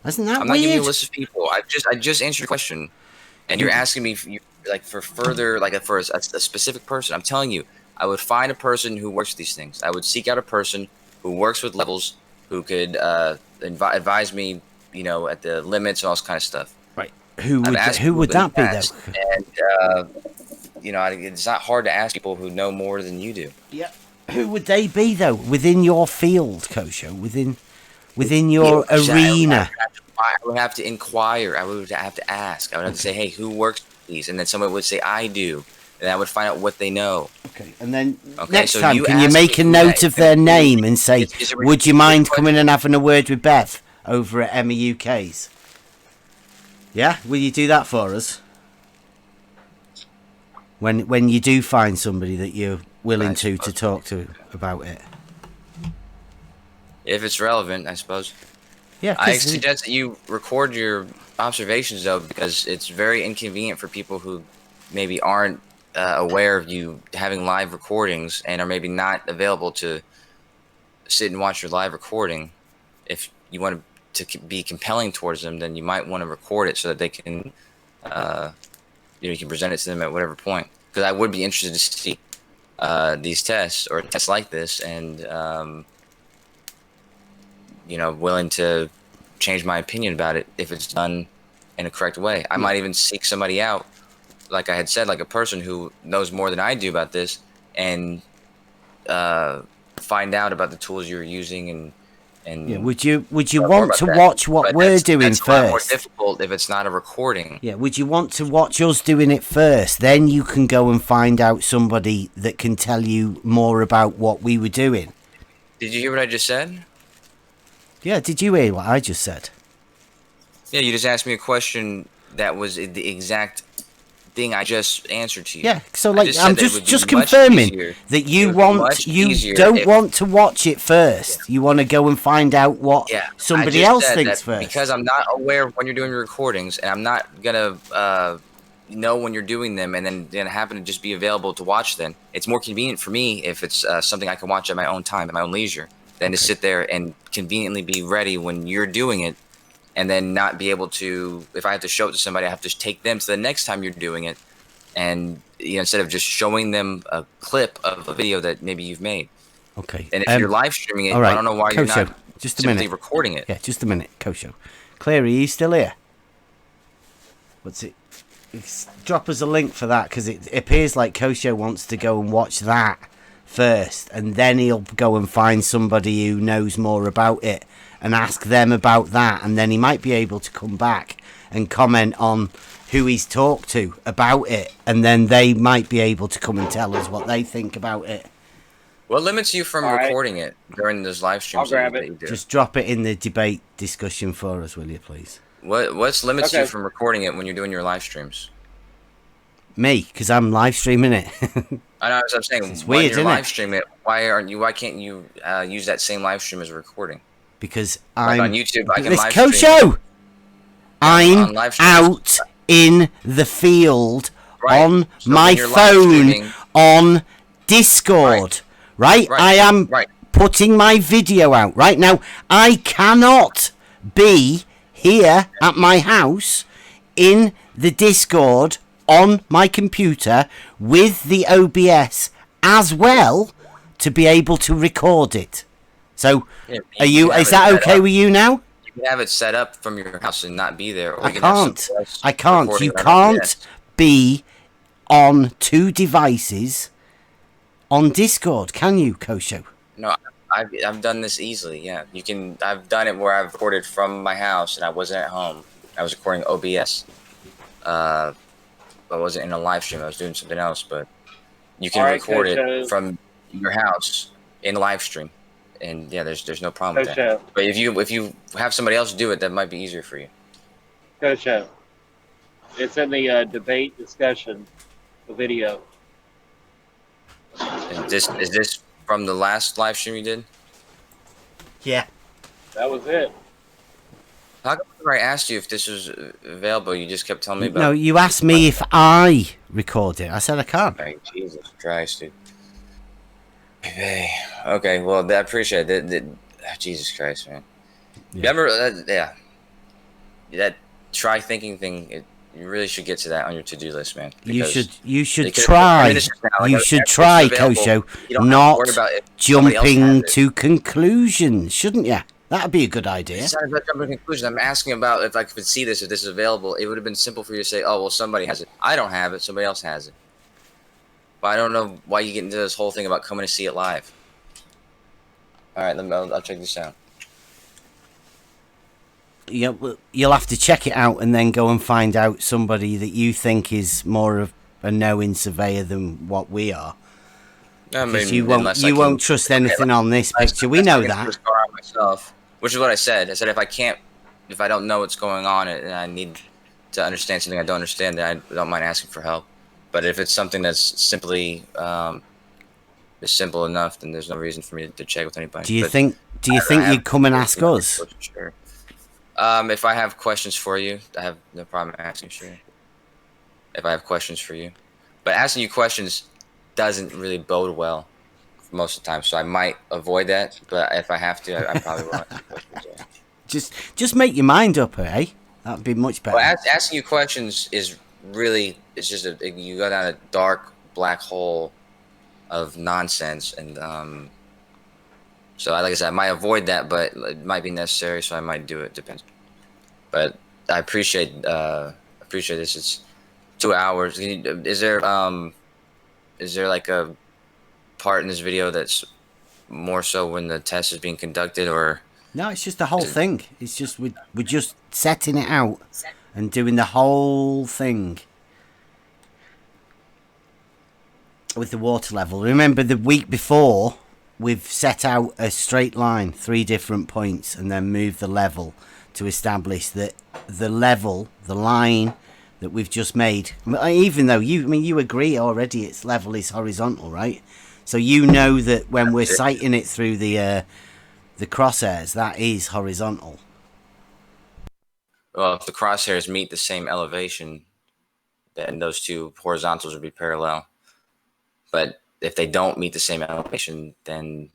Isn't that weird? I'm not giving you a list of people. I just answered your question, and you're asking me. for further, for a specific person, I'm telling you, I would find a person who works with these things. I would seek out a person who works with levels, who could advise me, at the limits and all this kind of stuff. Right. Who would that be, though? And it's not hard to ask people who know more than you do. Yeah. Who would they be, though, within your field, Kosho? Within your arena? I would have to inquire. I would have to ask. I would have to say, hey, who works with these? And then someone would say, I do. And I would find out what they know. Okay. And then next time, can you make a note of their name and say, would you mind coming and having a word with Beth over at Emma UK's? Yeah? Will you do that for us? When you do find somebody that you're willing to talk to about it. If it's relevant, I suppose. Yeah. I suggest that you record your observations, though, because it's very inconvenient for people who maybe aren't aware of you having live recordings and are maybe not available to sit and watch your live recording. If you want to be compelling towards them, then you might want to record it so that they can, you can present it to them at whatever point. Because I would be interested to see these tests or tests like this, and willing to change my opinion about it if it's done in a correct way. I might even seek somebody out, like I had said, like a person who knows more than I do about this, and find out about the tools you're using and yeah, would you want to watch what we're doing first? It's a lot more difficult if it's not a recording. Yeah, would you want to watch us doing it first? Then you can go and find out somebody that can tell you more about what we were doing. Did you hear what I just said? Yeah, did you hear what I just said? Yeah, you just asked me a question that was the exact thing I just answered to you. Yeah, so I'm just confirming that you don't want to watch it first. Yeah. You want to go and find out what somebody else thinks first. Because I'm not aware of when you're doing your recordings, and I'm not gonna know when you're doing them, and then happen to just be available to watch. Then it's more convenient for me if it's something I can watch at my own time, at my own leisure, than to sit there and conveniently be ready when you're doing it. And then not be able to, if I have to show it to somebody, I have to take them to the next time you're doing it. And instead of just showing them a clip of a video that maybe you've made. Okay. And if you're live streaming it, I don't know why you're not simply recording it. Yeah, just a minute, Kosho. Claire, are you still here? What's it? Drop us a link for that, because it appears like Kosho wants to go and watch that first. And then he'll go and find somebody who knows more about it and ask them about that, and then he might be able to come back and comment on who he's talked to about it, and then they might be able to come and tell us what they think about it. What limits you from recording it during those live streams? I'll grab it. Just drop it in the debate discussion for us, will you, please? What limits you from recording it when you're doing your live streams? Me, because I'm live streaming it. I know, as I'm saying, it's weird, isn't live streaming it, why can't you use that same live stream as a recording? Because I'm on YouTube. I can live Kosho! I'm out in the field on my phone on Discord. Right? I am putting my video out right now. I cannot be here at my house in the Discord on my computer with the OBS as well to be able to record it. So, is that okay with you now? You can have it set up from your house and not be there. Or I can't. You can't be on two devices on Discord, can you, Kosho? No, I've done this easily. Yeah, you can. I've done it where I've recorded from my house and I wasn't at home. I was recording OBS. I wasn't in a live stream. I was doing something else, but you can record it from your house in live stream. And yeah, there's no problem with that. But if you have somebody else do it, that might be easier for you. Kosho, it's in the debate discussion, the video. Is this from the last live stream you did? Yeah. That was it. How come I asked you if this was available? You just kept telling me about. No, you asked me if I record it. I said I can't. Right, Jesus Christ, dude. Okay, well, I appreciate it. Jesus Christ, man. Yeah. Remember, that try thinking thing, You really should get to that on your to-do list, man. You should try. You should try, Kosho, not jumping to conclusions, shouldn't you? That'd be a good idea. It's not about jumping to conclusions. I'm asking about if I could see this, if this is available. It would have been simple for you to say, "Oh, well, somebody has it. I don't have it. Somebody else has it." But I don't know why you get into this whole thing about coming to see it live. All right, I'll check this out. Yeah, you'll have to check it out and then go and find out somebody that you think is more of a knowing surveyor than what we are. I mean, you won't trust anything on this picture. We know that. Myself, which is what I said. I said if I don't know what's going on and I need to understand something I don't understand, then I don't mind asking for help. But if it's something that's simply is simple enough, then there's no reason for me to check with anybody. Do you think you'd come and ask us? Sure. If I have questions for you, I have no problem asking. Sure. If I have questions for you, but asking you questions doesn't really bode well most of the time, so I might avoid that. But if I have to, I probably will. Just make your mind up, eh? That'd be much better. Well, asking you questions is really it's just you go down a dark black hole of nonsense, and so like I said, I might avoid that, but it might be necessary, so I might do it. Depends. But I appreciate this. It's 2 hours. Is there like a part in this video that's more so when the test is being conducted, or? No, it's just the whole thing. It's just we're just setting it out and doing the whole thing with the water level. Remember, the week before we've set out a straight line, 3 different points, and then moved the level to establish that the level, the line that we've just made. Even though you agree already, its level is horizontal, right? So you know that when we're sighting it through the crosshairs, that is horizontal. Well, if the crosshairs meet the same elevation, then those two horizontals would be parallel. But if they don't meet the same elevation, then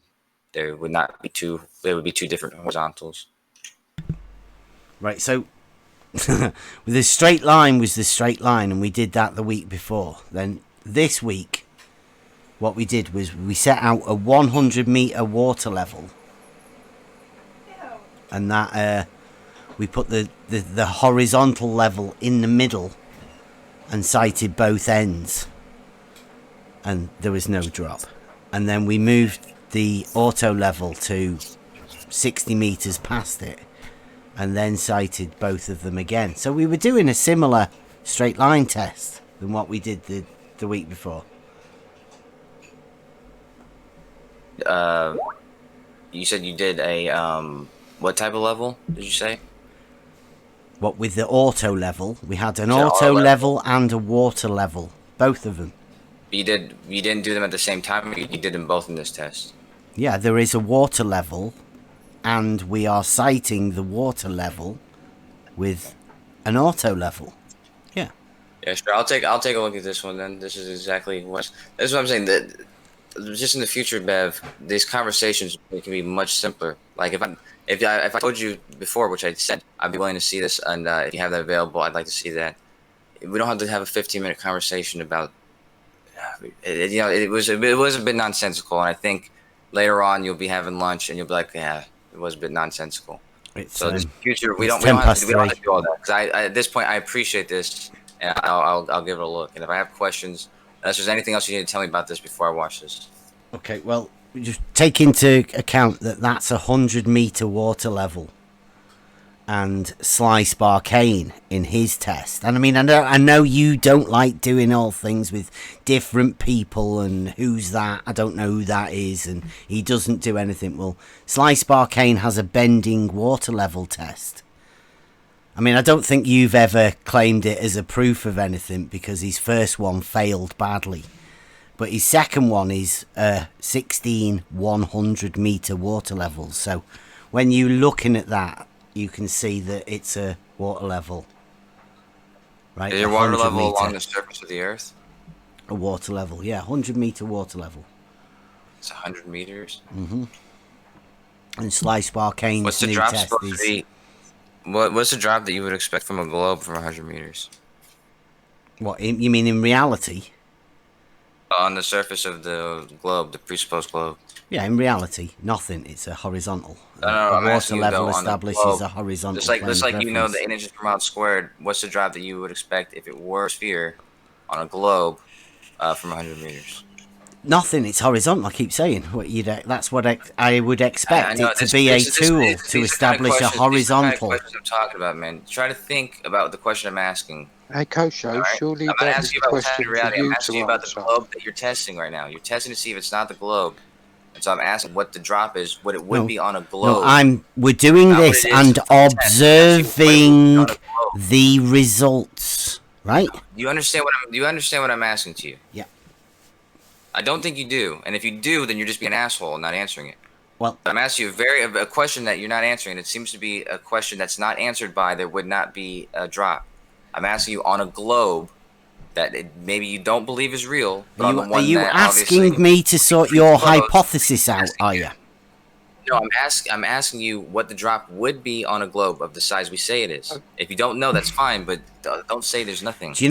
there would not be two. There would be 2 different horizontals. Right. So the straight line was the straight line, and we did that the week before. Then this week, what we did was we set out a 100-meter water level, and that we put the horizontal level in the middle and sighted both ends, and there was no drop. And then we moved the auto level to 60 meters past it, and then sighted both of them again. So we were doing a similar straight line test than what we did the week before. You said you did a what type of level did you say? What, with the auto level? We had an auto level and a water level, both of them. You didn't do them at the same time, or you did them both in this test? Yeah, there is a water level, and we are sighting the water level with an auto level. Yeah. Yeah, sure. I'll take a look at this one then. This is exactly this is what I'm saying. That just in the future, Bev, these conversations can be much simpler. Like if I told you before, which I said, I'd be willing to see this, and if you have that available, I'd like to see that. We don't have to have a 15-minute conversation about. It was a bit nonsensical, and I think later on you'll be having lunch and you'll be like, yeah, it was a bit nonsensical. So in the future, we don't have to do all that. Because at this point, I appreciate this, and I'll give it a look. And if I have questions, unless there's anything else you need to tell me about this before I watch this. Okay, well, just take into account that that's 100-meter water level, and Sly Sparkane in his test. And I mean, I know you don't like doing all things with different people and who's that, I don't know who that is, and he doesn't do anything. Well, Sly Sparkane has a bending water level test. I mean, I don't think you've ever claimed it as a proof of anything, because his first one failed badly. But his second one is 16 100-meter water levels. So when you're looking at that, you can see that it's a water level. Right? Is your water level along the surface of the Earth? A water level, yeah. 100-meter water level. It's 100 meters? Mm-hmm. And Sly Sparkane's new test is... What's the drop that you would expect from a globe from 100 meters? What, you mean in reality? On the surface of the globe, the presupposed globe. Yeah, in reality, nothing. It's a horizontal. No, The I'm water asking you, level though, on the establishes globe, a horizontal just like plane of you know, reference. the 8 inches per mile squared. What's the drop that you would expect if it were a sphere on a globe from 100 meters? Nothing. It's horizontal. I keep saying that's what I would I expect know it to be a tool to establish a horizontal. These are the kind of questions I'm talking about, man. Try to think about the question I'm asking. Hey, Kosho, All right? surely I'm not that is asking a you about what's happening question in for reality. I'm you asking to you about the answer. globe that you're testing right now. You're testing to see if it's not the globe. And so I'm asking what the drop is, what it would be on a globe. No, we're doing Not this what it is and for the test. I'm asking what it would be on observing a globe. the results, right? Do you understand what I'm asking to you? Yeah. I don't think you do. And if you do, then you're just being an asshole and not answering it. Well, I'm asking you a question that you're not answering. It seems to be a question that's not answered by there would not be a drop. I'm asking you on a globe that maybe you don't believe is real, but on the are one you that asking obviously me to sort your hypothesis out? Are you? No, I'm asking you what the drop would be on a globe of the size we say it is. If you don't know, that's fine, but don't say there's nothing. Do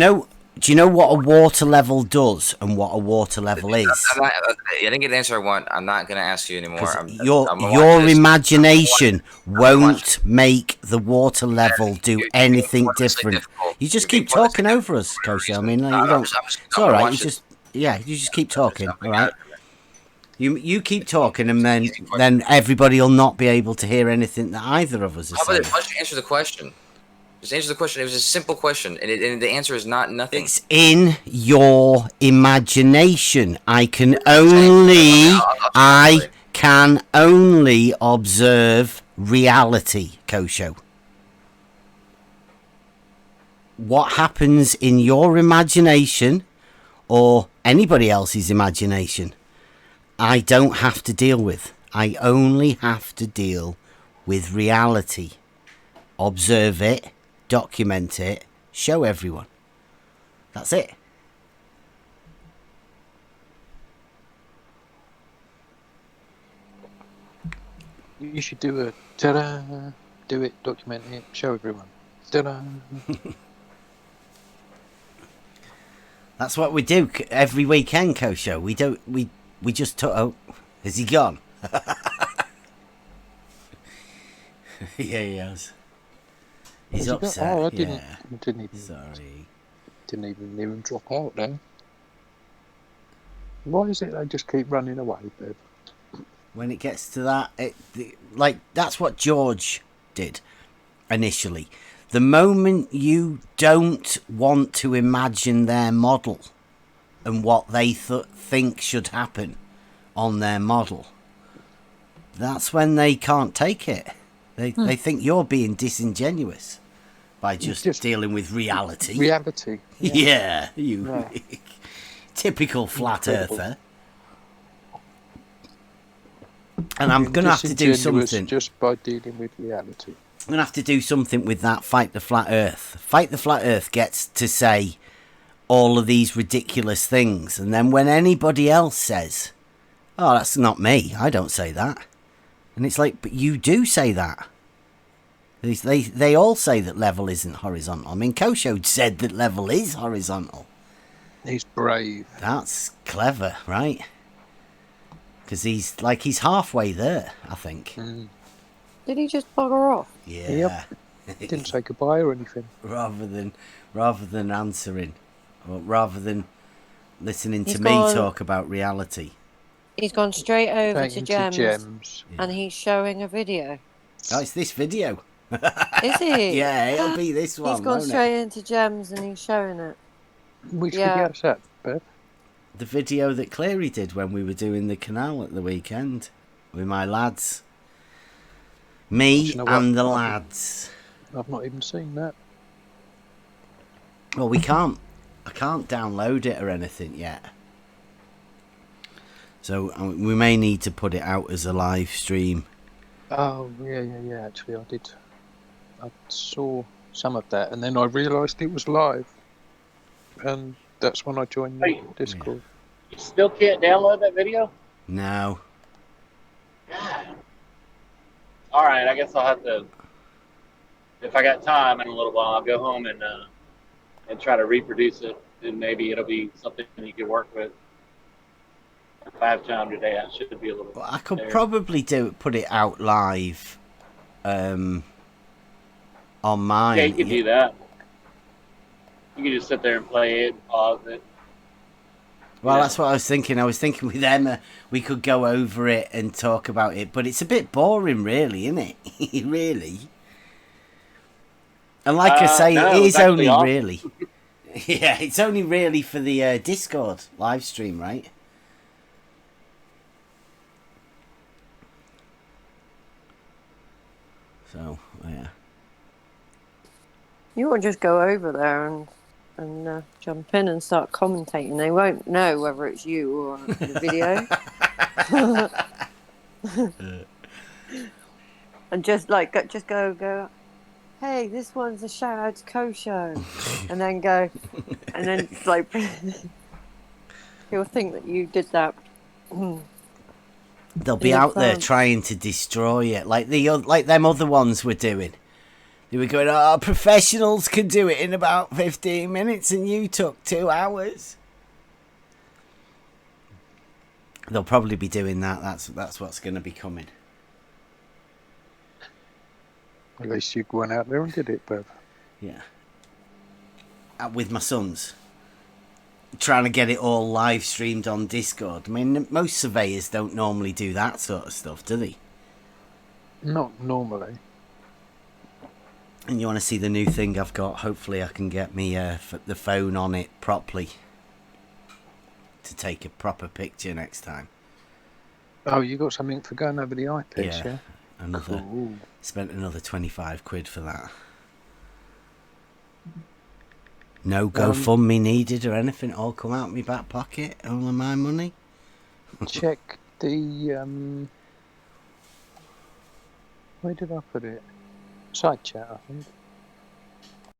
you know what a water level does and what a water level is? I didn't get the answer I want. I'm not going to ask you anymore. Your imagination won't make the water level do anything different. You just keep talking over us, Kosho. I mean, you don't. It's all right. You just keep talking. All right. You keep talking, and then everybody will not be able to hear anything that either of us are saying. Why don't you answer the question? Just answer the question. It was a simple question, and the answer is not nothing. It's in your imagination. I can only observe reality, Kosho. What happens in your imagination or anybody else's imagination, I don't have to deal with. I only have to deal with reality. Observe it, document it, show everyone. That's it. You should do a ta-da, do it, document it, show everyone. Ta-da. That's what we do every weekend, Kosho. We just took. Oh, has he gone? Yeah, he has. He's upset. I didn't even. Sorry. Didn't even drop out there. Why is it they just keep running away, Bev? When it gets to that, that's what George did initially. The moment you don't want to imagine their model and what they think should happen on their model, that's when they can't take it. They think you're being disingenuous by just dealing with reality. Reality. Yeah, typical flat earther. And I'm going to have to do something. Just by dealing with reality. I'm going to have to do something with that Fight the Flat Earth. Fight the Flat Earth gets to say all of these ridiculous things. And then when anybody else says, oh, that's not me, I don't say that. And it's like, but you do say that. They all say that level isn't horizontal. I mean, Kosho said that level is horizontal. He's brave. That's clever, right? Because he's halfway there, I think. Did he just bugger off? Yeah. Yep. Didn't say goodbye or anything. Rather than answering, or rather than listening to me talk about reality. He's gone straight over to Gems. And he's showing a video. Oh, it's this video. Is he? Yeah, it'll be this one. He's gone straight into Gems and he's showing it. Which video is that, Bev? The video that Clary did when we were doing the canal at the weekend with my lads. Me and the lads. I've not even seen that. Well, I can't download it or anything yet. So we may need to put it out as a live stream. Oh, yeah. Actually, I saw some of that, and then I realised it was live. And that's when I joined the Discord. You still can't download that video? No. All right, I guess I'll have to. If I got time in a little while, I'll go home and and try to reproduce it, and maybe it'll be something you can work with. 5 times a day, I should be a little. Well, I could there. probably put it out live on mine. Yeah, you could do that. You can just sit there and play it and pause it. Well, that's what I was thinking. I was thinking with Emma, we could go over it and talk about it, but it's a bit boring, really, isn't it? Really. And like I say, no, it is only awesome. really. Yeah, it's only really for the Discord live stream, right? So, yeah. You won't just go over there and jump in and start commentating. They won't know whether it's you or the video. And just go. Hey, this one's a shout out to Kosho, and then go, and then like he'll think that you did that. They'll be out there trying to destroy it, like them other ones were doing. They were going, "Oh, professionals can do it in about 15 minutes, and you took 2 hours." They'll probably be doing that. That's what's going to be coming. At least you went out there and did it, Bev. Yeah. With my sons. Trying to get it all live streamed on Discord. I mean, most surveyors don't normally do that sort of stuff, do they? Not normally. And you want to see the new thing I've got? Hopefully I can get me the phone on it properly to take a proper picture next time. Oh, you got something for going over the eyepiece, yeah? Cool. Spent another 25 quid for that. No GoFundMe needed or anything. All come out of my back pocket. All of my money. Check the... where did I put it? Side chat, I think.